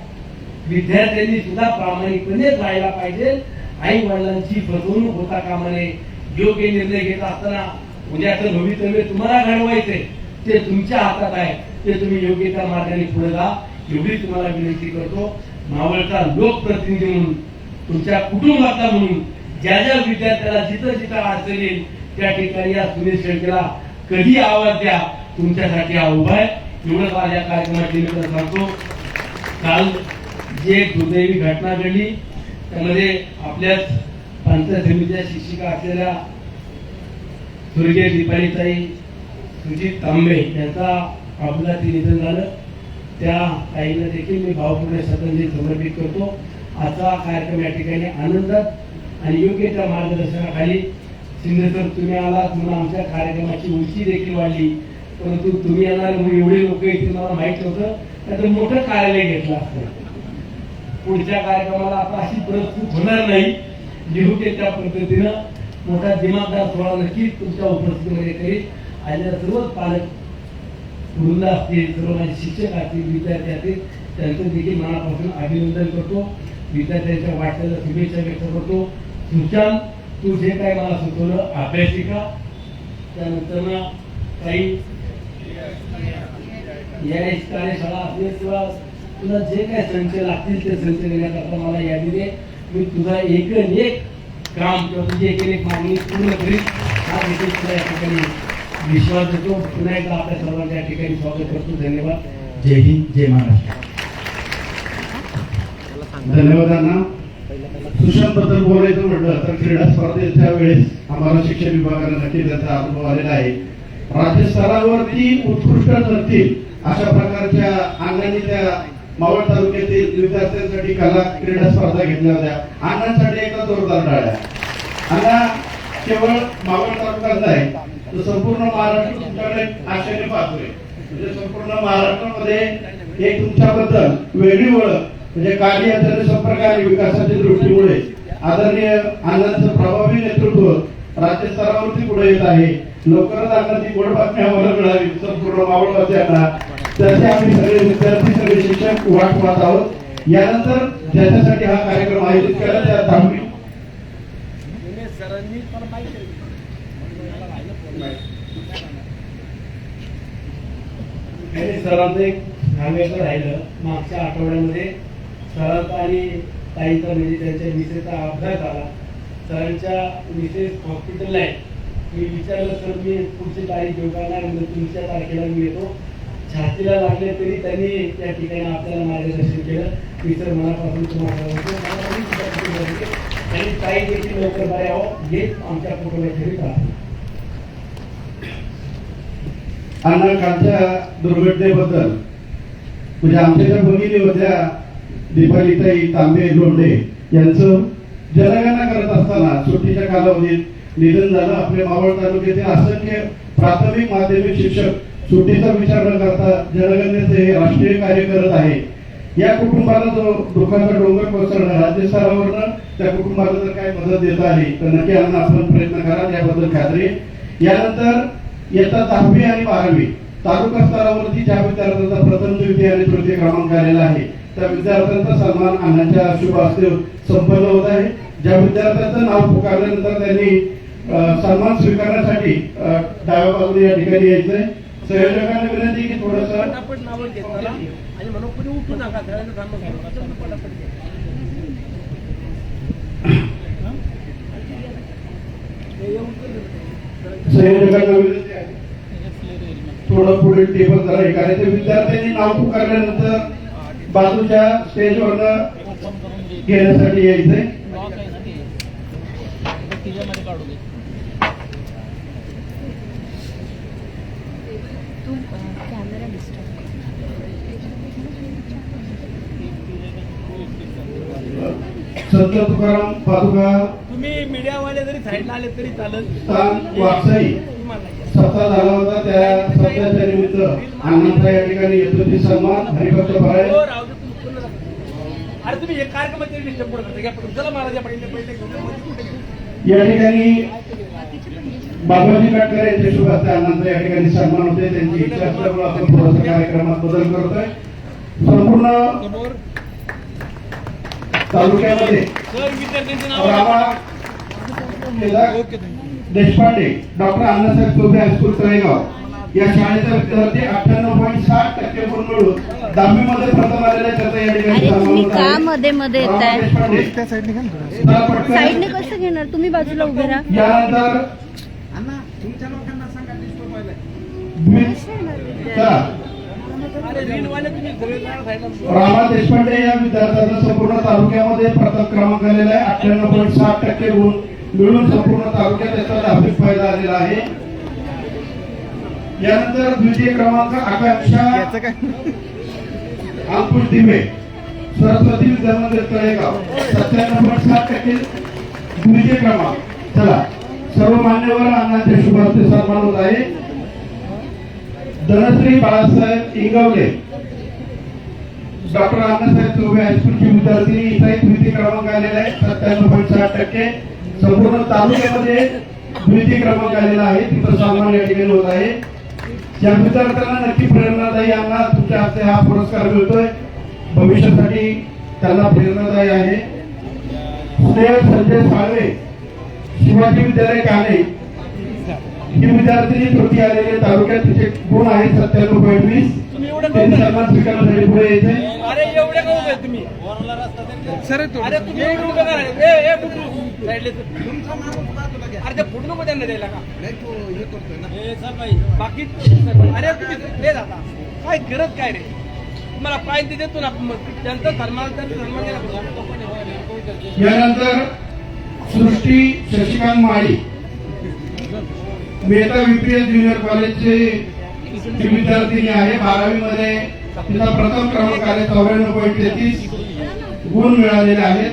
विद्यार्थ्यांनी सुद्धा प्रामाणिकपणे राहायला पाहिजे. आई वडिलांची फसवणूक होता कामा नये. योग्य निर्णय घेत असताना उद्याचं भवितव्य तुम्हाला घडवायचंय, ते तुमच्या हातात आहे, ते तुम्ही योग्य त्या मार्गाने पुढे जा एवढी तुम्हाला विनंती करतो. मावळचा लोकप्रतिनिधी म्हणून, तुमच्या कुटुंबाचा म्हणून, ज्या ज्या विद्यार्थ्याला जिथं जिथं अडचण येईल त्या ठिकाणी या सुनील शेळकेला कधी आवाज द्या, तुमच्यासाठी हा उभा आहे. एवढंच आज या कार्यक्रमाची निमित्त सांगतो. काल जी एक दुर्दैवी घटना घडली त्यामध्ये आपल्याच पंचायत समितीच्या शिक्षिका असलेल्या स्वर्गीय दीपालीताई सुजित तांबे यांचा अपघाती निधन झालं. त्या ताईला देखील मी भावपूर्ण श्रद्धांजली समर्पित करतो. आजचा कार्यक्रम या ठिकाणी आनंदात आणि योग्य त्या मार्गदर्शनाखाली शिंदे सर तुम्ही आलात म्हणून आमच्या कार्यक्रमाची उंची देखील वाढली. परंतु तुम्ही येणार म्हणून एवढे लोक येतील मला माहित नव्हतं, त्याचं मोठं कार्यालय घेतलं असतं. पुढच्या कार्यक्रमाला आता अशी प्रस्तुत होणार नाही, योग्य त्या पद्धतीनं मोठा दिमागदार सोहळा नक्कीच तुमच्या उपस्थितीमध्ये करीत आलेल्या सर्वच पालक वृंद असतील, सर्व माझे शिक्षक असतील, विद्यार्थी असतील, त्यांचं देखील मनापासून अभिनंदन करतो. विद्यार्थ्यांच्या वाटचालीला शुभेच्छा व्यक्त करतो. सुशांत, तू जे काय मला सुचवलं अभ्यासिका, त्यानंतर काही कार्यशाळा असेल किंवा तुला जे काय संच लागतील ते संच देण्याकरता मला यादी दे. मी तुझा एक काम किंवा तुझी एक मागणी पूर्ण करीन, हा देखील तुला या ठिकाणी विश्वास देतो. पुन्हा एकदा आपल्या सर्वांच्या या ठिकाणी स्वागत करतो. धन्यवाद. जय हिंद, जय महाराष्ट्र. धन्यवादांना. सुशांत बद्दल बोलायचं म्हटलं तर क्रीडा स्पर्धेच्या वेळेस आम्हाला शिक्षण विभागाला नक्की त्याचा अनुभव आलेला आहे. राज्य स्तरावरती उत्कृष्ट ठरतील अशा प्रकारच्या अण्णांनी त्या मावळ तालुक्यातील विद्यार्थ्यांसाठी कला क्रीडा स्पर्धा घेतल्या होत्या. अण्णांसाठी एकदा जोरदार टाळ्या. अण्णा केवळ मावळ तालुक्यात नाही तर संपूर्ण महाराष्ट्र तुमच्याकडे आशेने पाहतोय. म्हणजे संपूर्ण महाराष्ट्रामध्ये एक तुमच्याबद्दल वेगळी ओळख म्हणजे कार्य जनसंपर्क आणि विकासाच्या दृष्टीमुळे आदरणीय अण्णांचं प्रभावी नेतृत्व राज्य स्तरावरती पुढे येत आहे. लवकरच अण्णांची गोड बातमी आम्हाला मिळावी संपूर्ण मावळवासियांना. त्याचे आम्ही सगळे विद्यार्थी, सगळे शिक्षक वाट पाहत आहोत. यानंतर ज्याच्यासाठी हा कार्यक्रम आयोजित केला त्या दहावी सरांचं एक सांगायचं राहिलं. मागच्या आठवड्यामध्ये सरांचा आणि ताईचा म्हणजे त्यांच्या मिसेसचा अपघात झाला. सरांच्या मिसेस हॉस्पिटलला आहे. मी विचारलं सर मी पुढची तारीख घेऊ का? नाही म्हणजे तुमच्या तारखेला मी येतो. छातीला लागले तरी त्यांनी त्या ठिकाणी आपल्याला मार्गदर्शन केलं. मी सर मनापासून तुम्हाला आणि ताई देखील लवकर बरे आहो हेच आमच्या कुटुंबाची राहतो. अण्णा कालच्या दुर्घटनेबद्दल म्हणजे आमच्या ज्या भगिनी होत्या दीपालीताई तांबे लोंढे यांचं जनगणना करत असताना सुट्टीच्या कालावधीत निधन झालं. आपल्या मावळ तालुक्यातील असंख्य प्राथमिक माध्यमिक शिक्षक सुट्टीचा विचार न करता जनगणनेचे राष्ट्रीय कार्य करत आहे. या कुटुंबाला जो दुःखाचा डोंगर कोसळला राज्य स्तरावरनं त्या कुटुंबाला जर काही मदत देता आली तर नक्की अण्णा आपण प्रयत्न करा याबद्दल खात्री. यानंतर इयत्ता 10वी आणि 12वी तालुका स्तरावरती ज्या विद्यार्थ्यांचा प्रथम, द्वितीय आणि तृतीय क्रमांक आलेला आहे त्या विद्यार्थ्यांचा सन्मान अण्णांच्या शुभ हस्ते संपन्न होत आहे. ज्या विद्यार्थ्यांचं नाव पुकारल्यानंतर त्यांनी सन्मान स्वीकारण्यासाठी डाव्या बाजूने या ठिकाणी यायचंय. संयोजकांना विनंती की थोडंसं नावं घेतलं आणि म्हणून कुणी उठू नका संयोजकांना विनंती आहे थोडं पुढे टेबल जरा हे करायचं. विद्यार्थ्यांनी नाव पुकारल्यानंतर बाजूच्या स्टेजवरनं घेण्यासाठी यायचंय. Camera disturb. संत तुकाराम पादुका तुम्ही मीडियावाले जरी साईडला आले तरी चालेल. स्थान वाकसाई सत्ता झाला होता त्या सत्याच्या निमित्त अण्णांचा या ठिकाणी यशस्वी सन्मान हरिभक्त भराय. हो, राहू दे, तुम्ही पूर्ण नका. अरे तुम्ही हे कार्यक्रमाचे डिस्टर्ब पुढे करता घ्या. चला महाराजा पहिले या ठिकाणी बाबाजी काटकर यांच्या शुभ हस्ते अण्णांचा या ठिकाणी सन्मान होते. त्यांची इच्छा असल्यामुळे आपण थोडासा कार्यक्रमात बदल करतोय. संपूर्ण तालुक्यामध्ये सर विद्यार्थ्यांचे नाव रामा देशपांडे, डॉक्टर अण्णासाहेब चौबे हायस्कूल तळेगाव या शाळेचा विद्यार्थी 98.60% गुण मिळून 10वी मध्ये प्रथम आलेल्या त्याचा या ठिकाणी अरे सन्मान तुम्ही होत का आहे. मध्ये मध्ये येताय? देशपांडे साईडने कसं घेणार? तुम्ही बाजूला उभे राहा. यानंतर चला रीलवाले तुम्ही सगळे साईडला रामा देशपांडे या विद्यार्थ्यांचा संपूर्ण तालुक्यामध्ये प्रथम क्रमांक आलेला आहे. 98.60% गुण मिळून संपूर्ण तालुक्यात त्याचा लाभीक फायदा आलेला आहे. यानंतर द्वितीय क्रमांक आकांक्षा अंकुश दिवे सरस्वती विद्यामंदिर तळेगाव 97.60% द्वितीय क्रमांक. चला सर्व मान्यवर अण्णांच्या शुभ हस्ते सन्मान होत आहे. धनश्री बाळासाहेब इंगवले, डॉक्टर अण्णासाहेब चौबे हायस्कूलची विद्यार्थिनी, इथंही द्वितीय क्रमांक आलेला आहे 97.6%. संपूर्ण तालुक्यामध्ये द्वितीय क्रमांक आलेला आहे, तिथं सन्मान या ठिकाणी होत आहे. या विद्यार्थ्यांना नक्की प्रेरणादायी यांना तुमच्या हस्ते हा पुरस्कार मिळतोय, भविष्यासाठी त्यांना प्रेरणादायी आहे. स्नेह संजय साळवे, शिवाजी विद्यालय काने, ही विद्यार्थिनी तृतीय आलेली, तालुक्यात तिचे गुण आहेत 97.20. त्यांनी सन्मान स्वीकारण्यासाठी पुढे येते. अरे एवढे का उभे तुम्ही सर अरे तुम्ही एवढे उभे करा ए फुटू साईडले अरे ते फुटू नको त्यांना द्यायला का बाकी अरे तुम्ही दे जाता काय गरज काय रे तुम्हाला प्राईज देतो ना त्यांचा सन्मान द्यायला. यानंतर सृष्टी शशिकांत माळी, मेहता VPS ज्युनियर कॉलेजचे ती विद्यार्थिनी आहे. 12वी मध्ये तिचा प्रथम क्रमांक आले, 94.33 गुण मिळालेले आहेत.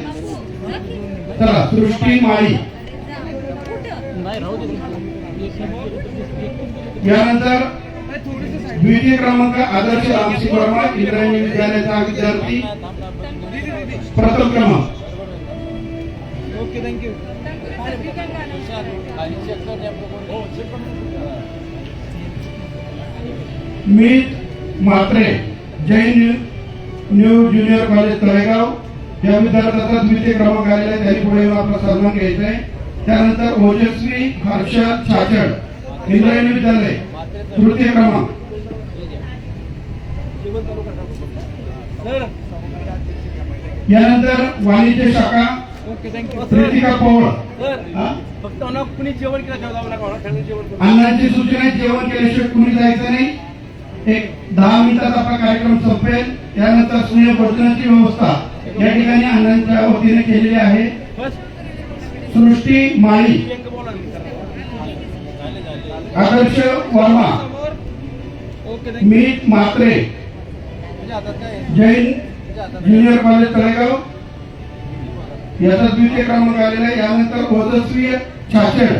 चला, सृष्टी माळी. यानंतर द्वितीय क्रमांक आदर्श रामसिंग वर्मा, इंद्रायणी विद्यालयाचा विद्यार्थी, प्रथम क्रमांक. Okay thank you. Meet Mhatre, Jain new junior college Talegaon, या विद्यार्थ्याचा द्वितीय क्रमांक आलेला आहे, त्यांनी पुढे येऊन आपला सन्मान घ्यायचा आहे. त्यानंतर ओजस्वी हर्षद छाछड, इंद्रायणी विद्यालय, तृतीय क्रमांक. यानंतर वाणिज्य शाखा okay thank you. Pritika Pawar. Sir फक्त कुणी जेवण केलं जेवण जेवण अण्णांची सूचना आहे, जेवण केल्याशिवाय कुणी जायचं नाही. एक 10 मिनिटात आपला कार्यक्रम संपेल. त्यानंतर स्नेह भोजनाची व्यवस्था या ठिकाणी अण्णांच्या वतीने केलेली आहे. सृष्टी माळी, आदर्श वर्मा, ओके मीत म्हात्रे, जैन ज्युनियर कॉलेज तळेगाव, याचा द्वितीय क्रमांक आलेला आहे. यानंतर ओजस्वी छाछड,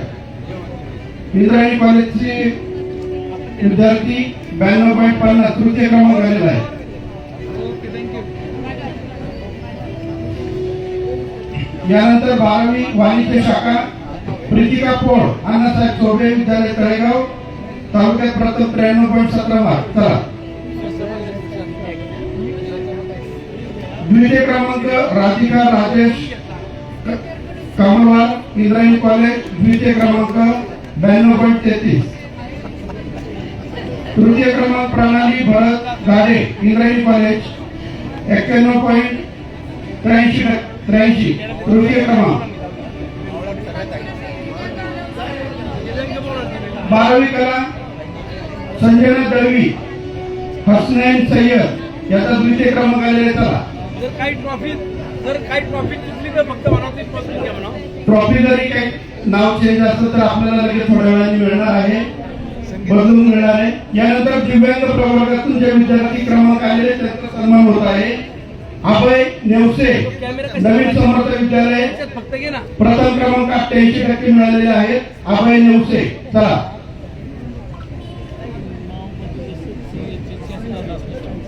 इंद्रायणी कॉलेजचे विद्यार्थी, 92.50 तृतीय क्रमांक आलेला आहे. Okay thank you. यानंतर 12वी वाणिज्य शाखा प्रीतिका पोळ, अण्णासाहेब चौबे विद्यालय तळेगाव, तालुक्यात प्रथम 93.17 मार्क. चला, द्वितीय क्रमांक राधिका राजेश कमलवार, इंद्रायणी कॉलेज, द्वितीय क्रमांक 92.33. तृतीय क्रमांक प्रणाली भरत गाडे, इंद्रायणी कॉलेज, 91.83. तृतीय क्रमांक. 12वी कला संजना दळवी, हसनैन सय्यद, याचा द्वितीय क्रमांक आलेला. चला, जर काही ट्रॉफी चुकली तर फक्त म्हणावं ट्रॉफी घ्या म्हणा. ट्रॉफी जरी काही नाव चेंज असलं तर आपल्याला लगेच थोड्या वेळाने मिळणार आहे, बदलून मिळणार आहे. यानंतर दिव्यांग प्रवर्गातून जे विद्यार्थी क्रमांक आलेले त्यांचा सन्मान होत आहे. अभय नेवसे, नवीन समर्थ विद्यालय, फक्त घे ना. प्रथम क्रमांक 88% मिळालेले आहेत. अभय नेवसे. चला,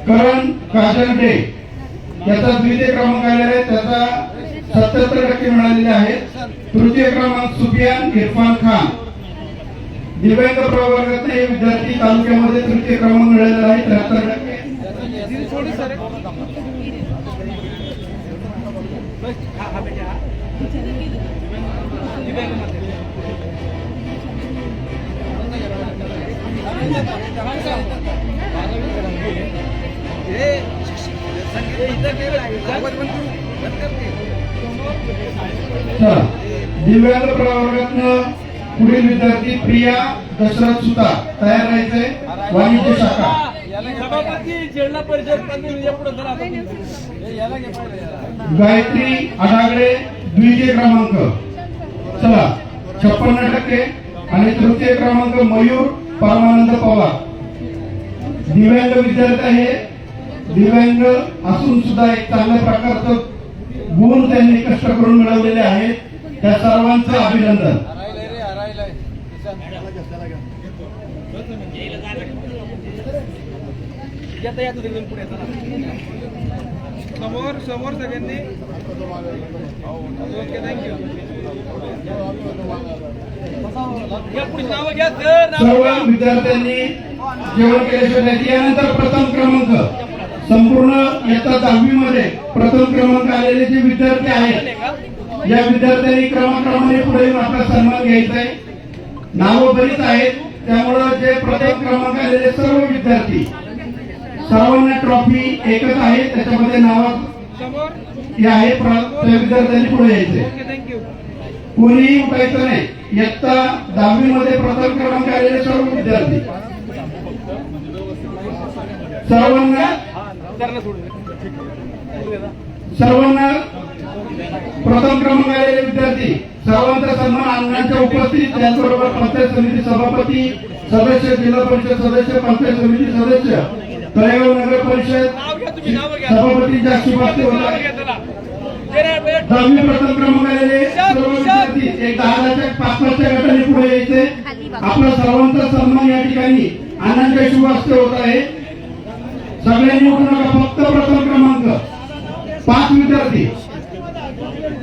करण काजलडे, याचा द्वितीय क्रमांक आलेला आहे, त्याचा 77% मिळालेले आहेत. तृतीय क्रमांक सुफियान इरफान खान, दिव्यांग प्रवर्गात हे विद्यार्थी, तालुक्यामध्ये तृतीय क्रमांक मिळालेला आहे, 73%. चला, दिव्यांग प्रवर्गातनं पुढील विद्यार्थी प्रिया दशरथ सुतार, तयार राहायचंय, वाणिज्य शाखा. सभापती जिल्हा परिषद गायत्री अडागडे, द्वितीय क्रमांक. चला, 56%. आणि तृतीय क्रमांक मयूर परमानंद पवार. दिव्यांग विद्यार्थी आहे, दिव्यांग असून सुद्धा एक चांगल्या प्रकारचं गुण त्यांनी कष्ट करून मिळवलेले आहेत. त्या सर्वांचं अभिनंदन. येता येतो एकदम पुढे समोर समोर सगळ्यांनी ओके थँक्यू या पुढची नावं घ्या सर सर्व विद्यार्थ्यांनी जेवण केल्याशिवाय नाही. यानंतर प्रथम क्रमांक संपूर्ण इयत्ता 10वी मध्ये प्रथम क्रमांक आलेले जे विद्यार्थी आहेत या विद्यार्थ्यांनी क्रमाक्रमाने पुढे येऊन आपला सन्मान घ्यायचा आहे. नावं बरीच आहेत त्यामुळं जे प्रथम क्रमांक आलेले सर्व विद्यार्थी सर्वांना ट्रॉफी एकच आहे त्याच्यामध्ये नाव समोर हे आहे त्या विद्यार्थ्यांनी पुढे यायचे. ओके थँक्यू कोणीही उठायचं नाही. इयत्ता 10वी मध्ये प्रथम क्रमांक आलेले सर्व विद्यार्थी सर्वांना प्रथम क्रमांक आलेले विद्यार्थी सर्वांचा सन्मान अण्णांच्या उपस्थित त्याचबरोबर पंचायत समिती सभापती सदस्य जिल्हा परिषद सदस्य पंचायत समिती सदस्य तळेगाव नगर परिषद सभापतींच्या शुभास्ते होत आहे. 10वी प्रथम क्रमांक आलेले सर्व विद्यार्थी एक 10च्या 5-5च्या गटाने पुढे यायचे. आपला सर्वांचा सन्मान या ठिकाणी अण्णांच्या शुभास्ते होत आहे. सगळ्यांनी उठू नका. फक्त प्रथम क्रमांक 5 विद्यार्थी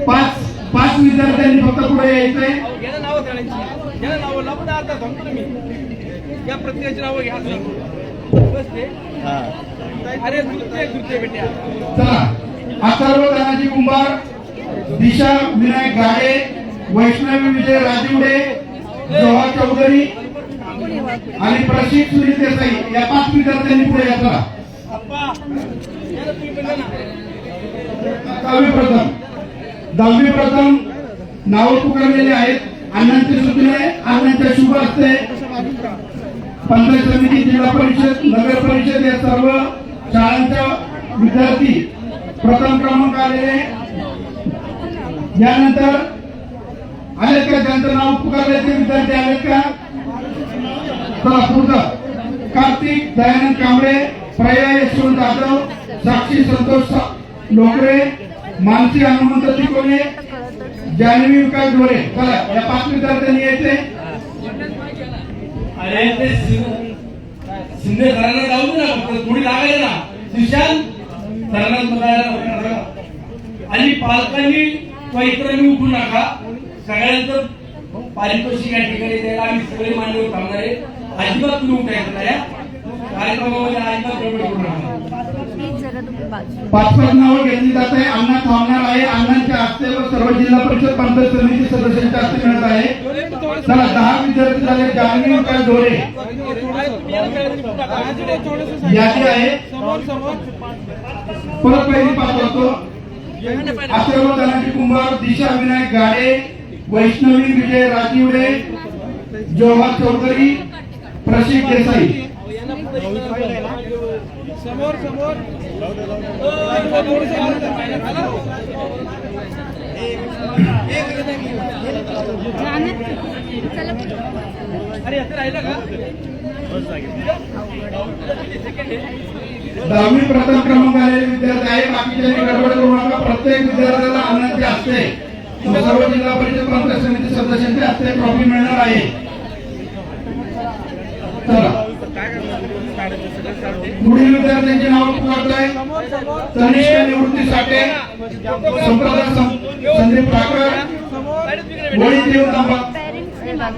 5 विद्यार्थ्यांनी फक्त पुढे यायचंय. याला नावं काढायची याला नावं लावून आता सांगतो तुम्ही या प्रत्येकाची नावं घ्या बस ते अरे दुसरे बेट्या चला अथर्व तानाजी कुंभार दिशा विनायक गाडे वैष्णवी विजय राजिवडे जोहा चौधरी आणि प्रशिक सुनील देसाई या 5 विद्यार्थ्यांनी पुढे यायचा. अप्पा याला तुम्ही बोलला ना 10वी प्रथम नावं पुकारलेले आहेत. अण्णांचे सुटले अण्णांच्या शुभ असते पंचायत समिती जिल्हा परिषद नगर परिषद या सर्व शाळांच्या विद्यार्थी प्रथम क्रमांक आलेले. यानंतर आलेत का ज्यांचं नाव पुकारले ते विद्यार्थी आलेत का? चला पुढचं कार्तिक दयानंद कांबळे प्रया यशवंत जाधव साक्षी संतोष लोकरे मानसी हनुमंत तिकोने जान्हवी विकास ढोरे. चला या 5 विद्यार्थ्यांनी यायचे. अरे ते शिंदे सरांना जाऊ दे ना फक्त थोडी लागायला ना सुशांत सरांना बघायला आणि पालकांनी किंवा इतरांनी उठू नका. सगळ्यांचं पारितोषिक या ठिकाणी द्यायला आम्ही सगळे मान्यवर थांबणारे. अजिबात तुम्ही उठायचं नाही कार्यक्रमामध्ये अजिबात गडबड करू नका. जरा तुम्ही बाजू 5 नावं घेतली जात आहे. अण्णा थांबणार आहे. अण्णांच्या हस्ते व सर्व जिल्हा परिषद पंचायत समिती सदस्यांच्या हस्ते मिळत आहे. चला 10 विद्यार्थी झाले. जान्हवी विकास ढोरे यादी आहे. समोर समोर परत पहिली पाठवतो. अथर्व तानाजी कुंभार दिशा विनायक गाडे वैष्णवी विजय राजिवडे जोहा चौधरी प्रशिक देसाई. समोर समोर अरे असं राहिलं का 10वी प्रथम क्रमांक आलेले विद्यार्थी आहे. बाकीच्यांनी गडबड करू नका. प्रत्येक विद्यार्थ्याला अण्णांचे हस्ते सर्व जिल्हा परिषद पंचायत समिती सदस्यांच्या हस्ते ट्रॉफी मिळणार आहे. चला पुढील विद्यार्थ्यांची नाव पुकारतोय. तनिष्क निवृत्ती साठे संप्रदाय संदीप ठाकर गोळी देवतांबा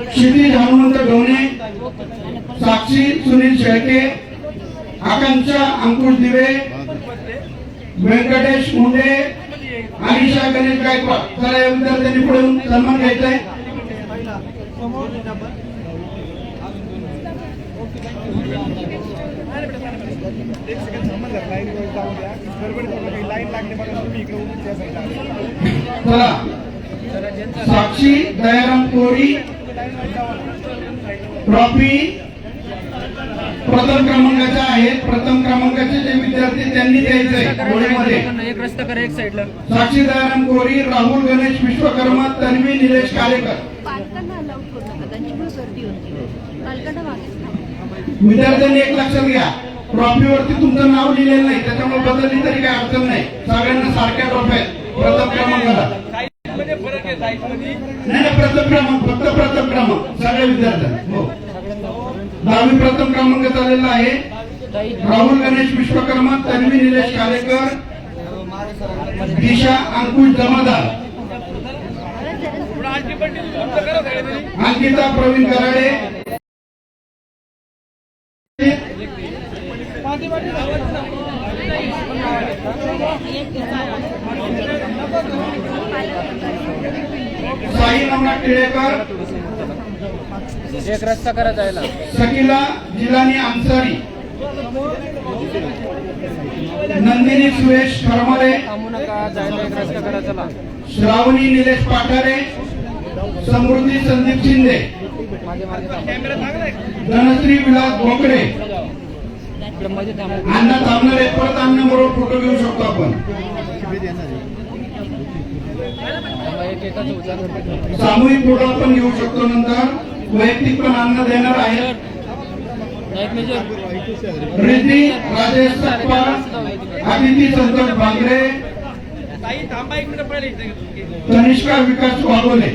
क्षितिज हनुमंत ढोणे साक्षी सुनील शेळके आकांक्षा अंकुश दिवे व्यंकटेश मुंडे अनिशा गणेश गायकवाड. चला या विद्यार्थ्यांनी पुढे सन्मान घ्यायचा आहे. चला साक्षी दयाराम कोरी ट्रॉफी प्रथम क्रमांकाच्या आहेत. प्रथम क्रमांकाचे जे विद्यार्थी त्यांनी द्यायचंय गोळीमध्ये. एक रस्ता करा एक साईडला साक्षी दयाराम कोरी राहुल गणेश विश्वकर्मा तन्वी निलेश कालेकर. पालकांना अलाउड करू नका. त्यांची पण गर्दी होती. पालकांना मागे विद्यार्थ्यांनी एक लक्षात घ्या. ट्रॉफीवरती तुमचं नाव लिहिलेलं नाही त्याच्यामुळे बदलली तरी काही अडचण नाही. सगळ्यांना सारख्या ट्रॉफी आहेत प्रथम क्रमांकाला. फरक आहे साईज मध्ये नाही प्रथम क्रमांक फक्त प्रथम क्रमांक सगळ्या विद्यार्थ्यांना. हो दहावी प्रथम क्रमांक आलेला आहे राहुल गणेश विश्वकर्मा, तन्वी निलेश कालेकर, दिशा अंकुश जमादार, अंकिता प्रवीण कराडे, साई नवनाथ टिळेकर, एक रस्ता करा जायला. सकिला जिलानी अन्सारी, नंदिनी सुरेश खरमरे, थांबू नका, जायला एक रस्ता करा चला. श्रावणी निलेश पाठारे, समृद्धी संदीप शिंदे, मागे मागे थांबा. धनश्री विलास भोकडे. इकडं मध्ये थांबा. अण्णा थांबणारे परत अण्णाबरोबर फोटो घेऊ शकतो आपण. थांबा, एक एकाचं उचल करतो. सामूहिक फोटो आपण घेऊ शकतो. नंतर वैयक्तिक पण अन्न देणार आहेत. नाईक मेजर. रिद्धी राजेश सकपाळ, आदिती संतोष भांगरे, तनिष्का विकास वाघोले.